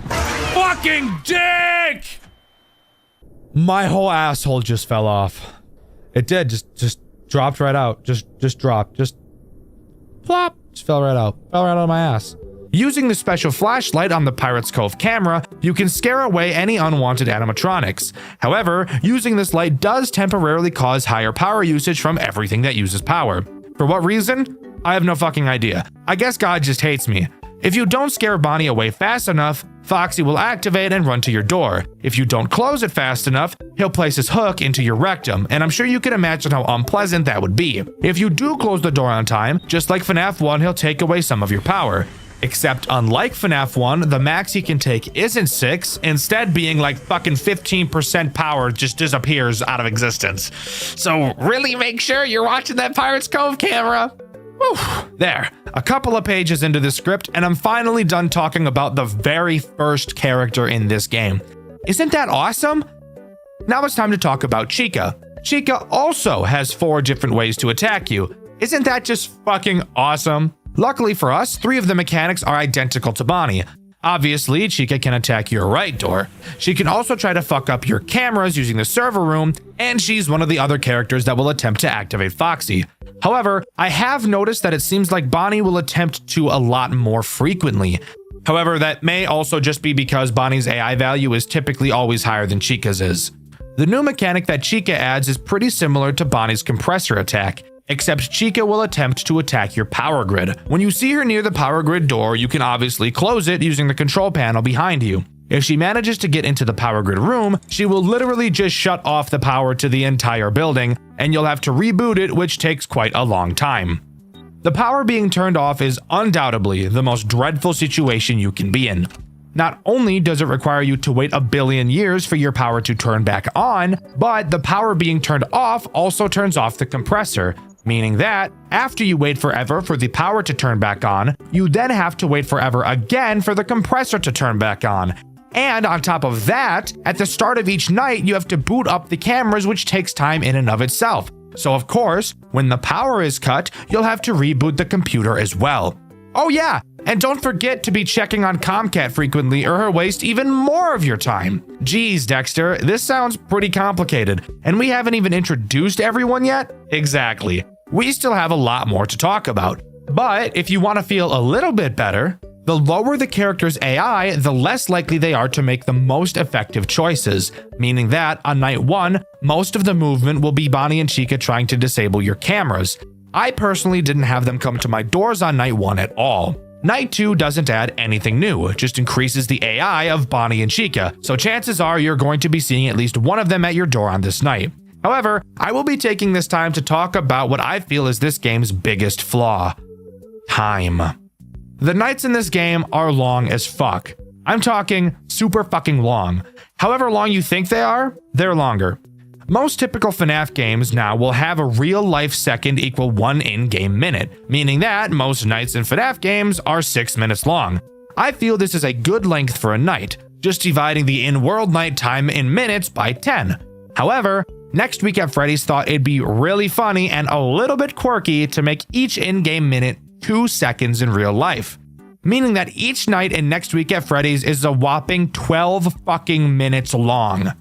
Fuck! fucking dick! My whole asshole just fell off. It did, just dropped right out. Just dropped, just plop, just fell right out of my ass. Using the special flashlight on the Pirate's Cove camera, you can scare away any unwanted animatronics. However, using this light does temporarily cause higher power usage from everything that uses power. For what reason? I have no fucking idea. I guess God just hates me. If you don't scare Bonnie away fast enough, Foxy will activate and run to your door. If you don't close it fast enough, he'll place his hook into your rectum, and I'm sure you can imagine how unpleasant that would be. If you do close the door on time, just like FNAF 1, he'll take away some of your power. Except unlike FNAF 1, the max he can take isn't 6, instead being like fucking 15% power just disappears out of existence. So really make sure you're watching that Pirate's Cove camera. Whew. There, a couple of pages into the script and I'm finally done talking about the very first character in this game. Isn't that awesome? Now it's time to talk about Chica. Chica also has 4 different ways to attack you. Isn't that just fucking awesome? Luckily for us, 3 of the mechanics are identical to Bonnie. Obviously, Chica can attack your right door. She can also try to fuck up your cameras using the server room, and she's one of the other characters that will attempt to activate Foxy. However, I have noticed that it seems like Bonnie will attempt to a lot more frequently. However, that may also just be because Bonnie's AI value is typically always higher than Chica's is. The new mechanic that Chica adds is pretty similar to Bonnie's compressor attack, except Chica will attempt to attack your power grid. When you see her near the power grid door, you can obviously close it using the control panel behind you. If she manages to get into the power grid room, she will literally just shut off the power to the entire building, and you'll have to reboot it, which takes quite a long time. The power being turned off is undoubtedly the most dreadful situation you can be in. Not only does it require you to wait a billion years for your power to turn back on, but the power being turned off also turns off the compressor, meaning that after you wait forever for the power to turn back on, you then have to wait forever again for the compressor to turn back on. And on top of that, at the start of each night, you have to boot up the cameras, which takes time in and of itself. So of course, when the power is cut, you'll have to reboot the computer as well. Oh yeah, and don't forget to be checking on Comcat frequently or he'll waste even more of your time. Geez, Dexter, this sounds pretty complicated, and we haven't even introduced everyone yet? Exactly. We still have a lot more to talk about. But if you want to feel a little bit better, the lower the character's AI, the less likely they are to make the most effective choices, meaning that on night 1, most of the movement will be Bonnie and Chica trying to disable your cameras. I personally didn't have them come to my doors on night 1 at all. Night 2 doesn't add anything new, just increases the AI of Bonnie and Chica, so chances are you're going to be seeing at least one of them at your door on this night. However, I will be taking this time to talk about what I feel is this game's biggest flaw: time. The nights in this game are long as fuck. I'm talking super fucking long. However long you think they are, they're longer. Most typical FNAF games now will have a real-life second equal 1 in-game minute, meaning that most nights in FNAF games are 6 minutes long. I feel this is a good length for a night, just dividing the in-world night time in minutes by 10. However, Next Week at Freddy's thought it'd be really funny and a little bit quirky to make each in-game minute 2 seconds in real life, meaning that each night in Next Week at Freddy's is a whopping 12 fucking minutes long.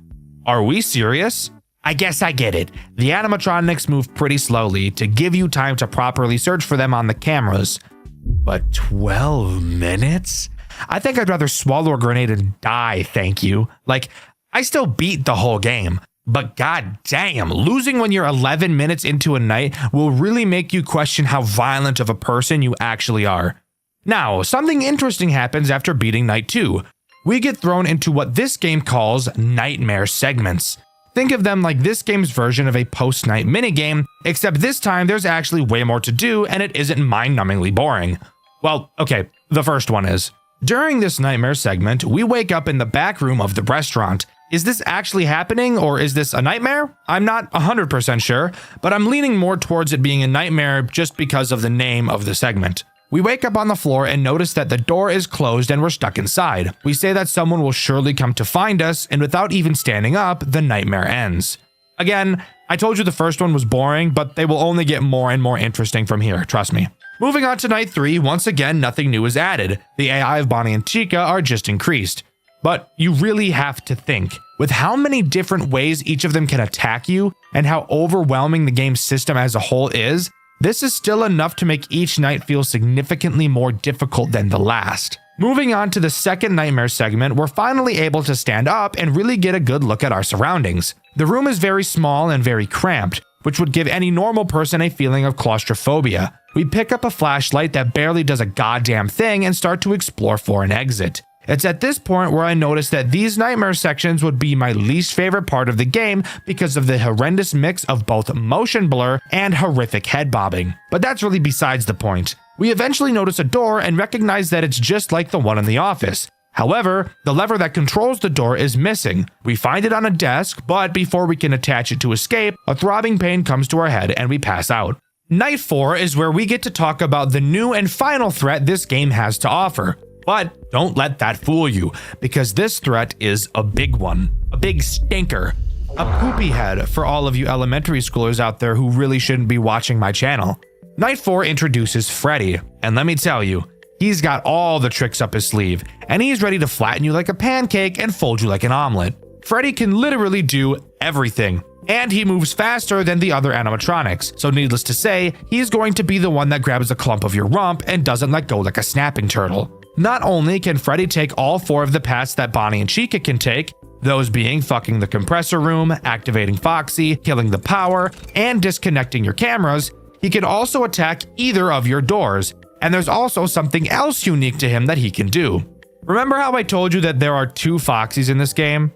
Are we serious? I guess I get it. The animatronics move pretty slowly to give you time to properly search for them on the cameras. But 12 minutes? I think I'd rather swallow a grenade and die, thank you. Like, I still beat the whole game. But god damn, losing when you're 11 minutes into a night will really make you question how violent of a person you actually are. Now, something interesting happens after beating night 2. We get thrown into what this game calls nightmare segments. Think of them like this game's version of a post-night minigame, except this time there's actually way more to do and it isn't mind-numbingly boring. Well, okay, the first one is. During this nightmare segment, we wake up in the back room of the restaurant. Is this actually happening or is this a nightmare? I'm not 100% sure, but I'm leaning more towards it being a nightmare just because of the name of the segment. We wake up on the floor and notice that the door is closed and we're stuck inside. We say that someone will surely come to find us, and without even standing up, the nightmare ends. Again, I told you the first one was boring, but they will only get more and more interesting from here, trust me. Moving on to night 3, once again, nothing new is added. The AI of Bonnie and Chica are just increased. but you really have to think. With how many different ways each of them can attack you, and how overwhelming the game's system as a whole is, this is still enough to make each night feel significantly more difficult than the last. Moving on to the second nightmare segment, we're finally able to stand up and really get a good look at our surroundings. The room is very small and very cramped, which would give any normal person a feeling of claustrophobia. We pick up a flashlight that barely does a goddamn thing and start to explore for an exit. It's at this point where I noticed that these nightmare sections would be my least favorite part of the game because of the horrendous mix of both motion blur and horrific head bobbing. But that's really besides the point. We eventually notice a door and recognize that it's just like the one in the office. However, the lever that controls the door is missing. We find it on a desk, but before we can attach it to escape, a throbbing pain comes to our head and we pass out. Night 4 is where we get to talk about the new and final threat this game has to offer. But don't let that fool you, because this threat is a big one. A big stinker. A poopy head for all of you elementary schoolers out there who really shouldn't be watching my channel. Night 4 introduces Freddy, and let me tell you, he's got all the tricks up his sleeve, and he's ready to flatten you like a pancake and fold you like an omelet. Freddy can literally do everything, and he moves faster than the other animatronics, so needless to say, he's going to be the one that grabs a clump of your rump and doesn't let go like a snapping turtle. Not only can Freddy take all 4 of the paths that Bonnie and Chica can take, those being fucking the compressor room, activating Foxy, killing the power, and disconnecting your cameras, he can also attack either of your doors, and there's also something else unique to him that he can do. Remember how I told you that there are 2 Foxies in this game?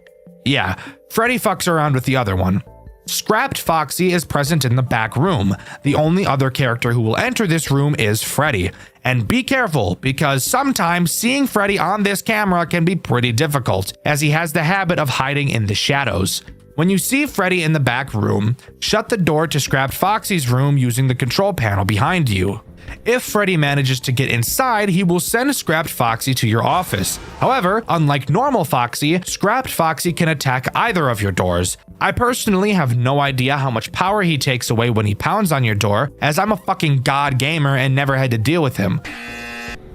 Yeah, Freddy fucks around with the other one. Scrapped Foxy is present in the back room. The only other character who will enter this room is Freddy. And be careful, because sometimes seeing Freddy on this camera can be pretty difficult, as he has the habit of hiding in the shadows. When you see Freddy in the back room, shut the door to Scrapped Foxy's room using the control panel behind you. If Freddy manages to get inside, he will send Scrapped Foxy to your office. However, unlike normal Foxy, Scrapped Foxy can attack either of your doors. I personally have no idea how much power he takes away when he pounds on your door, as I'm a fucking god gamer and never had to deal with him.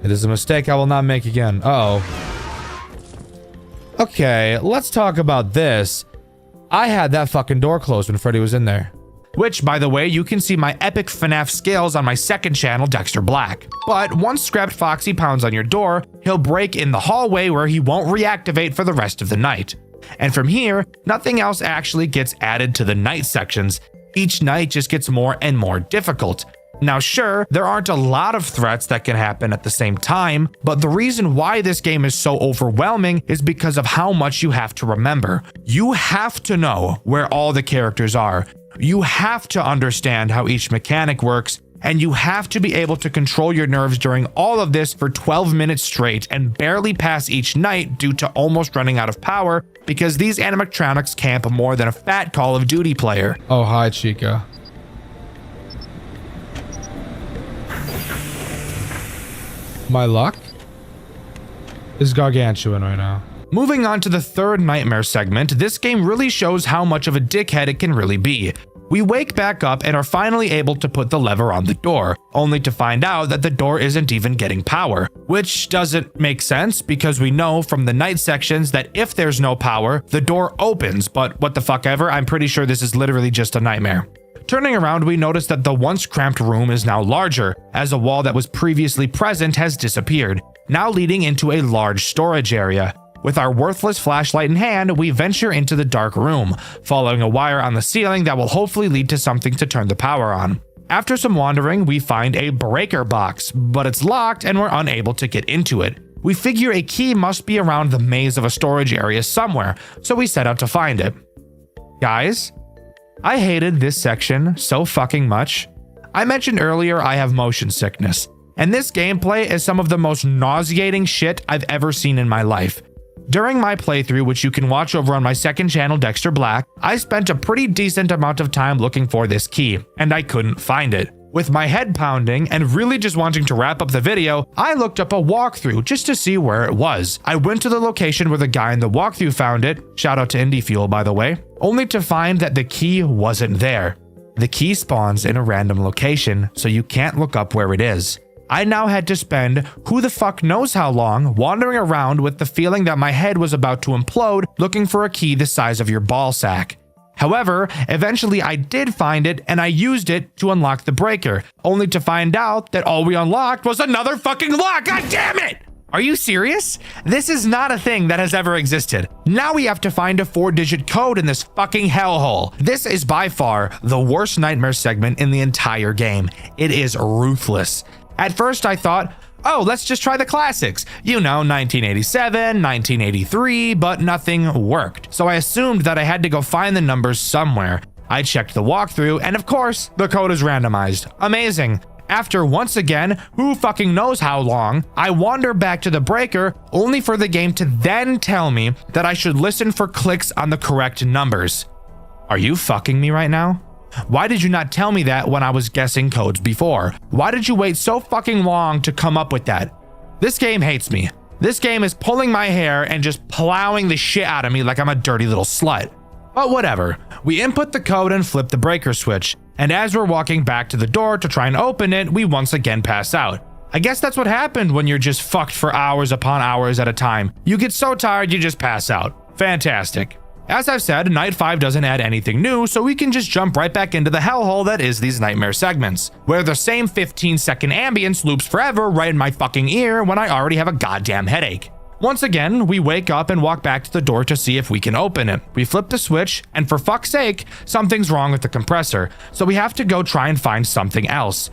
It is a mistake I will not make again. Uh-oh. Okay, let's talk about this. I had that fucking door closed when Freddy was in there. Which, by the way, you can see my epic FNAF skills on my second channel, Dexter Black. But once Scrapped Foxy pounds on your door, he'll break in the hallway where he won't reactivate for the rest of the night. And from here, nothing else actually gets added to the night sections. Each night just gets more and more difficult. Now sure, there aren't a lot of threats that can happen at the same time, but the reason why this game is so overwhelming is because of how much you have to remember. You have to know where all the characters are. You have to understand how each mechanic works, and you have to be able to control your nerves during all of this for 12 minutes straight and barely pass each night due to almost running out of power because these animatronics camp more than a fat Call of Duty player. Oh, hi, Chica. My luck is gargantuan right now. Moving on to the third nightmare segment, this game really shows how much of a dickhead it can really be. We wake back up and are finally able to put the lever on the door, only to find out that the door isn't even getting power. Which doesn't make sense because we know from the night sections that if there's no power, the door opens, but what the fuck ever, I'm pretty sure this is literally just a nightmare. Turning around, we notice that the once cramped room is now larger, as a wall that was previously present has disappeared, now leading into a large storage area. With our worthless flashlight in hand, we venture into the dark room, following a wire on the ceiling that will hopefully lead to something to turn the power on. After some wandering, we find a breaker box, but it's locked and we're unable to get into it. We figure a key must be around the maze of a storage area somewhere, so we set out to find it. Guys, I hated this section so fucking much. I mentioned earlier I have motion sickness, and this gameplay is some of the most nauseating shit I've ever seen in my life. During my playthrough, which you can watch over on my second channel, Dexter Black, I spent a pretty decent amount of time looking for this key, and I couldn't find it. With my head pounding and really just wanting to wrap up the video, I looked up a walkthrough just to see where it was. I went to the location where the guy in the walkthrough found it, shout out to Indie Fuel by the way, only to find that the key wasn't there. The key spawns in a random location, so you can't look up where it is. I now had to spend who the fuck knows how long wandering around with the feeling that my head was about to implode looking for a key the size of your ball sack. However, eventually I did find it and I used it to unlock the breaker, only to find out that all we unlocked was another fucking lock. God damn it! Are you serious? This is not a thing that has ever existed. Now we have to find a 4-digit code in this fucking hellhole. This is by far the worst nightmare segment in the entire game. It is ruthless. At first I thought, oh, let's just try the classics. You know, 1987, 1983, but nothing worked. So I assumed that I had to go find the numbers somewhere. I checked the walkthrough, and of course, the code is randomized. Amazing. After once again, who fucking knows how long, I wander back to the breaker, only for the game to then tell me that I should listen for clicks on the correct numbers. Are you fucking me right now? Why did you not tell me that when I was guessing codes before? Why did you wait so fucking long to come up with that? This game hates me. This game is pulling my hair and just plowing the shit out of me like I'm a dirty little slut. But whatever. We input the code and flip the breaker switch. And as we're walking back to the door to try and open it, we once again pass out. I guess that's what happened when you're just fucked for hours upon hours at a time. You get so tired you just pass out. Fantastic. As I've said, Night 5 doesn't add anything new, so we can just jump right back into the hellhole that is these nightmare segments, where the same 15-second ambience loops forever right in my fucking ear when I already have a goddamn headache. Once again, we wake up and walk back to the door to see if we can open it. We flip the switch, and for fuck's sake, something's wrong with the compressor, so we have to go try and find something else.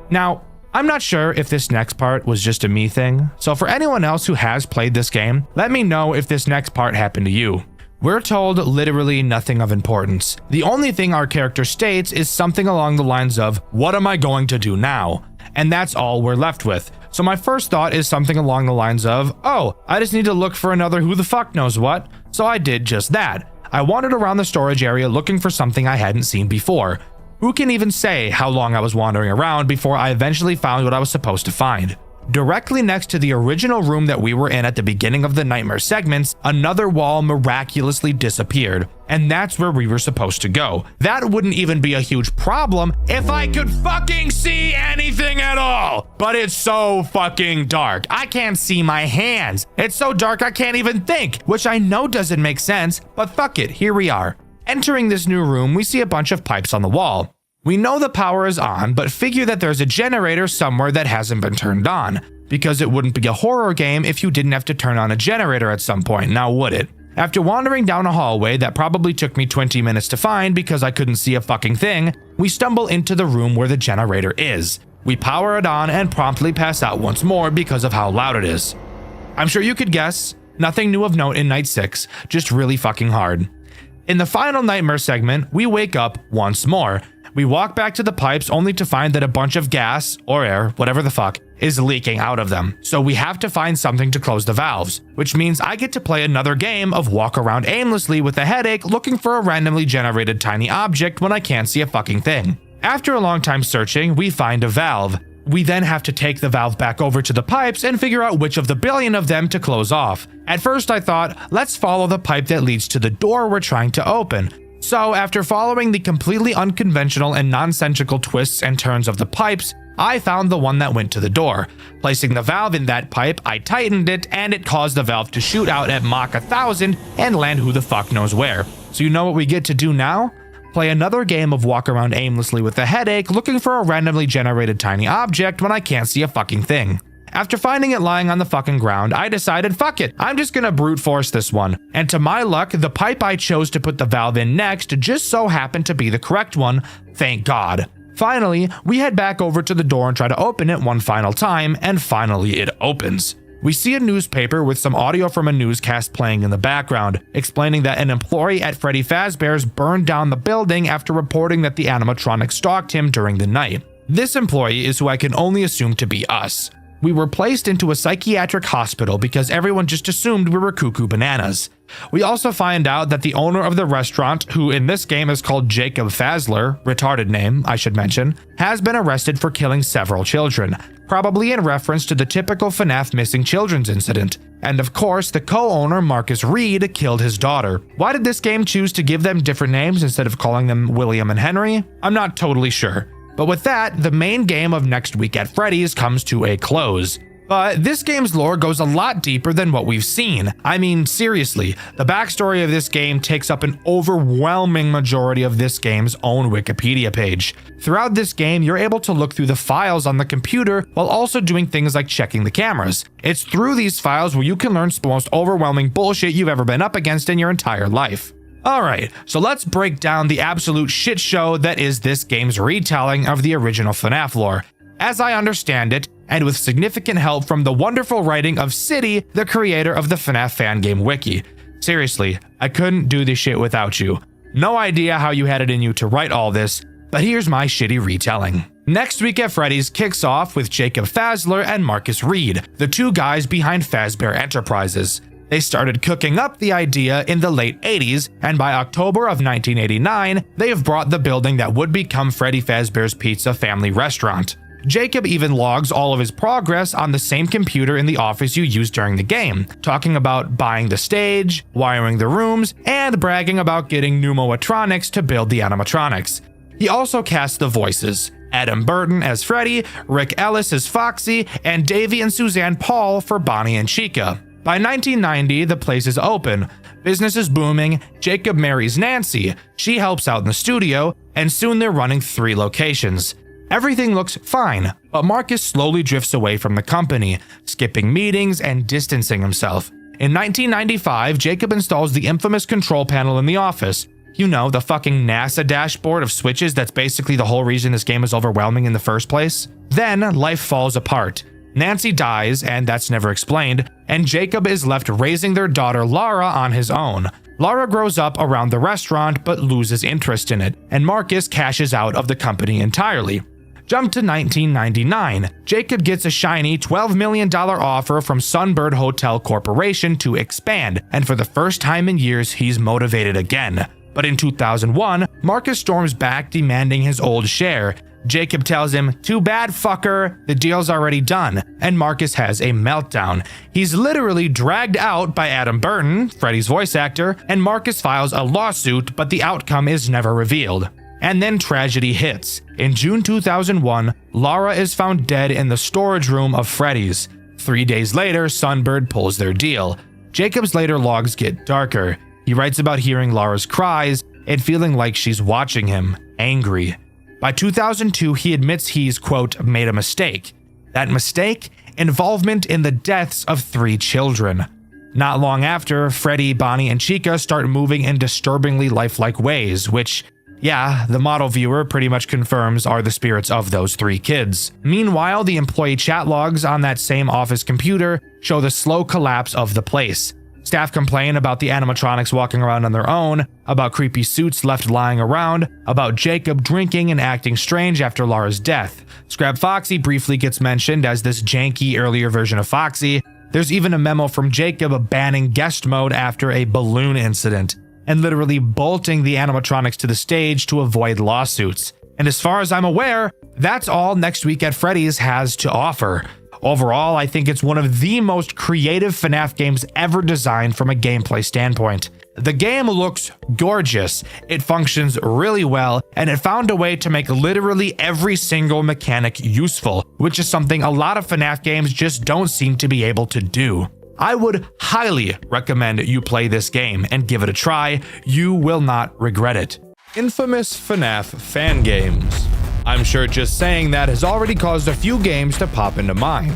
Now, I'm not sure if this next part was just a me thing, so for anyone else who has played this game, let me know if this next part happened to you. We're told literally nothing of importance. The only thing our character states is something along the lines of, "What am I going to do now?" And that's all we're left with. So my first thought is something along the lines of, oh, I just need to look for another who the fuck knows what. So I did just that. I wandered around the storage area looking for something I hadn't seen before. Who can even say how long I was wandering around before I eventually found what I was supposed to find? Directly next to the original room that we were in at the beginning of the nightmare segments, another wall miraculously disappeared, and that's where we were supposed to go. That wouldn't even be a huge problem if I could fucking see anything at all, but it's so fucking dark. I can't see my hands. It's so dark I can't even think, which I know doesn't make sense, but fuck it, here we are. Entering this new room, we see a bunch of pipes on the wall. We know the power is on, but figure that there's a generator somewhere that hasn't been turned on, because it wouldn't be a horror game if you didn't have to turn on a generator at some point, now would it? After wandering down a hallway that probably took me 20 minutes to find because I couldn't see a fucking thing, we stumble into the room where the generator is. We power it on and promptly pass out once more because of how loud it is. I'm sure you could guess, nothing new of note in Night 6, just really fucking hard. In the final nightmare segment, we wake up once more. We walk back to the pipes only to find that a bunch of gas, or air, whatever the fuck, is leaking out of them. So we have to find something to close the valves, which means I get to play another game of walk around aimlessly with a headache looking for a randomly generated tiny object when I can't see a fucking thing. After a long time searching, we find a valve. We then have to take the valve back over to the pipes and figure out which of the billion of them to close off. At first I thought, let's follow the pipe that leads to the door we're trying to open. So after following the completely unconventional and nonsensical twists and turns of the pipes, I found the one that went to the door. Placing the valve in that pipe, I tightened it and it caused the valve to shoot out at Mach 1000 and land who the fuck knows where. So you know what we get to do now? Play another game of walk around aimlessly with a headache looking for a randomly generated tiny object when I can't see a fucking thing. After finding it lying on the fucking ground, I decided, fuck it, I'm just gonna brute force this one. And to my luck, the pipe I chose to put the valve in next just so happened to be the correct one, thank God. Finally, we head back over to the door and try to open it one final time, and finally it opens. We see a newspaper with some audio from a newscast playing in the background, explaining that an employee at Freddy Fazbear's burned down the building after reporting that the animatronic stalked him during the night. This employee is who I can only assume to be us. We were placed into a psychiatric hospital because everyone just assumed we were cuckoo bananas. We also find out that the owner of the restaurant, who in this game is called Jacob Fazler, retarded name, I should mention, has been arrested for killing several children, probably in reference to the typical FNAF missing children's incident. And of course, the co-owner, Marcus Reed, killed his daughter. Why did this game choose to give them different names instead of calling them William and Henry? I'm not totally sure. But with that, the main game of Next Week at Freddy's comes to a close. But this game's lore goes a lot deeper than what we've seen. I mean, seriously, the backstory of this game takes up an overwhelming majority of this game's own Wikipedia page. Throughout this game, you're able to look through the files on the computer while also doing things like checking the cameras. It's through these files where you can learn the most overwhelming bullshit you've ever been up against in your entire life. Alright, so let's break down the absolute shit show that is this game's retelling of the original FNAF lore. As I understand it, and with significant help from the wonderful writing of City, the creator of the FNAF fan game wiki. Seriously, I couldn't do this shit without you. No idea how you had it in you to write all this, but here's my shitty retelling. Next Week at Freddy's kicks off with Jacob Fazler and Marcus Reed, the two guys behind Fazbear Enterprises. They started cooking up the idea in the late 80s, and by October of 1989, they have brought the building that would become Freddy Fazbear's Pizza family restaurant. Jacob even logs all of his progress on the same computer in the office you used during the game, talking about buying the stage, wiring the rooms, and bragging about getting pneumotronics to build the animatronics. He also casts the voices: Adam Burton as Freddy, Rick Ellis as Foxy, and Davey and Suzanne Paul for Bonnie and Chica. By 1990, the place is open, business is booming, Jacob marries Nancy, she helps out in the studio, and soon they're running 3 locations. Everything looks fine, but Marcus slowly drifts away from the company, skipping meetings and distancing himself. In 1995, Jacob installs the infamous control panel in the office. You know, the fucking NASA dashboard of switches that's basically the whole reason this game is overwhelming in the first place. Then, life falls apart. Nancy dies, and that's never explained, and Jacob is left raising their daughter Lara on his own. Lara grows up around the restaurant but loses interest in it, and Marcus cashes out of the company entirely. Jump to 1999. Jacob gets a shiny $12 million offer from Sunbird Hotel Corporation to expand, and for the first time in years, he's motivated again. But in 2001, Marcus storms back demanding his old share. Jacob tells him, "Too bad, fucker, the deal's already done," and Marcus has a meltdown. He's literally dragged out by Adam Burton, Freddy's voice actor, and Marcus files a lawsuit, but the outcome is never revealed. And then tragedy hits. In June 2001, Lara is found dead in the storage room of Freddy's. 3 days later, Sunbird pulls their deal. Jacob's later logs get darker. He writes about hearing Lara's cries and feeling like she's watching him, angry. By 2002, he admits he's, quote, made a mistake. That mistake? Involvement in the deaths of 3 children. Not long after, Freddy, Bonnie, and Chica start moving in disturbingly lifelike ways, which, yeah, the model viewer pretty much confirms are the spirits of those 3 kids. Meanwhile, the employee chat logs on that same office computer show the slow collapse of the place. Staff complain about the animatronics walking around on their own, about creepy suits left lying around, about Jacob drinking and acting strange after Lara's death. Scrap Foxy briefly gets mentioned as this janky earlier version of Foxy. There's even a memo from Jacob banning guest mode after a balloon incident, and literally bolting the animatronics to the stage to avoid lawsuits. And as far as I'm aware, that's all Next Week at Freddy's has to offer. Overall, I think it's one of the most creative FNAF games ever designed from a gameplay standpoint. The game looks gorgeous, it functions really well, and it found a way to make literally every single mechanic useful, which is something a lot of FNAF games just don't seem to be able to do. I would highly recommend you play this game and give it a try. You will not regret it. Infamous FNAF fan games. I'm sure just saying that has already caused a few games to pop into mind.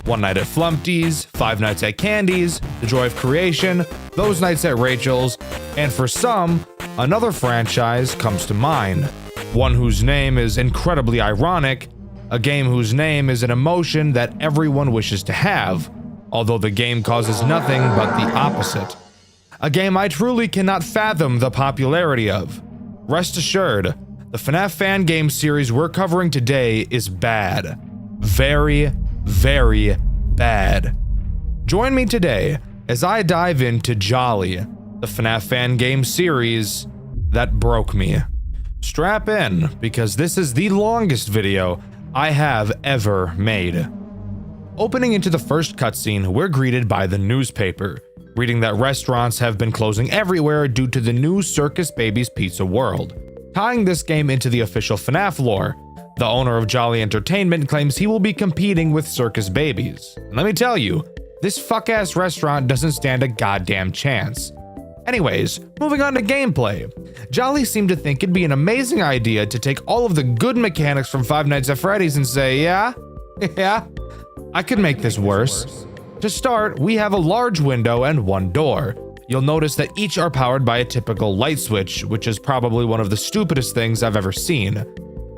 One Night at Flumpty's, Five Nights at Candy's, The Joy of Creation, Those Nights at Rachel's, and for some, another franchise comes to mind. One whose name is incredibly ironic, a game whose name is an emotion that everyone wishes to have, although the game causes nothing but the opposite. A game I truly cannot fathom the popularity of. Rest assured, the FNAF fan game series we're covering today is bad. Very, very bad. Join me today as I dive into Jolly, the FNAF fan game series that broke me. Strap in, because this is the longest video I have ever made. Opening into the first cutscene, we're greeted by the newspaper, reading that restaurants have been closing everywhere due to the new Circus Baby's Pizza World. Tying this game into the official FNAF lore, The owner of Jolly Entertainment claims he will be competing with Circus Babies. And let me tell you, this fuck-ass restaurant doesn't stand a goddamn chance. Anyways, moving on to gameplay. Jolly seemed to think it'd be an amazing idea to take all of the good mechanics from Five Nights at Freddy's and say, yeah, I could make this worse. To start, we have a large window and one door. You'll notice that each are powered by a typical light switch, which is probably one of the stupidest things I've ever seen.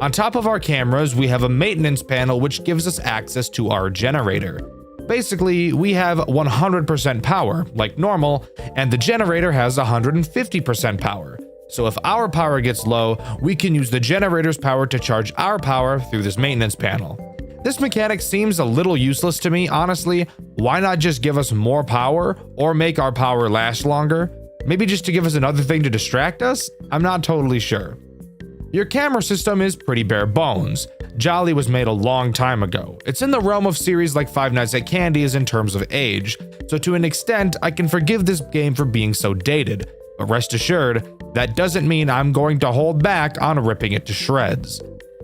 On top of our cameras, we have a maintenance panel which gives us access to our generator. Basically, we have 100% power, like normal, and the generator has 150% power. So if our power gets low, we can use the generator's power to charge our power through this maintenance panel. This mechanic seems a little useless to me, honestly. Why not just give us more power or make our power last longer? Maybe just to give us another thing to distract us? I'm not totally sure. Your camera system is pretty bare bones. Jolly was made a long time ago. It's in the realm of series like Five Nights at Candy's in terms of age, so to an extent, I can forgive this game for being so dated. But rest assured, that doesn't mean I'm going to hold back on ripping it to shreds.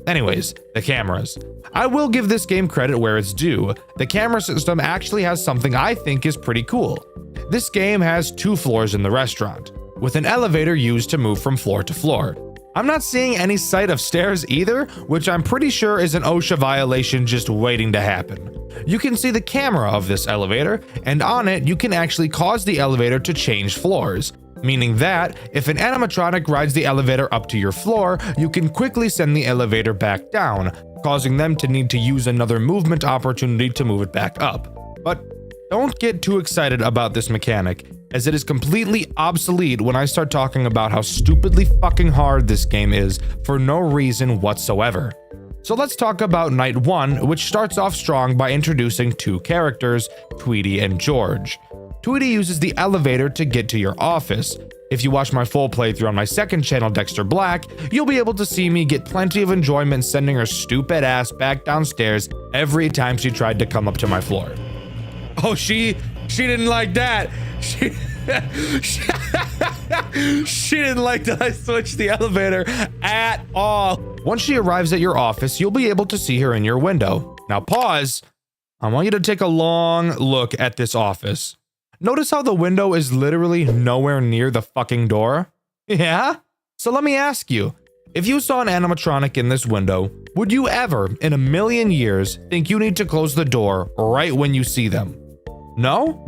Anyways, the cameras. I will give this game credit where it's due. The camera system actually has something I think is pretty cool. This game has 2 floors in the restaurant, with an elevator used to move from floor to floor. I'm not seeing any sight of stairs either, which I'm pretty sure is an OSHA violation just waiting to happen. You can see the camera of this elevator, and on it you can actually cause the elevator to change floors. Meaning that, if an animatronic rides the elevator up to your floor, you can quickly send the elevator back down, causing them to need to use another movement opportunity to move it back up. But don't get too excited about this mechanic, as it is completely obsolete when I start talking about how stupidly fucking hard this game is for no reason whatsoever. So let's talk about Night 1, which starts off strong by introducing 2 characters, Tweety and George. Tweety uses the elevator to get to your office. If you watch my full playthrough on my second channel, Dexter Black, you'll be able to see me get plenty of enjoyment sending her stupid ass back downstairs every time she tried to come up to my floor. Oh, she didn't like that. She didn't like that I switched the elevator at all. Once she arrives at your office, you'll be able to see her in your window. Now pause. I want you to take a long look at this office. Notice how the window is literally nowhere near the fucking door? Yeah? So let me ask you, if you saw an animatronic in this window, would you ever, in a million years, think you need to close the door right when you see them? No?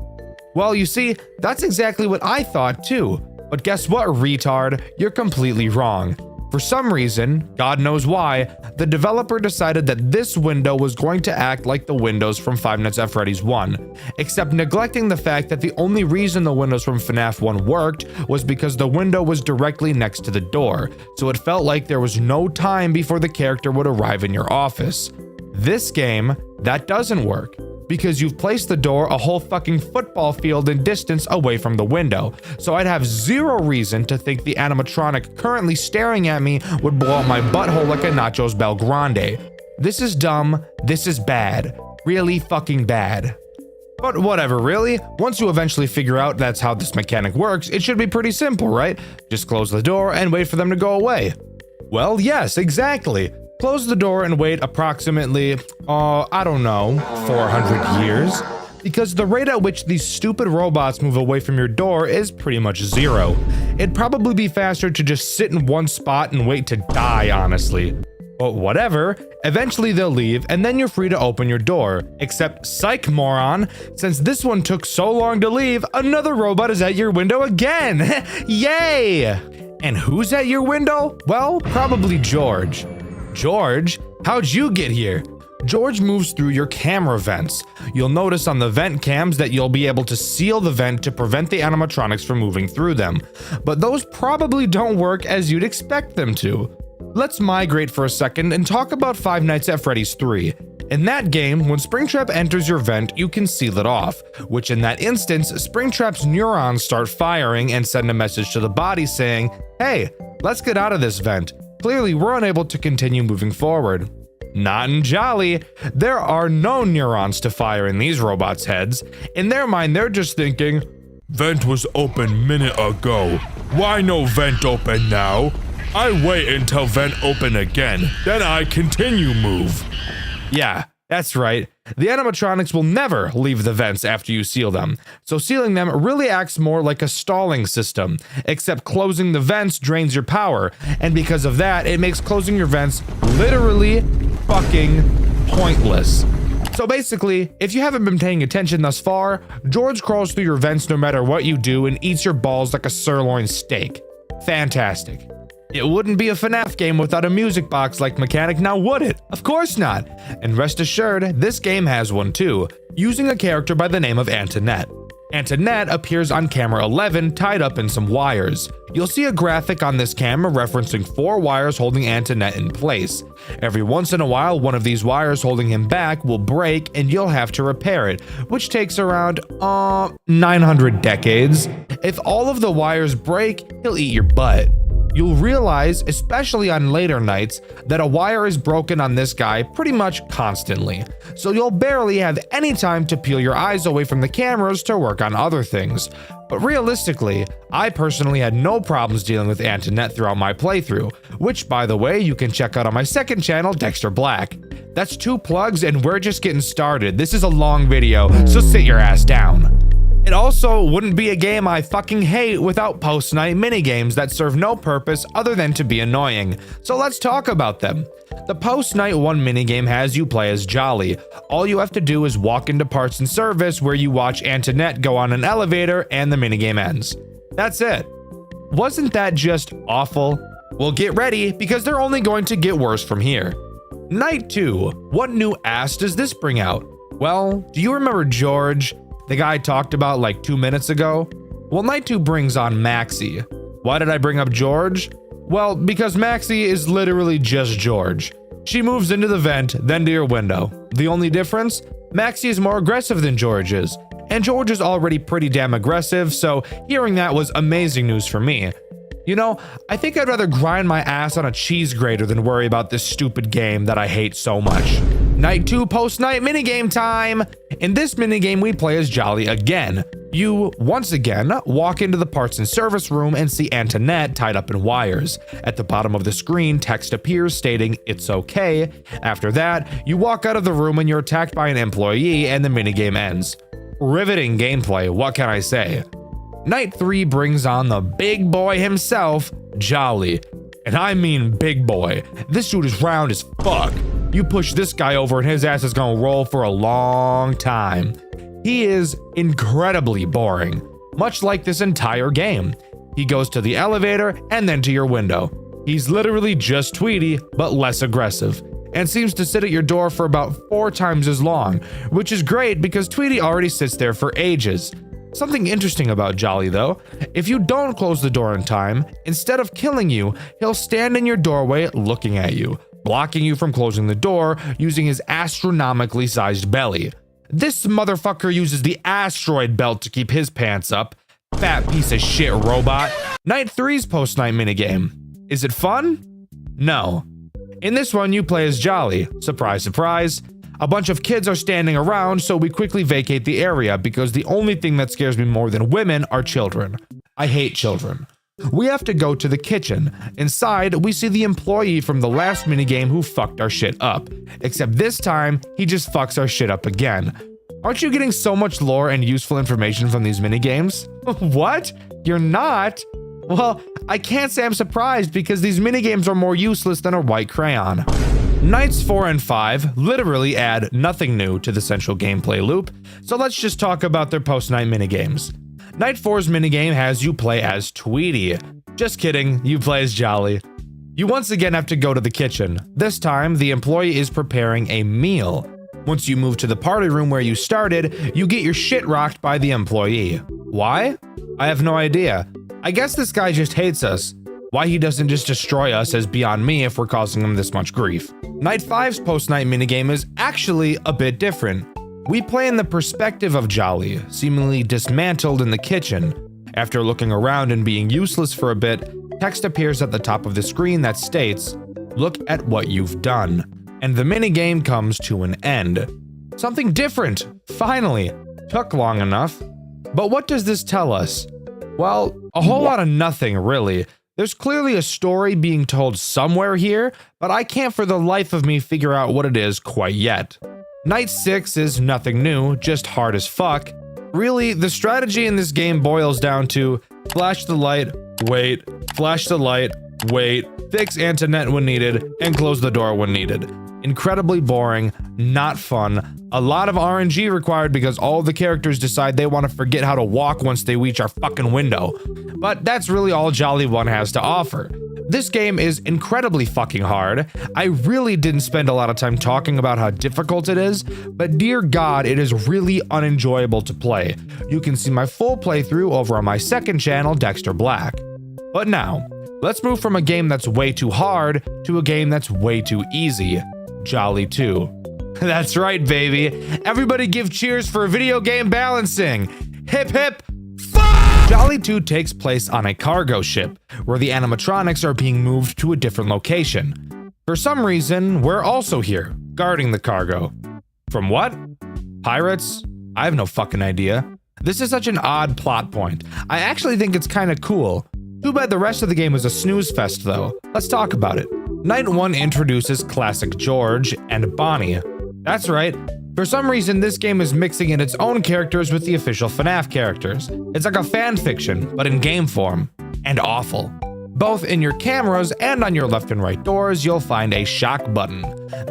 Well, you see, that's exactly what I thought too. But guess what, retard? You're completely wrong. For some reason, God knows why, the developer decided that this window was going to act like the windows from Five Nights at Freddy's 1, except neglecting the fact that the only reason the windows from FNAF 1 worked was because the window was directly next to the door, so it felt like there was no time before the character would arrive in your office. This game, that doesn't work, because you've placed the door a whole fucking football field in distance away from the window, so I'd have zero reason to think the animatronic currently staring at me would blow up my butthole like a Nachos Bel Grande. This is dumb, this is bad. Really fucking bad. But whatever, really. Once you eventually figure out that's how this mechanic works, it should be pretty simple, right? Just close the door and wait for them to go away. Well, yes, exactly. Close the door and wait approximately, I don't know, 400 years. Because the rate at which these stupid robots move away from your door is pretty much zero. It'd probably be faster to just sit in one spot and wait to die, honestly. But whatever, eventually they'll leave and then you're free to open your door. Except, psych moron, since this one took so long to leave, another robot is at your window again! Yay! And who's at your window? Well, probably George. George? How'd you get here? George moves through your camera vents. You'll notice on the vent cams that you'll be able to seal the vent to prevent the animatronics from moving through them. But those probably don't work as you'd expect them to. Let's migrate for a second and talk about Five Nights at Freddy's 3. In that game, when Springtrap enters your vent, you can seal it off, which in that instance, Springtrap's neurons start firing and send a message to the body saying, hey, let's get out of this vent. Clearly, we're unable to continue moving forward. Not in Jolly. There are no neurons to fire in these robots' heads. In their mind, they're just thinking, vent was open minute ago. Why no vent open now? I wait until vent open again, then I continue move. Yeah, that's right. The animatronics will never leave the vents after you seal them, so sealing them really acts more like a stalling system, except closing the vents drains your power, and because of that, it makes closing your vents literally fucking pointless. So basically, if you haven't been paying attention thus far, George crawls through your vents no matter what you do and eats your balls like a sirloin steak. Fantastic. It wouldn't be a FNAF game without a music box like mechanic, now would it? Of course not. And rest assured, this game has one too, using a character by the name of Antoinette. Antoinette appears on camera 11 tied up in some wires. You'll see a graphic on this camera referencing 4 wires holding Antoinette in place. Every once in a while, one of these wires holding him back will break and you'll have to repair it, which takes around 900 decades. If all of the wires break, he'll eat your butt. You'll realize, especially on later nights, that a wire is broken on this guy pretty much constantly, so you'll barely have any time to peel your eyes away from the cameras to work on other things. But realistically, I personally had no problems dealing with Antoinette throughout my playthrough, which by the way, you can check out on my second channel, Dexter Black. That's 2 plugs and we're just getting started. This is a long video, so sit your ass down. It also wouldn't be a game I fucking hate without post-night minigames that serve no purpose other than to be annoying. So let's talk about them. The post-night 1 minigame has you play as Jolly. All you have to do is walk into parts and service where you watch Antoinette go on an elevator and the minigame ends. That's it. Wasn't that just awful? Well, get ready because they're only going to get worse from here. Night 2. What new ass does this bring out? Well, do you remember George? The guy I talked about like 2 minutes ago? Well, Night 2 brings on Maxie. Why did I bring up George? Well, because Maxie is literally just George. She moves into the vent, then to your window. The only difference? Maxie is more aggressive than George is, and George is already pretty damn aggressive, so hearing that was amazing news for me. You know, I think I'd rather grind my ass on a cheese grater than worry about this stupid game that I hate so much. Night 2 post-night minigame time! In this minigame, we play as Jolly again. You, once again, walk into the parts and service room and see Antoinette tied up in wires. At the bottom of the screen, text appears stating, "It's okay." After that, you walk out of the room and you're attacked by an employee and the minigame ends. Riveting gameplay, what can I say? Night 3 brings on the big boy himself, Jolly. And I mean big boy. This dude is round as fuck. You push this guy over and his ass is gonna roll for a long time. He is incredibly boring, much like this entire game. He goes to the elevator and then to your window. He's literally just Tweety, but less aggressive, and seems to sit at your door for about 4 times as long, which is great because Tweety already sits there for ages. Something interesting about Jolly though, if you don't close the door in time, instead of killing you, he'll stand in your doorway looking at you, blocking you from closing the door using his astronomically sized belly. This motherfucker uses the asteroid belt to keep his pants up. Fat piece of shit robot. Night 3's post-night minigame. Is it fun? No. In this one, you play as Jolly. Surprise, surprise. A bunch of kids are standing around, so we quickly vacate the area because the only thing that scares me more than women are children. I hate children. We have to go to the kitchen. Inside, we see the employee from the last minigame who fucked our shit up. Except this time, he just fucks our shit up again. Aren't you getting so much lore and useful information from these minigames? What? You're not? Well, I can't say I'm surprised because these minigames are more useless than a white crayon. Nights 4 and 5 literally add nothing new to the central gameplay loop, so let's just talk about their post-night minigames. Night 4's minigame has you play as Tweety. Just kidding, you play as Jolly. You once again have to go to the kitchen. This time, the employee is preparing a meal. Once you move to the party room where you started, you get your shit rocked by the employee. Why? I have no idea. I guess this guy just hates us. Why he doesn't just destroy us is beyond me if we're causing him this much grief. Night 5's post-night minigame is actually a bit different. We play in the perspective of Jolly, seemingly dismantled in the kitchen. After looking around and being useless for a bit, text appears at the top of the screen that states, "Look at what you've done." And the minigame comes to an end. Something different, finally. Took long enough. But what does this tell us? Well, a whole lot of nothing, really. There's clearly a story being told somewhere here, but I can't for the life of me figure out what it is quite yet. Night 6 is nothing new, just hard as fuck. Really, the strategy in this game boils down to flash the light, wait, flash the light, wait, fix antinet when needed, and close the door when needed. Incredibly boring, not fun, a lot of RNG required because all the characters decide they want to forget how to walk once they reach our fucking window. But that's really all Jolly 1 has to offer. This game is incredibly fucking hard. I really didn't spend a lot of time talking about how difficult it is, but dear God, it is really unenjoyable to play. You can see my full playthrough over on my second channel, Dexter Black. But now, let's move from a game that's way too hard to a game that's way too easy. Jolly 2. That's right, baby. Everybody give cheers for video game balancing. Hip hip, fuck! Jolly 2 takes place on a cargo ship, where the animatronics are being moved to a different location. For some reason, we're also here, guarding the cargo. From what? Pirates? I have no fucking idea. This is such an odd plot point. I actually think it's kinda cool. Too bad the rest of the game is a snooze fest though. Let's talk about it. Night 1 introduces classic George and Bonnie. That's right. For some reason, this game is mixing in its own characters with the official FNAF characters. It's like a fan fiction, but in game form. And awful. Both in your cameras and on your left and right doors, you'll find a shock button.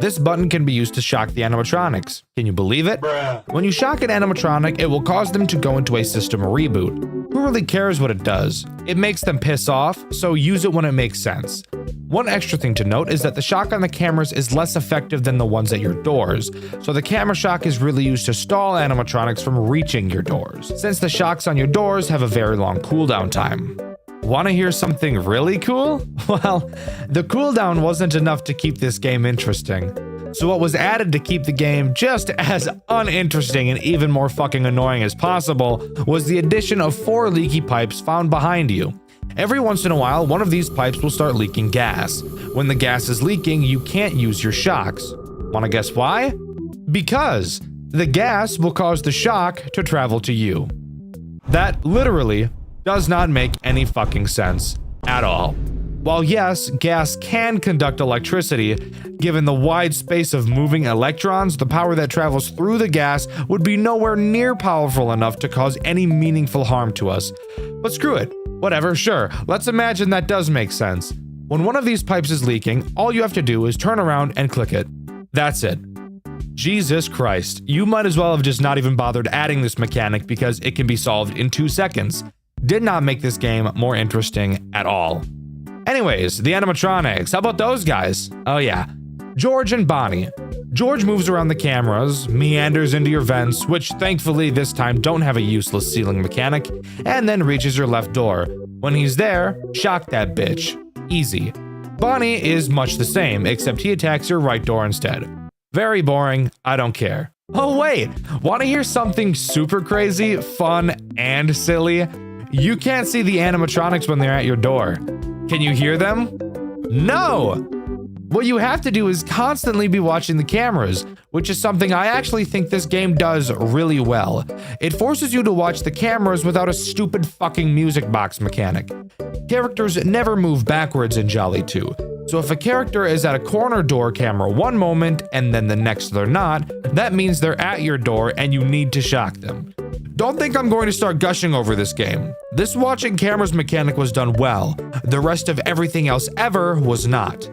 This button can be used to shock the animatronics. Can you believe it? When you shock an animatronic, it will cause them to go into a system reboot. Who really cares what it does? It makes them piss off, so use it when it makes sense. One extra thing to note is that the shock on the cameras is less effective than the ones at your doors, so the camera shock is really used to stall animatronics from reaching your doors, since the shocks on your doors have a very long cooldown time. Want to hear something really cool? Well, the cooldown wasn't enough to keep this game interesting. So what was added to keep the game just as uninteresting and even more fucking annoying as possible was the addition of 4 leaky pipes found behind you. Every once in a while, one of these pipes will start leaking gas. When the gas is leaking, you can't use your shocks. Wanna guess why? Because the gas will cause the shock to travel to you. That literally does not make any fucking sense at all. While yes, gas can conduct electricity, given the wide space of moving electrons, the power that travels through the gas would be nowhere near powerful enough to cause any meaningful harm to us. But screw it. Whatever, sure. Let's imagine that does make sense. When one of these pipes is leaking, all you have to do is turn around and click it. That's it. Jesus Christ, you might as well have just not even bothered adding this mechanic because it can be solved in 2 seconds. Did not make this game more interesting at all. Anyways, the animatronics, how about those guys? Oh yeah, George and Bonnie. George moves around the cameras, meanders into your vents, which thankfully this time don't have a useless ceiling mechanic, and then reaches your left door. When he's there, shock that bitch. Easy. Bonnie is much the same, except he attacks your right door instead. Very boring, I don't care. Oh wait, wanna hear something super crazy, fun, and silly? You can't see the animatronics when they're at your door. Can you hear them? No! What you have to do is constantly be watching the cameras, which is something I actually think this game does really well. It forces you to watch the cameras without a stupid fucking music box mechanic. Characters never move backwards in Jolly 2, so if a character is at a corner door camera one moment and then the next they're not, that means they're at your door and you need to shock them. Don't think I'm going to start gushing over this game. This watching cameras mechanic was done well. The rest of everything else ever was not.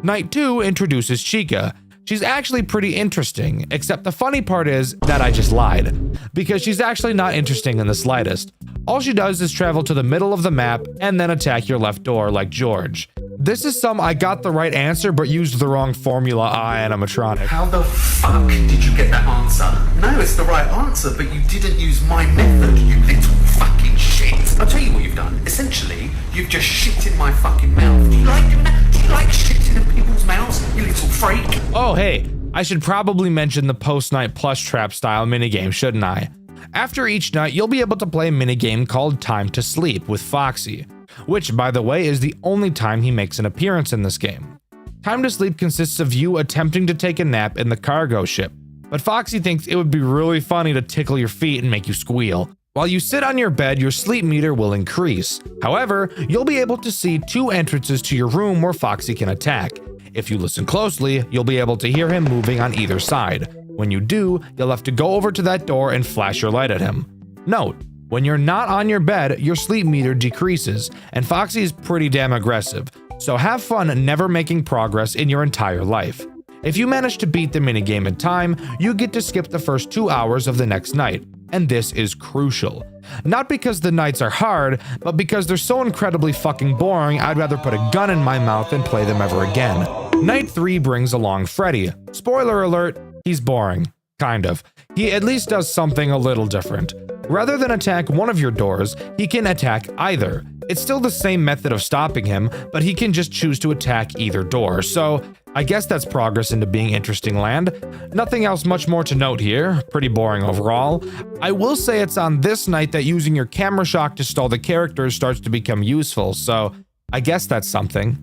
Night 2 introduces Chica. She's actually pretty interesting, except the funny part is that I just lied, because she's actually not interesting in the slightest. All she does is travel to the middle of the map and then attack your left door like George. This is some I got the right answer but used the wrong formula animatronic. How the fuck did you get that answer? No, it's the right answer, but you didn't use my method, you little fucking shit. I'll tell you what you've done. Essentially, you've just shit in my fucking mouth. Do you like doing that? Do you like shitting in people's mouths, you little freak? Oh hey, I should probably mention the post-night plush trap style minigame, shouldn't I? After each night, you'll be able to play a minigame called Time to Sleep with Foxy, which, by the way, is the only time he makes an appearance in this game. Time to Sleep consists of you attempting to take a nap in the cargo ship, but Foxy thinks it would be really funny to tickle your feet and make you squeal. While you sit on your bed, your sleep meter will increase. However, you'll be able to see 2 entrances to your room where Foxy can attack. If you listen closely, you'll be able to hear him moving on either side. When you do, you'll have to go over to that door and flash your light at him. Note, when you're not on your bed, your sleep meter decreases, and Foxy is pretty damn aggressive, so have fun never making progress in your entire life. If you manage to beat the minigame in time, you get to skip the first 2 hours of the next night, and this is crucial. Not because the nights are hard, but because they're so incredibly fucking boring, I'd rather put a gun in my mouth than play them ever again. Night 3 brings along Freddy. Spoiler alert, he's boring. Kind of. He at least does something a little different. Rather than attack one of your doors, he can attack either. It's still the same method of stopping him, but he can just choose to attack either door, so I guess that's progress into being interesting land. Nothing else much more to note here, pretty boring overall. I will say it's on this night that using your camera shock to stall the characters starts to become useful, so I guess that's something.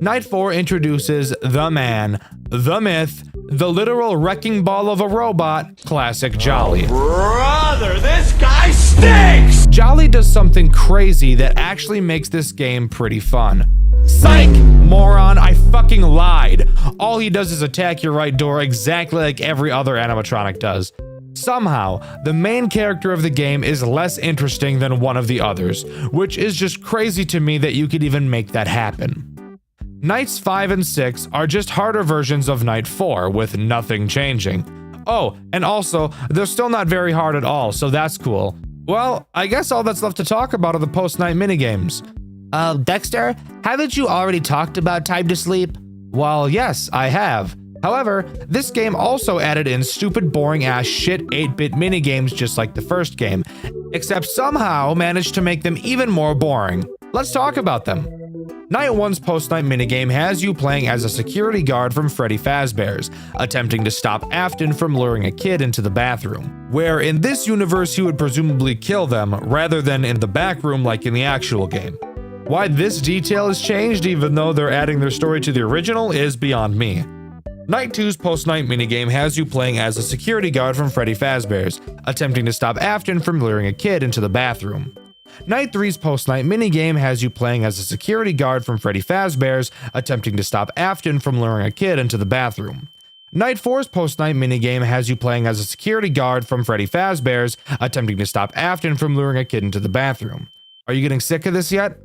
Night 4 introduces the man, the myth, the literal wrecking ball of a robot, Classic Jolly. Brother, this guy stinks! Jolly does something crazy that actually makes this game pretty fun. Psych! Moron, I fucking lied. All he does is attack your right door exactly like every other animatronic does. Somehow, the main character of the game is less interesting than one of the others, which is just crazy to me that you could even make that happen. Nights 5 and 6 are just harder versions of Night 4, with nothing changing. Oh, and also, they're still not very hard at all, so that's cool. Well, I guess all that's left to talk about are the post-night minigames. Dexter, haven't you already talked about Time to Sleep? Well, yes, I have. However, this game also added in stupid boring ass shit 8-bit minigames just like the first game, except somehow managed to make them even more boring. Let's talk about them. Night 1's post-night minigame has you playing as a security guard from Freddy Fazbear's, attempting to stop Afton from luring a kid into the bathroom, where in this universe he would presumably kill them rather than in the back room like in the actual game. Why this detail is changed even though they're adding their story to the original is beyond me. Night 2's post-night minigame has you playing as a security guard from Freddy Fazbear's, attempting to stop Afton from luring a kid into the bathroom. Night 3's post-night minigame has you playing as a security guard from Freddy Fazbear's, attempting to stop Afton from luring a kid into the bathroom. Night 4's post-night minigame has you playing as a security guard from Freddy Fazbear's, attempting to stop Afton from luring a kid into the bathroom. Are you getting sick of this yet?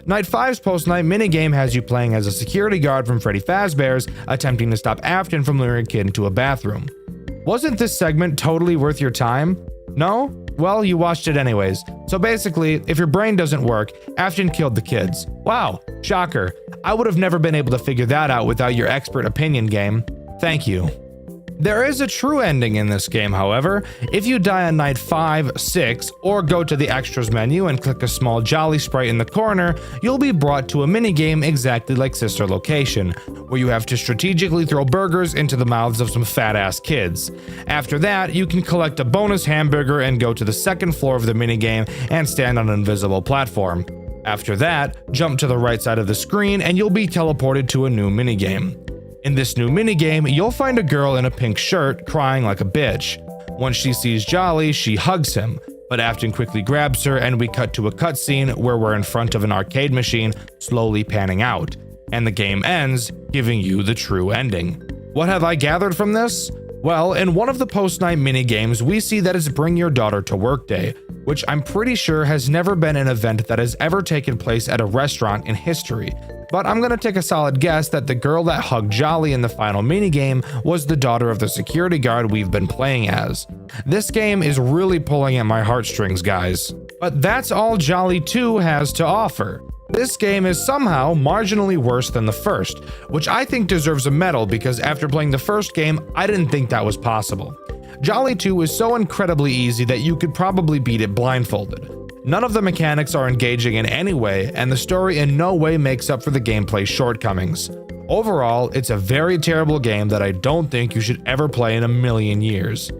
Night 5's post-night minigame has you playing as a security guard from Freddy Fazbear's, attempting to stop Afton from luring a kid into a bathroom. Wasn't this segment totally worth your time? No? Well, you watched it anyways. So basically, if your brain doesn't work, Afton killed the kids. Wow, shocker. I would have never been able to figure that out without your expert opinion game. Thank you. There is a true ending in this game, however. If you die on night 5, 6, or go to the extras menu and click a small Jolly sprite in the corner, you'll be brought to a minigame exactly like Sister Location, where you have to strategically throw burgers into the mouths of some fat-ass kids. After that, you can collect a bonus hamburger and go to the second floor of the minigame and stand on an invisible platform. After that, jump to the right side of the screen and you'll be teleported to a new minigame. In this new minigame, you'll find a girl in a pink shirt crying like a bitch. Once she sees Jolly, she hugs him, but Afton quickly grabs her and we cut to a cutscene where we're in front of an arcade machine, slowly panning out, and the game ends, giving you the true ending. What have I gathered from this? Well, in one of the post-night minigames, we see that it's Bring Your Daughter to Work Day, which I'm pretty sure has never been an event that has ever taken place at a restaurant in history. But I'm gonna take a solid guess that the girl that hugged Jolly in the final minigame was the daughter of the security guard we've been playing as. This game is really pulling at my heartstrings, guys. But that's all Jolly 2 has to offer. This game is somehow marginally worse than the first, which I think deserves a medal because after playing the first game, I didn't think that was possible. Jolly 2 is so incredibly easy that you could probably beat it blindfolded. None of the mechanics are engaging in any way, and the story in no way makes up for the gameplay shortcomings. Overall, it's a very terrible game that I don't think you should ever play in a million years.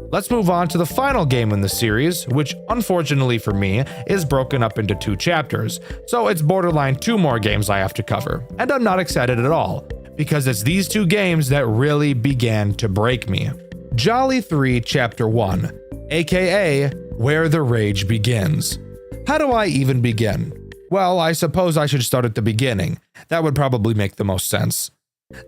Let's move on to the final game in the series, which unfortunately for me, is broken up into 2 chapters, so it's borderline 2 more games I have to cover, and I'm not excited at all, because it's these 2 games that really began to break me. Jolly 3 Chapter 1, aka where the rage begins. How do I even begin? Well, I suppose I should start at the beginning. That would probably make the most sense.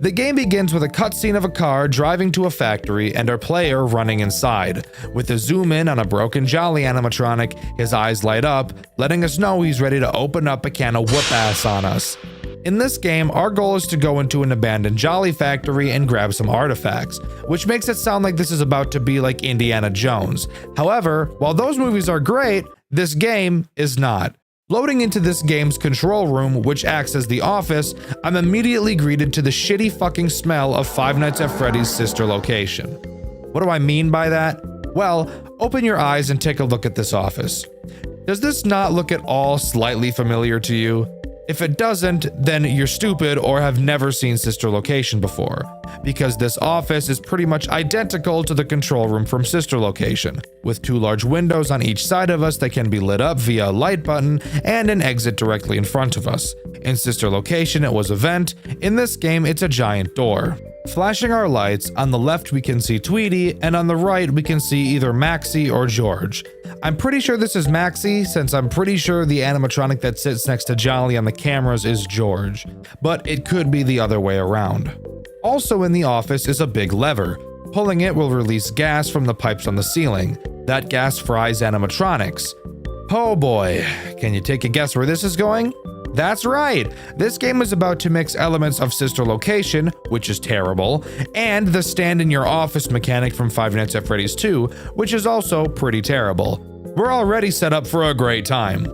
The game begins with a cutscene of a car driving to a factory and our player running inside. With a zoom in on a broken Jolly animatronic, his eyes light up, letting us know he's ready to open up a can of whoop ass on us. In this game, our goal is to go into an abandoned Jolly factory and grab some artifacts, which makes it sound like this is about to be like Indiana Jones. However, while those movies are great, this game is not. Loading into this game's control room, which acts as the office, I'm immediately greeted to the shitty fucking smell of Five Nights at Freddy's sister location. What do I mean by that? Well, open your eyes and take a look at this office. Does this not look at all slightly familiar to you? If it doesn't, then you're stupid or have never seen Sister Location before, because this office is pretty much identical to the control room from Sister Location, with 2 large windows on each side of us that can be lit up via a light button and an exit directly in front of us. In Sister Location, it was a vent. In this game, it's a giant door. Flashing our lights, on the left we can see Tweety, and on the right we can see either Maxie or George. I'm pretty sure this is Maxie, since I'm pretty sure the animatronic that sits next to Jolly on the cameras is George, but it could be the other way around. Also in the office is a big lever. Pulling it will release gas from the pipes on the ceiling. That gas fries animatronics. Oh boy, can you take a guess where this is going? That's right, this game is about to mix elements of Sister Location, which is terrible, and the stand in your office mechanic from Five Nights at Freddy's 2, which is also pretty terrible. We're already set up for a great time.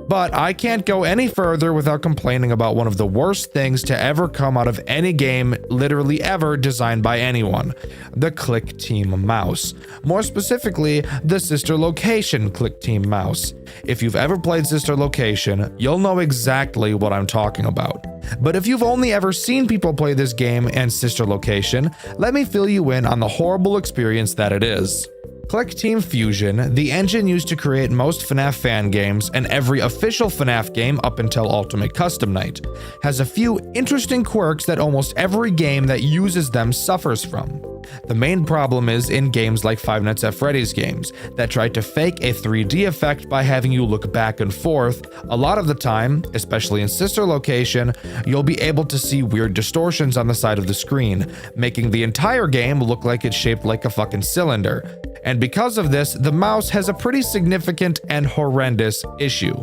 But I can't go any further without complaining about one of the worst things to ever come out of any game literally ever designed by anyone, the Click Team mouse. More specifically, the Sister Location Click Team mouse. If you've ever played Sister Location, you'll know exactly what I'm talking about. But if you've only ever seen people play this game and Sister Location, let me fill you in on the horrible experience that it is. Click Team Fusion, the engine used to create most FNAF fan games and every official FNAF game up until Ultimate Custom Night, has a few interesting quirks that almost every game that uses them suffers from. The main problem is in games like Five Nights at Freddy's games that try to fake a 3D effect by having you look back and forth. A lot of the time, especially in Sister Location, you'll be able to see weird distortions on the side of the screen, making the entire game look like it's shaped like a fucking cylinder. And because of this, the mouse has a pretty significant and horrendous issue.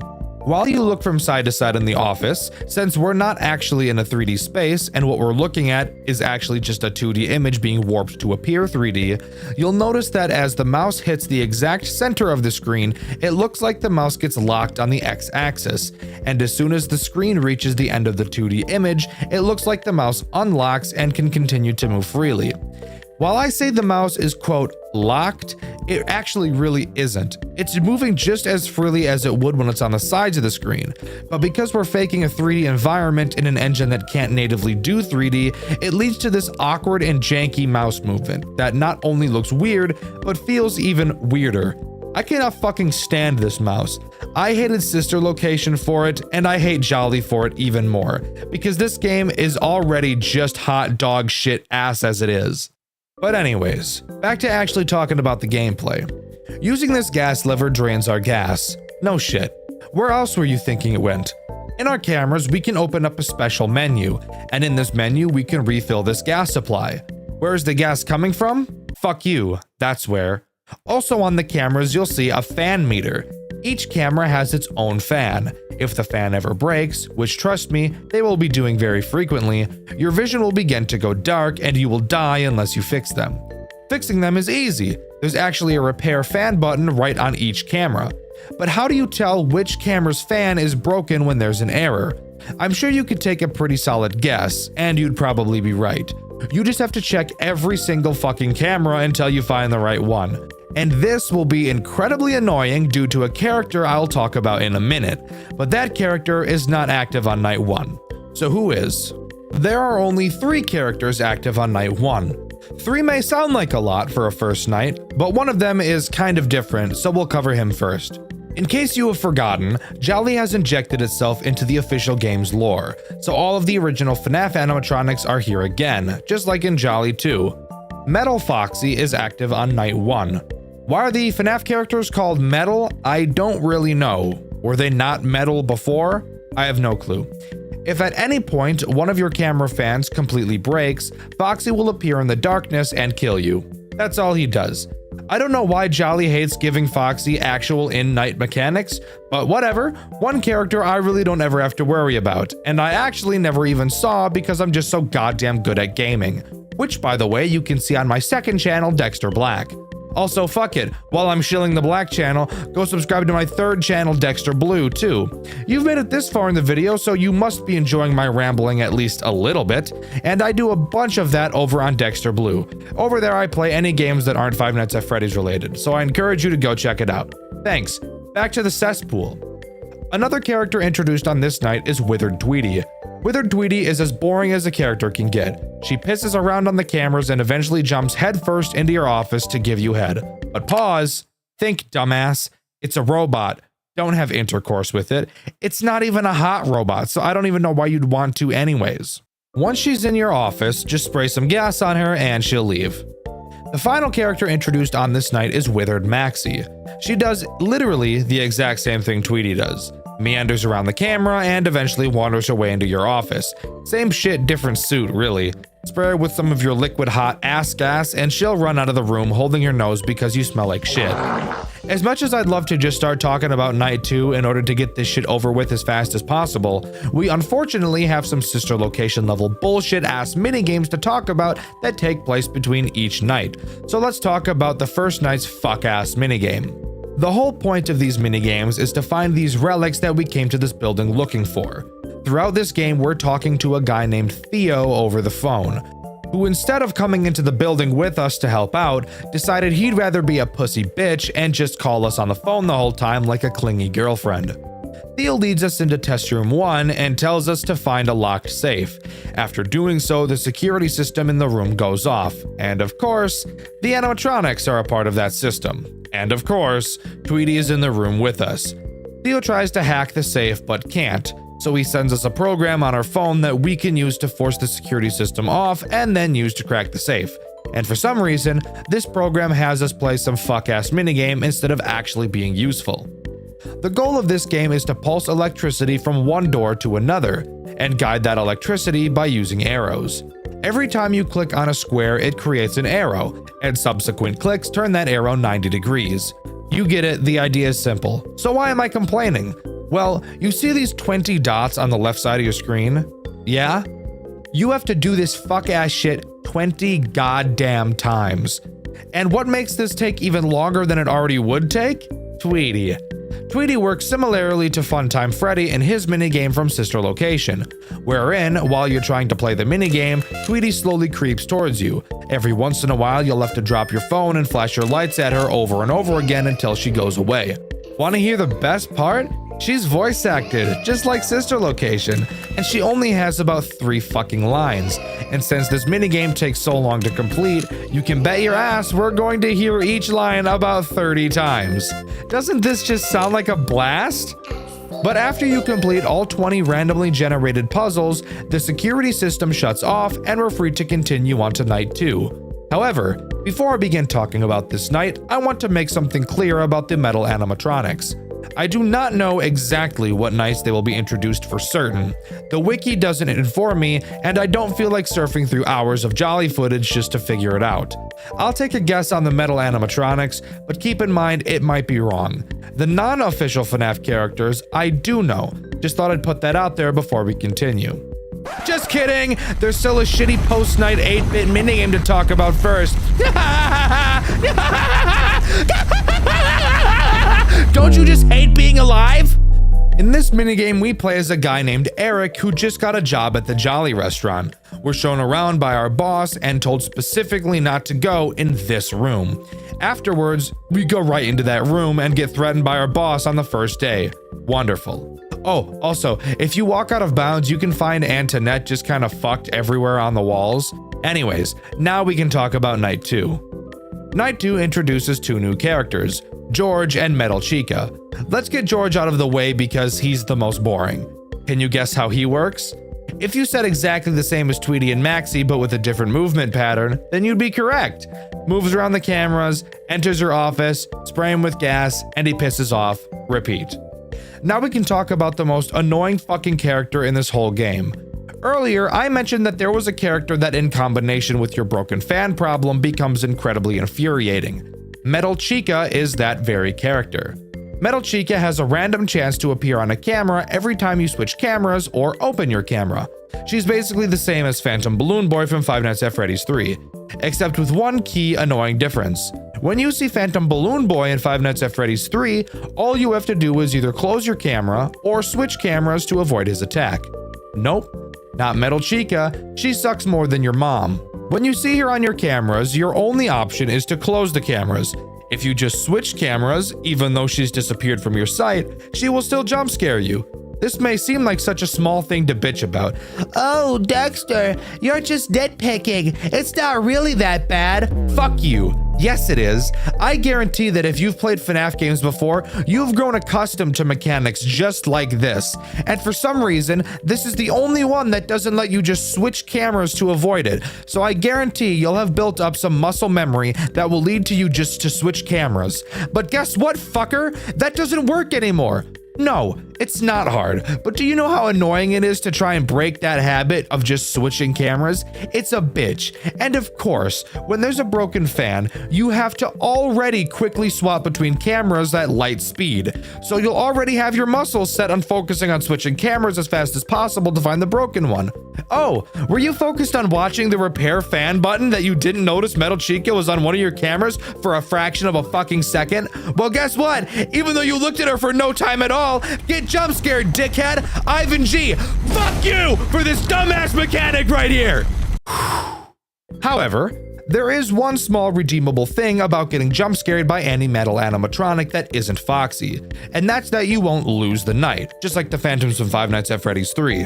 While you look from side to side in the office, since we're not actually in a 3D space and what we're looking at is actually just a 2D image being warped to appear 3D, you'll notice that as the mouse hits the exact center of the screen, it looks like the mouse gets locked on the X-axis, and as soon as the screen reaches the end of the 2D image, it looks like the mouse unlocks and can continue to move freely. While I say the mouse is, quote, locked, it actually really isn't. It's moving just as freely as it would when it's on the sides of the screen. But because we're faking a 3D environment in an engine that can't natively do 3D, it leads to this awkward and janky mouse movement that not only looks weird, but feels even weirder. I cannot fucking stand this mouse. I hated Sister Location for it, and I hate Jolly for it even more, because this game is already just hot dog shit ass as it is. But anyways, back to actually talking about the gameplay. Using this gas lever drains our gas. No shit. Where else were you thinking it went? In our cameras, we can open up a special menu, and in this menu, we can refill this gas supply. Where is the gas coming from? Fuck you, that's where. Also on the cameras, you'll see a fan meter. Each camera has its own fan. If the fan ever breaks, which trust me, they will be doing very frequently, your vision will begin to go dark and you will die unless you fix them. Fixing them is easy. There's actually a repair fan button right on each camera. But how do you tell which camera's fan is broken when there's an error? I'm sure you could take a pretty solid guess, and you'd probably be right. You just have to check every single fucking camera until you find the right one. And this will be incredibly annoying due to a character I'll talk about in a minute, but that character is not active on night 1. So who is? There are only 3 characters active on night 1. 3 may sound like a lot for a first night, but one of them is kind of different, so we'll cover him first. In case you have forgotten, Jolly has injected itself into the official game's lore, so all of the original FNAF animatronics are here again, just like in Jolly 2. Metal Foxy is active on night 1. Why are the FNAF characters called metal? I don't really know. Were they not metal before? I have no clue. If at any point one of your camera fans completely breaks, Foxy will appear in the darkness and kill you. That's all he does. I don't know why Jolly hates giving Foxy actual in-night mechanics, but whatever. One character I really don't ever have to worry about, and I actually never even saw because I'm just so goddamn good at gaming. Which, by the way, you can see on my second channel, Dexter Black. Also, fuck it, while I'm shilling the Black channel, go subscribe to my third channel, Dexter Blue, too. You've made it this far in the video, so you must be enjoying my rambling at least a little bit, and I do a bunch of that over on Dexter Blue. Over there, I play any games that aren't Five Nights at Freddy's related, so I encourage you to go check it out. Thanks. Back to the cesspool. Another character introduced on this night is Withered Tweety. Withered Tweety is as boring as a character can get. She pisses around on the cameras and eventually jumps headfirst into your office to give you head. But pause. Think, dumbass. It's a robot. Don't have intercourse with it. It's not even a hot robot, so I don't even know why you'd want to anyways. Once she's in your office, just spray some gas on her and she'll leave. The final character introduced on this night is Withered Maxie. She does literally the exact same thing Tweety does. Meanders around the camera and eventually wanders her way into your office. Same shit, different suit, really. Spray her with some of your liquid hot ass gas and she'll run out of the room holding your nose because you smell like shit. As much as I'd love to just start talking about night 2 in order to get this shit over with as fast as possible, we unfortunately have some sister location level bullshit ass minigames to talk about that take place between each night. So let's talk about the first night's fuck ass minigame. The whole point of these minigames is to find these relics that we came to this building looking for. Throughout this game, we're talking to a guy named Theo over the phone, who instead of coming into the building with us to help out, decided he'd rather be a pussy bitch and just call us on the phone the whole time like a clingy girlfriend. Theo leads us into test room 1 and tells us to find a locked safe. After doing so, the security system in the room goes off, and of course, the animatronics are a part of that system. And of course, Tweety is in the room with us. Theo tries to hack the safe but can't, so he sends us a program on our phone that we can use to force the security system off and then use to crack the safe. And for some reason, this program has us play some fuck-ass minigame instead of actually being useful. The goal of this game is to pulse electricity from one door to another, and guide that electricity by using arrows. Every time you click on a square, it creates an arrow, and subsequent clicks turn that arrow 90 degrees. You get it, the idea is simple. So why am I complaining? Well, you see these 20 dots on the left side of your screen? Yeah? You have to do this fuck-ass shit 20 goddamn times. And what makes this take even longer than it already would take? Tweety. Tweety works similarly to Funtime Freddy in his minigame from Sister Location, wherein, while you're trying to play the minigame, Tweety slowly creeps towards you. Every once in a while, you'll have to drop your phone and flash your lights at her over and over again until she goes away. Want to hear the best part? She's voice acted, just like Sister Location, and she only has about 3 fucking lines. And since this minigame takes so long to complete, you can bet your ass we're going to hear each line about 30 times. Doesn't this just sound like a blast? But after you complete all 20 randomly generated puzzles, the security system shuts off and we're free to continue on to night 2. However, before I begin talking about this night, I want to make something clear about the metal animatronics. I do not know exactly what nights they will be introduced for certain. The wiki doesn't inform me, and I don't feel like surfing through hours of Jolly footage just to figure it out. I'll take a guess on the metal animatronics, but keep in mind it might be wrong. The non-official FNAF characters, I do know. Just thought I'd put that out there before we continue. Just kidding! There's still a shitty post-night 8-bit minigame to talk about first. Don't you just hate being alive? In this minigame, we play as a guy named Eric who just got a job at the Jolly restaurant. We're shown around by our boss and told specifically not to go in this room. Afterwards, we go right into that room and get threatened by our boss on the first day. Wonderful. Oh, also, if you walk out of bounds, you can find Antoinette just kind of fucked everywhere on the walls. Anyways, now we can talk about night 2. Night 2 introduces 2 new characters, George and Metal Chica. Let's get George out of the way because he's the most boring. Can you guess how he works? If you said exactly the same as Tweety and Maxie, but with a different movement pattern, then you'd be correct. Moves around the cameras, enters your office, spray him with gas, and he pisses off. Repeat. Now we can talk about the most annoying fucking character in this whole game. Earlier, I mentioned that there was a character that in combination with your broken fan problem becomes incredibly infuriating. Metal Chica is that very character. Metal Chica has a random chance to appear on a camera every time you switch cameras or open your camera. She's basically the same as Phantom Balloon Boy from Five Nights at Freddy's 3, except with one key annoying difference. When you see Phantom Balloon Boy in Five Nights at Freddy's 3, all you have to do is either close your camera or switch cameras to avoid his attack. Nope, not Metal Chica, she sucks more than your mom. When you see her on your cameras, your only option is to close the cameras. If you just switch cameras, even though she's disappeared from your sight, she will still jump scare you. This may seem like such a small thing to bitch about. Oh, Dexter, you're just nitpicking. It's not really that bad. Fuck you. Yes, it is. I guarantee that if you've played FNAF games before, you've grown accustomed to mechanics just like this. And for some reason, this is the only one that doesn't let you just switch cameras to avoid it. So I guarantee you'll have built up some muscle memory that will lead to you just to switch cameras. But guess what, fucker? That doesn't work anymore. No, it's not hard, but do you know how annoying it is to try and break that habit of just switching cameras? It's a bitch. And of course, when there's a broken fan, you have to already quickly swap between cameras at light speed. So you'll already have your muscles set on focusing on switching cameras as fast as possible to find the broken one. Oh, were you focused on watching the repair fan button that you didn't notice Metal Chica was on one of your cameras for a fraction of a fucking second? Well, guess what? Even though you looked at her for no time at all, get jump scared, dickhead. Ivan G, fuck you for this dumbass mechanic right here. However, there is one small redeemable thing about getting jump scared by any metal animatronic that isn't Foxy, and that's that you won't lose the night, just like the Phantoms from Five Nights at Freddy's 3.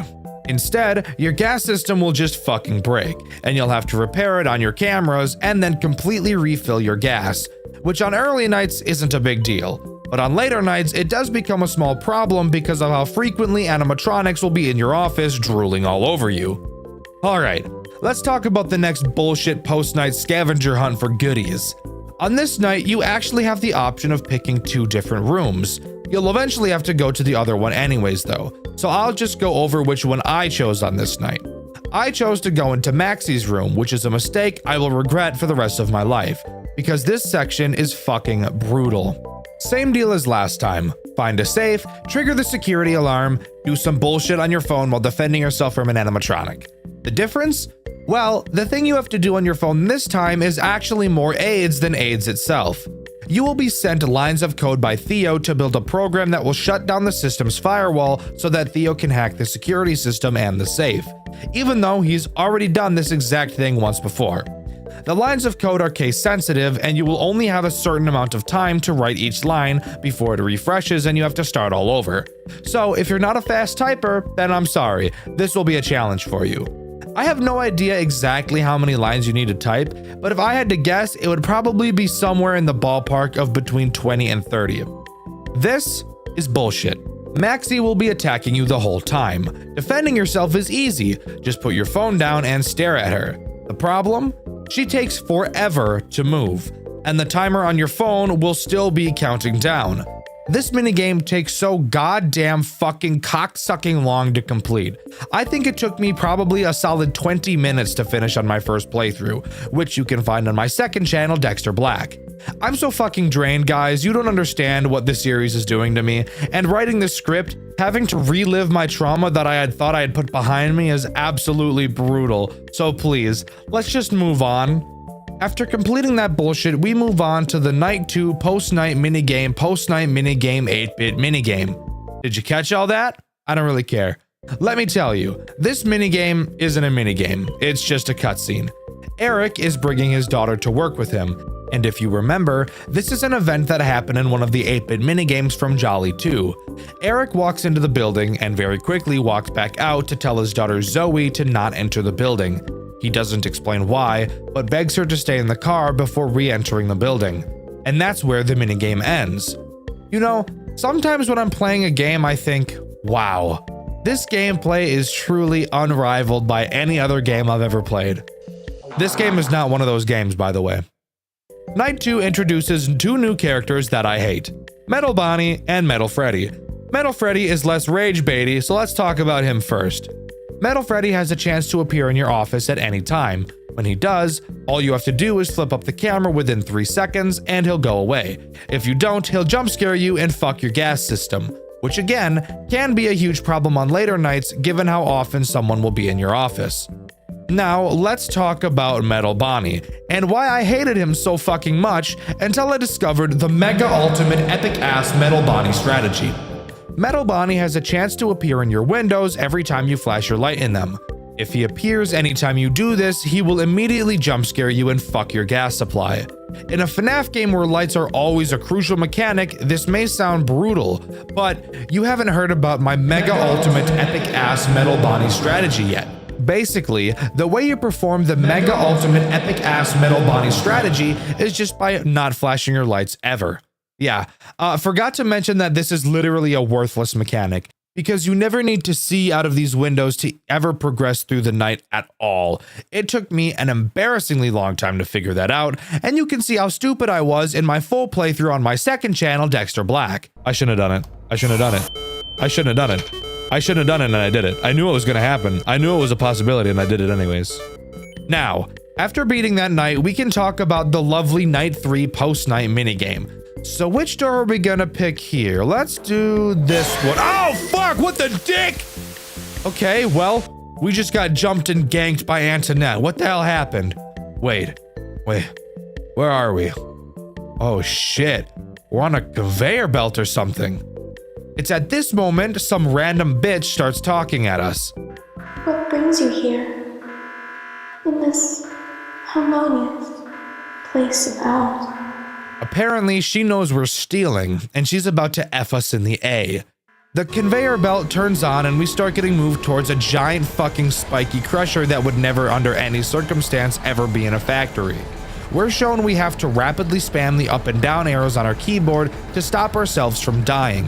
Instead, your gas system will just fucking break, and you'll have to repair it on your cameras and then completely refill your gas, which on early nights isn't a big deal. But on later nights, it does become a small problem because of how frequently animatronics will be in your office drooling all over you. Alright, let's talk about the next bullshit post-night scavenger hunt for goodies. On this night, you actually have the option of picking two different rooms. You'll eventually have to go to the other one anyways though, so I'll just go over which one I chose on this night. I chose to go into Maxie's room, which is a mistake I will regret for the rest of my life, because this section is fucking brutal. Same deal as last time. Find a safe, trigger the security alarm, do some bullshit on your phone while defending yourself from an animatronic. The difference? Well, the thing you have to do on your phone this time is actually more AIDS than AIDS itself. You will be sent lines of code by Theo to build a program that will shut down the system's firewall so that Theo can hack the security system and the safe, even though he's already done this exact thing once before. The lines of code are case sensitive, and you will only have a certain amount of time to write each line before it refreshes and you have to start all over. So if you're not a fast typer, then I'm sorry, this will be a challenge for you. I have no idea exactly how many lines you need to type, but if I had to guess, it would probably be somewhere in the ballpark of between 20 and 30. This is bullshit. Maxie will be attacking you the whole time. Defending yourself is easy, just put your phone down and stare at her. The problem? She takes forever to move, and the timer on your phone will still be counting down. This minigame takes so goddamn fucking cocksucking long to complete. I think it took me probably a solid 20 minutes to finish on my first playthrough, which you can find on my second channel, Dexter Black. I'm so fucking drained, guys, you don't understand what this series is doing to me, and writing this script, having to relive my trauma that I had thought I had put behind me is absolutely brutal. So please, let's just move on. After completing that bullshit, we move on to the Night 2 post-night minigame 8-bit minigame. Did you catch all that? I don't really care. Let me tell you, this minigame isn't a minigame, it's just a cutscene. Eric is bringing his daughter to work with him, and if you remember, this is an event that happened in one of the 8-bit minigames from Jolly 2. Eric walks into the building and very quickly walks back out to tell his daughter Zoe to not enter the building. He doesn't explain why, but begs her to stay in the car before re-entering the building. And that's where the minigame ends. You know, sometimes when I'm playing a game I think, wow, This gameplay is truly unrivaled by any other game I've ever played. This game is not one of those games, by the way. Night 2 introduces 2 new characters that I hate. Metal Bonnie and Metal Freddy. Metal Freddy is less rage baity, so let's talk about him first. Metal Freddy has a chance to appear in your office at any time. When he does, all you have to do is flip up the camera within 3 seconds and he'll go away. If you don't, he'll jump scare you and fuck your gas system, which again, can be a huge problem on later nights given how often someone will be in your office. Now, let's talk about Metal Bonnie, and why I hated him so fucking much until I discovered the mega ultimate epic ass Metal Bonnie strategy. Metal Bonnie has a chance to appear in your windows every time you flash your light in them. If he appears anytime you do this, he will immediately jump scare you and fuck your gas supply. In a FNAF game where lights are always a crucial mechanic, this may sound brutal, but you haven't heard about my mega ultimate epic ass Metal Bonnie strategy yet. Basically, the way you perform the mega ultimate epic ass Metal Bonnie strategy is just by not flashing your lights ever. Yeah, forgot to mention that this is literally a worthless mechanic, because you never need to see out of these windows to ever progress through the night at all. It took me an embarrassingly long time to figure that out, and you can see how stupid I was in my full playthrough on my second channel, Dexter Black. I shouldn't have done it. I shouldn't have done it. I shouldn't have done it. I shouldn't have done it, and I did it. I knew it was gonna happen. I knew it was a possibility, and I did it anyways. Now, after beating that night, we can talk about the lovely Night 3 post-night minigame. So which door are we gonna pick here? Let's do this one. Oh, fuck, what the dick? Okay, well, we just got jumped and ganked by Antoinette. What the hell happened? Wait, where are we? Oh shit, we're on a conveyor belt or something. It's at this moment some random bitch starts talking at us. What brings you here? In this harmonious place of ours? Apparently, she knows we're stealing, and she's about to F us in the A. The conveyor belt turns on and we start getting moved towards a giant fucking spiky crusher that would never under any circumstance ever be in a factory. We're shown we have to rapidly spam the up and down arrows on our keyboard to stop ourselves from dying.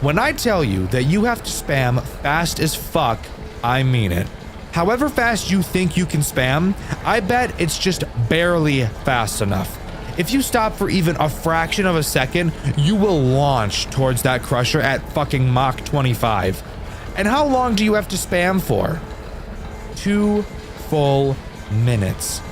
When I tell you that you have to spam fast as fuck, I mean it. However fast you think you can spam, I bet it's just barely fast enough. If you stop for even a fraction of a second, you will launch towards that crusher at fucking Mach 25. And how long do you have to spam for? 2 full minutes.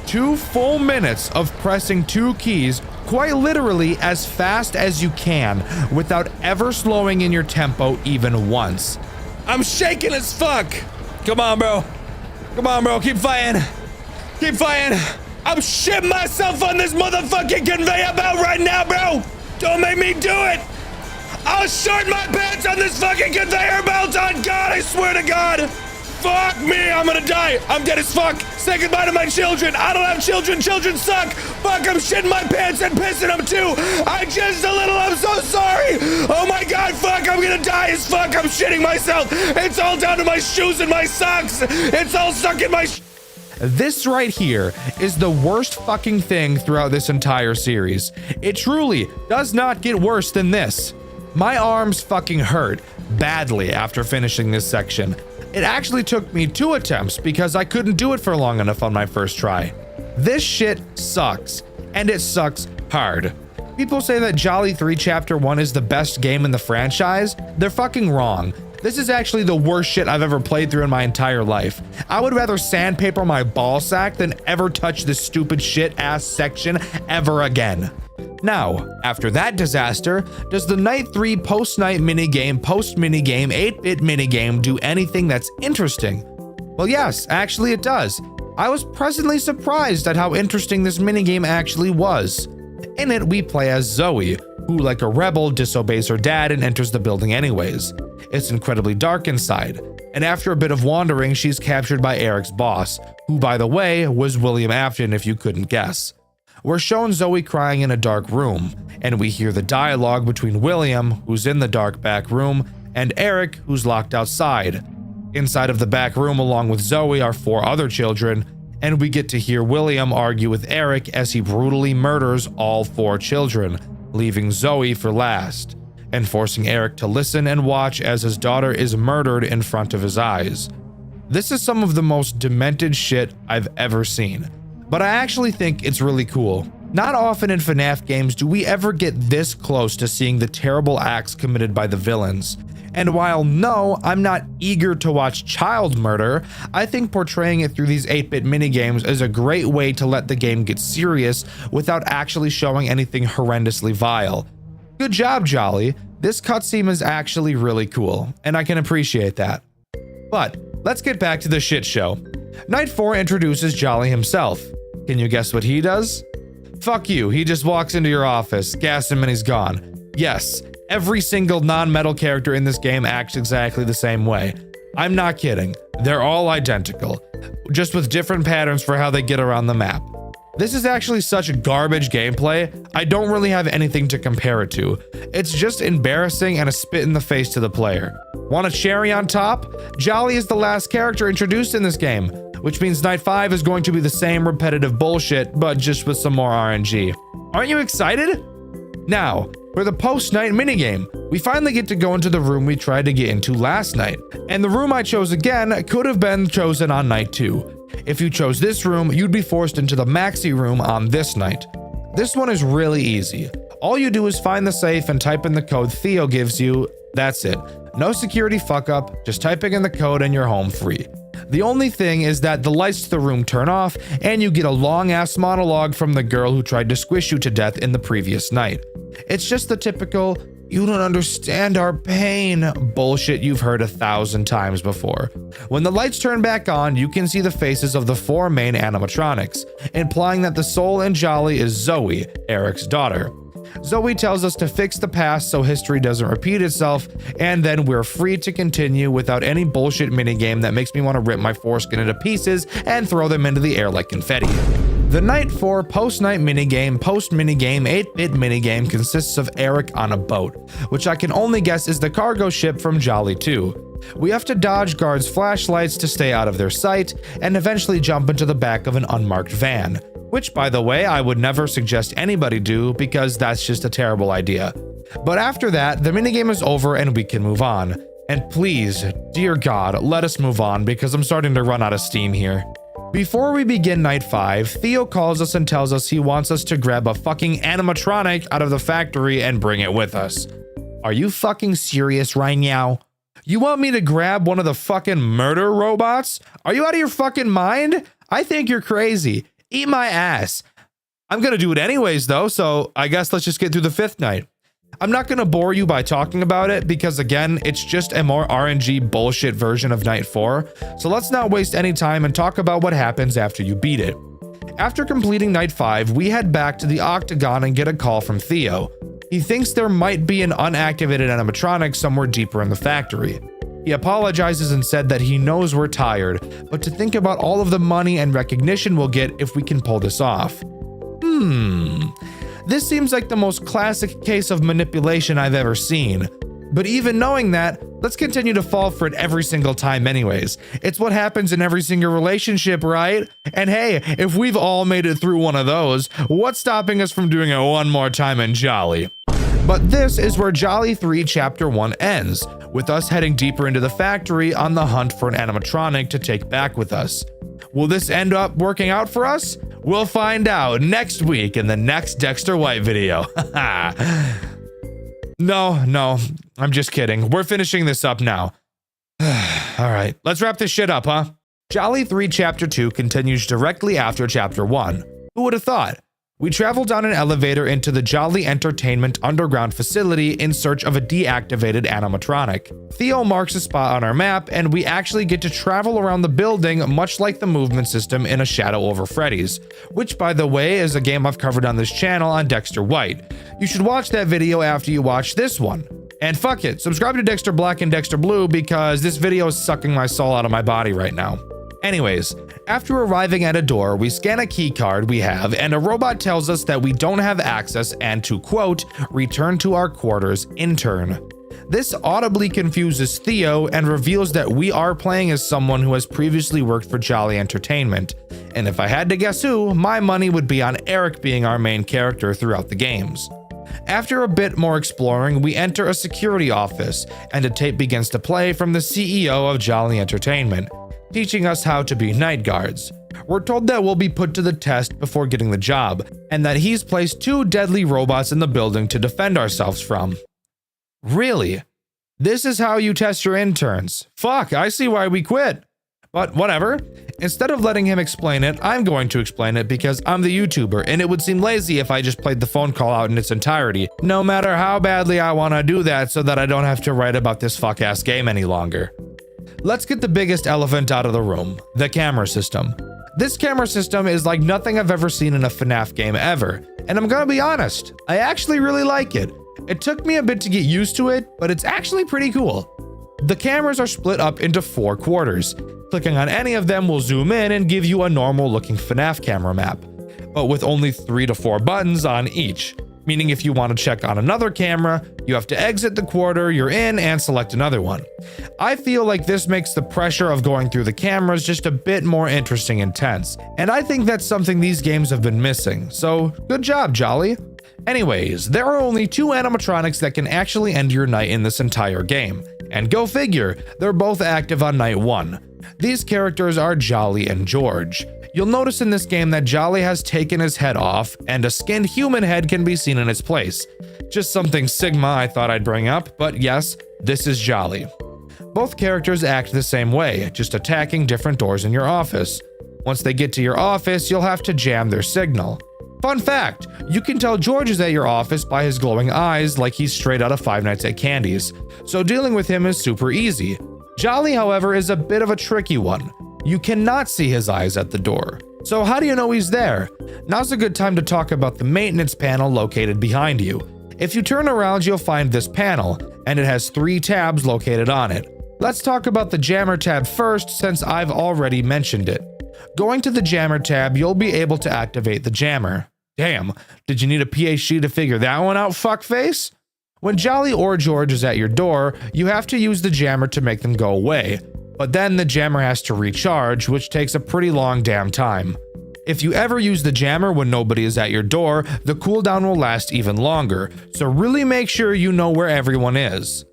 2 full minutes of pressing 2 keys quite literally as fast as you can without ever slowing in your tempo even once. I'm shaking as fuck. Come on, bro. Come on, bro. Keep fighting. Keep fighting. I'm shitting myself on this motherfucking conveyor belt right now, bro. Don't make me do it. I'll short my pants on this fucking conveyor belt. On God, I swear to God. Fuck me, I'm gonna die. I'm dead as fuck. Say goodbye to my children. I don't have children. Children suck. Fuck, I'm shitting my pants and pissing them too. I'm so sorry. Oh my God, fuck, I'm gonna die as fuck. I'm shitting myself. It's all down to my shoes and my socks. It's all stuck in my This right here is the worst fucking thing throughout this entire series. It truly does not get worse than this. My arms fucking hurt badly after finishing this section. It actually took me 2 attempts because I couldn't do it for long enough on my first try. This shit sucks, and it sucks hard. People say that Jolly 3 Chapter 1 is the best game in the franchise. They're fucking wrong. This is actually the worst shit I've ever played through in my entire life. I would rather sandpaper my ball sack than ever touch this stupid shit ass section ever again. Now, after that disaster, does the Night 3 post-night minigame, post-minigame, 8-bit minigame do anything that's interesting? Well, yes, actually it does. I was pleasantly surprised at how interesting this minigame actually was. In it, we play as Zoe, who, like a rebel, disobeys her dad and enters the building anyways. It's incredibly dark inside, and after a bit of wandering, she's captured by Eric's boss, who, by the way, was William Afton if you couldn't guess. We're shown Zoe crying in a dark room, and we hear the dialogue between William, who's in the dark back room, and Eric, who's locked outside. Inside of the back room along with Zoe are 4 other children, and we get to hear William argue with Eric as he brutally murders all 4 children, leaving Zoe for last. and forcing Eric to listen and watch as his daughter is murdered in front of his eyes. This is some of the most demented shit I've ever seen, but I actually think it's really cool. Not often in FNAF games do we ever get this close to seeing the terrible acts committed by the villains. And while no, I'm not eager to watch child murder, I think portraying it through these 8-bit minigames is a great way to let the game get serious without actually showing anything horrendously vile. Good job, Jolly. This cutscene is actually really cool, and I can appreciate that. But let's get back to the shit show. Night 4 introduces Jolly himself. Can you guess what he does? Fuck you, he just walks into your office, gas him and he's gone. Yes, every single non-metal character in this game acts exactly the same way. I'm not kidding, they're all identical, just with different patterns for how they get around the map. This is actually such garbage gameplay, I don't really have anything to compare it to. It's just embarrassing and a spit in the face to the player. Want a cherry on top? Jolly is the last character introduced in this game, which means Night 5 is going to be the same repetitive bullshit, but just with some more RNG. Aren't you excited? Now, for the post-night minigame, we finally get to go into the room we tried to get into last night, and the room I chose again could have been chosen on night 2. If you chose this room, you'd be forced into the maxi room on this night. This one is really easy. All you do is find the safe and type in the code Theo gives you. That's it. No security fuck up, just typing in the code and you're home free. The only thing is that the lights to the room turn off and you get a long ass monologue from the girl who tried to squish you to death in the previous night. It's just the typical, "You don't understand our pain" bullshit you've heard 1,000 times before. When the lights turn back on, you can see the faces of the 4 main animatronics, implying that the soul in Jolly is Zoe, Eric's daughter. Zoe tells us to fix the past so history doesn't repeat itself, and then we're free to continue without any bullshit minigame that makes me want to rip my foreskin into pieces and throw them into the air like confetti. The Night 4 post-night minigame, post-minigame, 8-bit minigame consists of Eric on a boat, which I can only guess is the cargo ship from Jolly 2. We have to dodge guards' flashlights to stay out of their sight, and eventually jump into the back of an unmarked van. Which, by the way, I would never suggest anybody do because that's just a terrible idea. But after that, the minigame is over and we can move on. And please, dear God, let us move on because I'm starting to run out of steam here. Before we begin Night 5, Theo calls us and tells us he wants us to grab a fucking animatronic out of the factory and bring it with us. Are you fucking serious right now? You want me to grab one of the fucking murder robots? Are you out of your fucking mind? I think you're crazy. Eat my ass. I'm gonna do it anyways though, so I guess let's just get through the 5th night. I'm not gonna bore you by talking about it because again, it's just a more RNG bullshit version of Night 4, so let's not waste any time and talk about what happens after you beat it. After completing Night 5, we head back to the Octagon and get a call from Theo. He thinks there might be an unactivated animatronic somewhere deeper in the factory. He apologizes and said that he knows we're tired, but to think about all of the money and recognition we'll get if we can pull this off. This seems like the most classic case of manipulation I've ever seen. But even knowing that, let's continue to fall for it every single time anyways. It's what happens in every single relationship, right? And hey, if we've all made it through one of those, what's stopping us from doing it one more time in Jolly? But this is where Jolly 3 Chapter 1 ends, with us heading deeper into the factory on the hunt for an animatronic to take back with us. Will this end up working out for us? We'll find out next week in the next Dexter White video. No, I'm just kidding. We're finishing this up now. Alright, let's wrap this shit up, huh? Jolly 3 Chapter 2 continues directly after Chapter 1. Who would have thought? We travel down an elevator into the Jolly Entertainment underground facility in search of a deactivated animatronic. Theo marks a spot on our map, and we actually get to travel around the building much like the movement system in A Shadow Over Freddy's, which by the way is a game I've covered on this channel on Dexter White. You should watch that video after you watch this one. And fuck it, subscribe to Dexter Black and Dexter Blue because this video is sucking my soul out of my body right now. Anyways, after arriving at a door, we scan a key card we have and a robot tells us that we don't have access and to quote, return to our quarters in turn. This audibly confuses Theo and reveals that we are playing as someone who has previously worked for Jolly Entertainment. And if I had to guess who, my money would be on Eric being our main character throughout the games. After a bit more exploring, we enter a security office, and a tape begins to play from the CEO of Jolly Entertainment, teaching us how to be night guards. We're told that we'll be put to the test before getting the job, and that he's placed 2 deadly robots in the building to defend ourselves from. Really? This is how you test your interns? Fuck, I see why we quit. But whatever. Instead of letting him explain it, I'm going to explain it because I'm the YouTuber, and it would seem lazy if I just played the phone call out in its entirety, no matter how badly I want to do that so that I don't have to write about this fuck-ass game any longer. Let's get the biggest elephant out of the room, the camera system. This camera system is like nothing I've ever seen in a FNAF game ever, and I'm gonna be honest, I actually really like it. It took me a bit to get used to it, but it's actually pretty cool. The cameras are split up into 4 quarters. Clicking on any of them will zoom in and give you a normal looking FNAF camera map, but with only 3 to 4 buttons on each. Meaning if you want to check on another camera, you have to exit the quarter you're in and select another one. I feel like this makes the pressure of going through the cameras just a bit more interesting and tense, and I think that's something these games have been missing, so good job, Jolly. Anyways, there are only 2 animatronics that can actually end your night in this entire game, and go figure, they're both active on night 1. These characters are Jolly and George. You'll notice in this game that Jolly has taken his head off, and a skinned human head can be seen in its place. Just something Sigma I thought I'd bring up, but yes, this is Jolly. Both characters act the same way, just attacking different doors in your office. Once they get to your office, you'll have to jam their signal. Fun fact, you can tell George is at your office by his glowing eyes like he's straight out of Five Nights at Candy's, so dealing with him is super easy. Jolly, however, is a bit of a tricky one. You cannot see his eyes at the door. So how do you know he's there? Now's a good time to talk about the maintenance panel located behind you. If you turn around, you'll find this panel, and it has 3 tabs located on it. Let's talk about the jammer tab first since I've already mentioned it. Going to the jammer tab, you'll be able to activate the jammer. Damn, did you need a PhD to figure that one out, fuckface? When Jolly or George is at your door, you have to use the jammer to make them go away. But then the jammer has to recharge, which takes a pretty long damn time. If you ever use the jammer when nobody is at your door, the cooldown will last even longer, so really make sure you know where everyone is.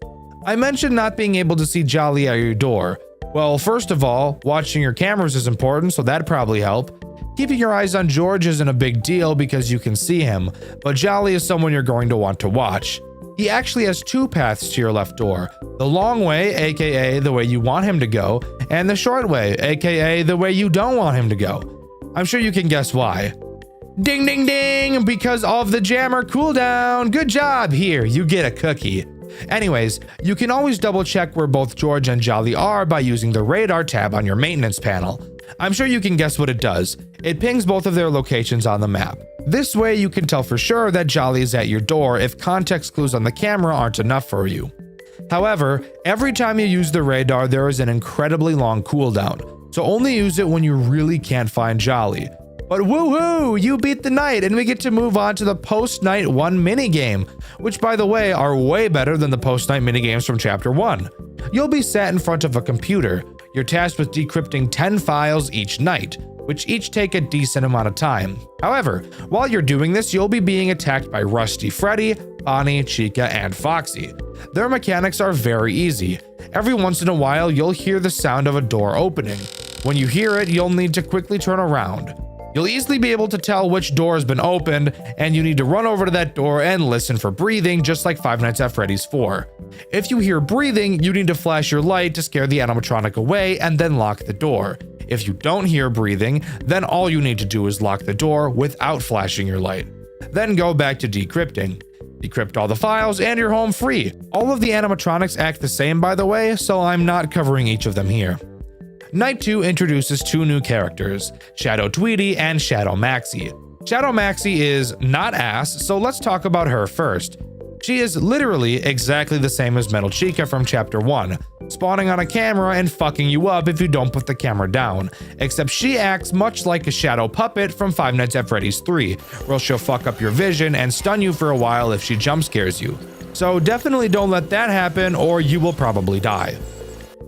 I mentioned not being able to see Jolly at your door. Well, first of all, watching your cameras is important, so that'd probably help. Keeping your eyes on George isn't a big deal because you can see him, but Jolly is someone you're going to want to watch. He actually has 2 paths to your left door. The long way, aka the way you want him to go, and the short way, aka the way you don't want him to go. I'm sure you can guess why. Ding ding ding! Because of the jammer cooldown! Good job! Here, you get a cookie. Anyways, you can always double check where both George and Jolly are by using the radar tab on your maintenance panel. I'm sure you can guess what it does. It pings both of their locations on the map. This way you can tell for sure that Jolly is at your door if context clues on the camera aren't enough for you. However, every time you use the radar there is an incredibly long cooldown, so only use it when you really can't find Jolly. But woohoo! You beat the night and we get to move on to the post-night 1 minigame, which by the way are way better than the post-night minigames from chapter 1. You'll be sat in front of a computer. You're tasked with decrypting 10 files each night, which each take a decent amount of time. However, while you're doing this, you'll be being attacked by Rusty Freddy, Bonnie, Chica, and Foxy. Their mechanics are very easy. Every once in a while, you'll hear the sound of a door opening. When you hear it, you'll need to quickly turn around. You'll easily be able to tell which door has been opened, and you need to run over to that door and listen for breathing, just like Five Nights at Freddy's 4. If you hear breathing, you need to flash your light to scare the animatronic away and then lock the door. If you don't hear breathing, then all you need to do is lock the door without flashing your light. Then go back to decrypting. Decrypt all the files and you're home free. All of the animatronics act the same, by the way, so I'm not covering each of them here. Night 2 introduces 2 new characters, Shadow Tweety and Shadow Maxie. Shadow Maxie is not ass, so let's talk about her first. She is literally exactly the same as Metal Chica from chapter 1, spawning on a camera and fucking you up if you don't put the camera down, except she acts much like a shadow puppet from Five Nights at Freddy's 3, where she'll fuck up your vision and stun you for a while if she jump scares you. So definitely don't let that happen or you will probably die.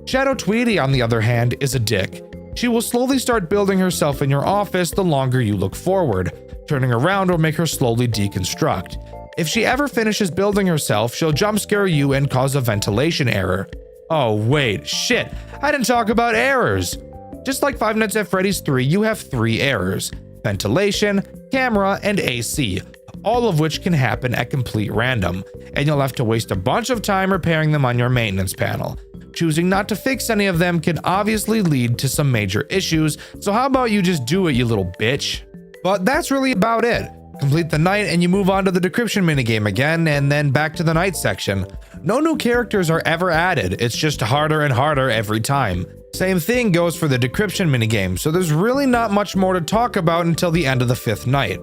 Shadow Tweety, on the other hand, is a dick. She will slowly start building herself in your office the longer you look forward. Turning around will make her slowly deconstruct. If she ever finishes building herself, she'll jump scare you and cause a ventilation error. Oh wait, shit, I didn't talk about errors. Just like Five Nights at Freddy's 3, you have 3 errors: ventilation, camera, and AC, all of which can happen at complete random, and you'll have to waste a bunch of time repairing them on your maintenance panel. Choosing not to fix any of them can obviously lead to some major issues, so how about you just do it, you little bitch? But that's really about it. Complete the night and you move on to the decryption minigame again, and then back to the night section. No new characters are ever added, it's just harder and harder every time. Same thing goes for the decryption minigame, so there's really not much more to talk about until the end of the 5th night.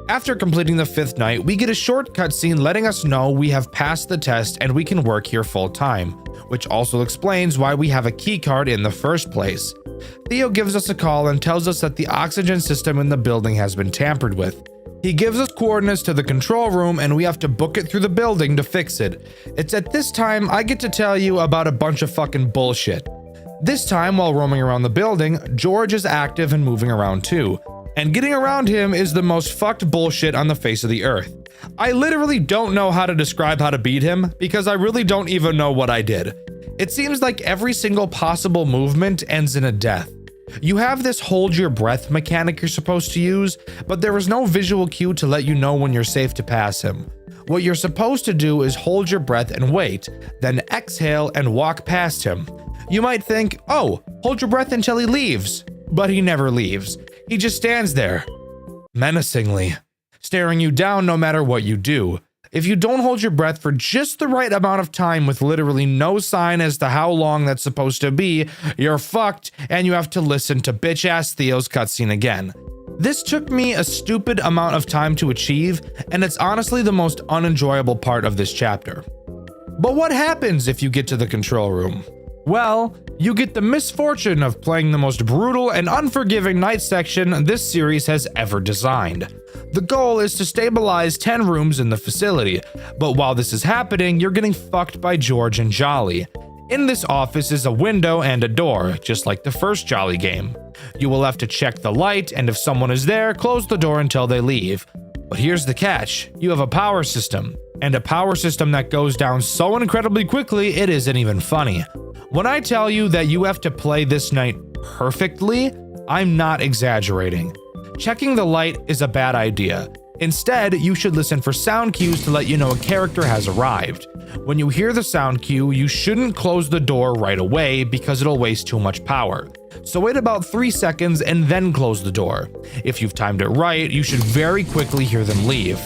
After completing the 5th night, we get a short cutscene letting us know we have passed the test and we can work here full time, which also explains why we have a keycard in the first place. Theo gives us a call and tells us that the oxygen system in the building has been tampered with. He gives us coordinates to the control room and we have to book it through the building to fix it. It's at this time I get to tell you about a bunch of fucking bullshit. This time, while roaming around the building, George is active and moving around too. And getting around him is the most fucked bullshit on the face of the earth. I literally don't know how to describe how to beat him because I really don't even know what I did. It seems like every single possible movement ends in a death. You have this hold your breath mechanic you're supposed to use, but there is no visual cue to let you know when you're safe to pass him. What you're supposed to do is hold your breath and wait, then exhale and walk past him. You might think, oh, hold your breath until he leaves. But he never leaves. He just stands there, menacingly, staring you down no matter what you do. If you don't hold your breath for just the right amount of time with literally no sign as to how long that's supposed to be, you're fucked and you have to listen to bitch-ass Theo's cutscene again. This took me a stupid amount of time to achieve, and it's honestly the most unenjoyable part of this chapter. But what happens if you get to the control room? Well, you get the misfortune of playing the most brutal and unforgiving night section this series has ever designed. The goal is to stabilize 10 rooms in the facility, but while this is happening, you're getting fucked by George and Jolly. In this office is a window and a door, just like the first Jolly game. You will have to check the light, and if someone is there, close the door until they leave. But here's the catch, you have a power system, and a power system that goes down so incredibly quickly it isn't even funny. When I tell you that you have to play this night perfectly, I'm not exaggerating. Checking the light is a bad idea. Instead, you should listen for sound cues to let you know a character has arrived. When you hear the sound cue, you shouldn't close the door right away because it'll waste too much power. So wait about 3 seconds and then close the door. If you've timed it right, you should very quickly hear them leave.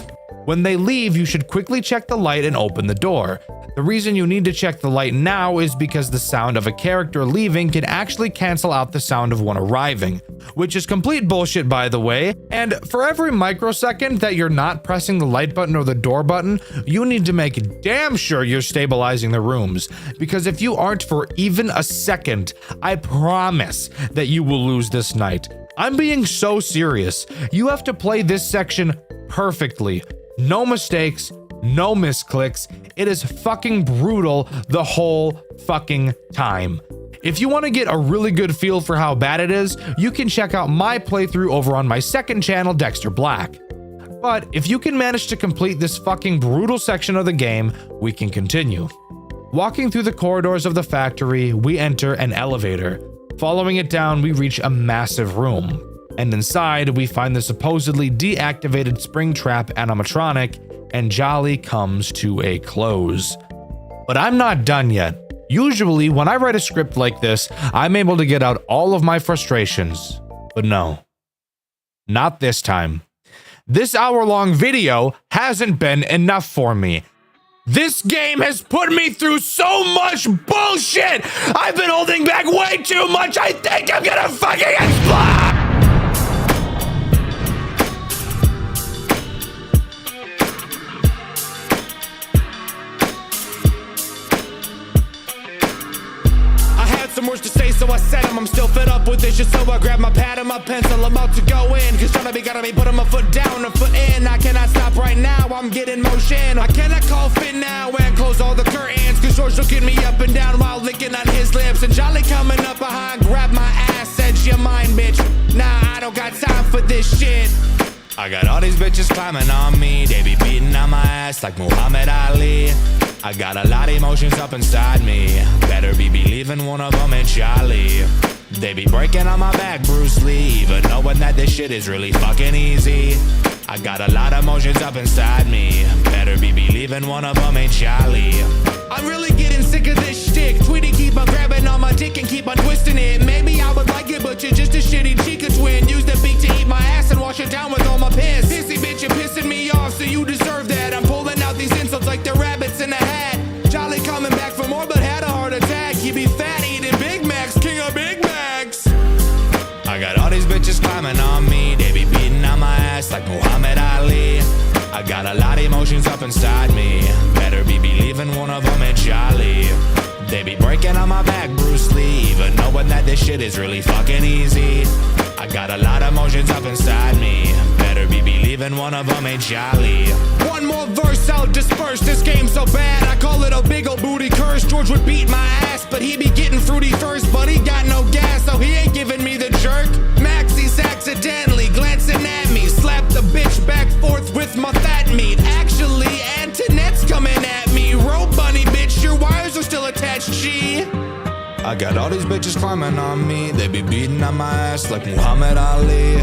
When they leave, you should quickly check the light and open the door. The reason you need to check the light now is because the sound of a character leaving can actually cancel out the sound of one arriving, which is complete bullshit by the way, and for every microsecond that you're not pressing the light button or the door button, you need to make damn sure you're stabilizing the rooms, because if you aren't for even a second, I promise that you will lose this night. I'm being so serious. You have to play this section perfectly. No mistakes, no misclicks. It is fucking brutal the whole fucking time. If you want to get a really good feel for how bad it is, you can check out my playthrough over on my second channel, Dexter Black. But if you can manage to complete this fucking brutal section of the game, we can continue. Walking through the corridors of the factory, we enter an elevator. Following it down, we reach a massive room. And inside, we find the supposedly deactivated Springtrap animatronic, and Jolly comes to a close. But I'm not done yet. Usually, when I write a script like this, I'm able to get out all of my frustrations. But no. Not this time. This hour-long video hasn't been enough for me. This game has put me through so much bullshit! I've been holding back way too much, I think I'm gonna fucking explode! Some words to say, so I said them. I'm still fed up with this shit, so I grab my pad and my pencil. I'm about to go in, cause trying to be gotta be putting my foot down and foot in. I cannot stop right now, I'm getting motion. I cannot call fit now and close all the curtains, cause George looking me up and down while licking on his lips. And Jolly coming up behind, grab my ass, said you mine, bitch. Nah, I don't got time for this shit. I got all these bitches climbing on me, they be beating on my ass like Muhammad Ali. I got a lot of emotions up inside me, better be believing one of them ain't Charlie. They be breaking on my back, Bruce Lee, even knowing that this shit is really fucking easy. I got a lot of emotions up inside me, better be believing one of them ain't Charlie. I'm really getting sick of this shtick. Tweety keep on grabbing on my dick and keep on twisting it. Maybe I would like it, but you're just a shitty Chica twin. Use the beat to eat my ass and wash it down with all my piss. Pissy bitch, you're pissing me off, so you deserve that. I'm pulling out these insults like they're rabbits in a hat. Jolly coming back for more, but had a heart attack. He be fat eating Big Macs, king of Big Macs. I got all these bitches climbing on me, they be beating on my ass like Muhammad Ali. I got a lot of emotions up inside me, better be believing one of them ain't Charlie. They be breaking on my back, Bruce Lee, even knowing that this shit is really fucking easy. I got a lot of emotions up inside me, better be believing one of them ain't Charlie. One more verse, I'll disperse, this game so bad, I call it a big ol' booty curse. George would beat my ass, but he be getting fruity first, but he got no gas, so he ain't giving me the jerk. Maxie's accidentally glancing at me, slap the bitch back forth with my fat meat. Actually, Antoinette's coming at me, rope bunny bitch, your wires are still attached, G. I got all these bitches climbing on me, they be beating on my ass like Muhammad Ali.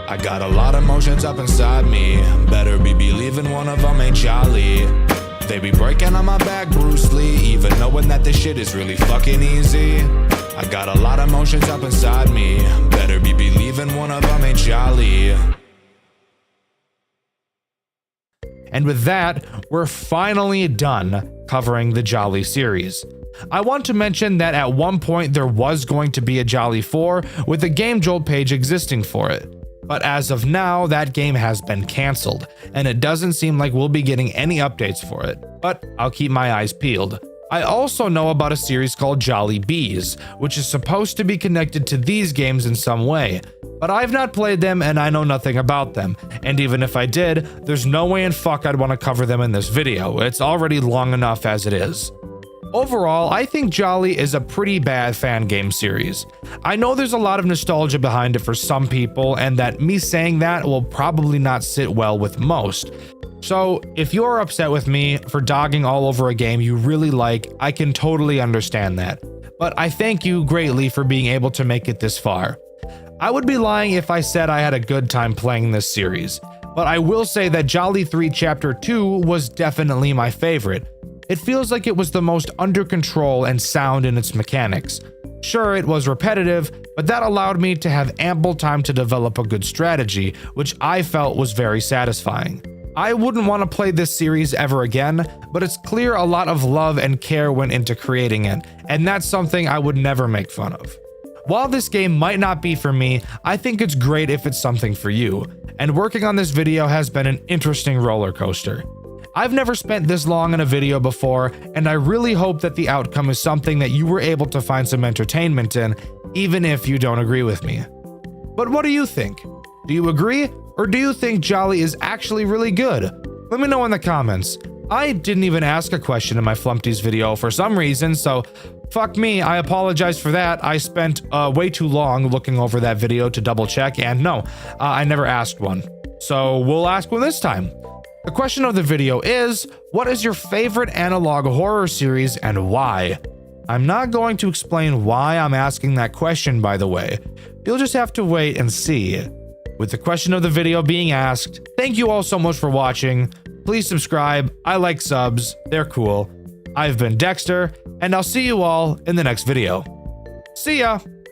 I got a lot of emotions up inside me, better be believing one of them ain't Charlie. They be breaking on my back, Bruce Lee, even knowing that this shit is really fucking easy. I got a lot of emotions up inside me, better be believing one of them ain't Charlie. And with that, we're finally done covering the Jolly series. I want to mention that at one point there was going to be a Jolly 4 with a Game Jolt page existing for it. But as of now, that game has been cancelled, and it doesn't seem like we'll be getting any updates for it, but I'll keep my eyes peeled. I also know about a series called Jolly Bees, which is supposed to be connected to these games in some way, but I've not played them and I know nothing about them, and even if I did, there's no way in fuck I'd want to cover them in this video, it's already long enough as it is. Overall, I think Jolly is a pretty bad fan game series. I know there's a lot of nostalgia behind it for some people, and that me saying that will probably not sit well with most. So, if you're upset with me for dogging all over a game you really like, I can totally understand that. But I thank you greatly for being able to make it this far. I would be lying if I said I had a good time playing this series, but I will say that Jolly 3 Chapter 2 was definitely my favorite. It feels like it was the most under control and sound in its mechanics. Sure, it was repetitive, but that allowed me to have ample time to develop a good strategy, which I felt was very satisfying. I wouldn't want to play this series ever again, but it's clear a lot of love and care went into creating it, and that's something I would never make fun of. While this game might not be for me, I think it's great if it's something for you, and working on this video has been an interesting roller coaster. I've never spent this long in a video before, and I really hope that the outcome is something that you were able to find some entertainment in, even if you don't agree with me. But what do you think? Do you agree, or do you think Jolly is actually really good? Let me know in the comments. I didn't even ask a question in my Flumpties video for some reason, so fuck me, I apologize for that. I spent way too long looking over that video to double check, and no, I never asked one. So we'll ask one this time. The question of the video is, what is your favorite analog horror series and why? I'm not going to explain why I'm asking that question, by the way. You'll just have to wait and see. With the question of the video being asked, thank you all so much for watching. Please subscribe. I like subs. They're cool. I've been Dexter, and I'll see you all in the next video. See ya!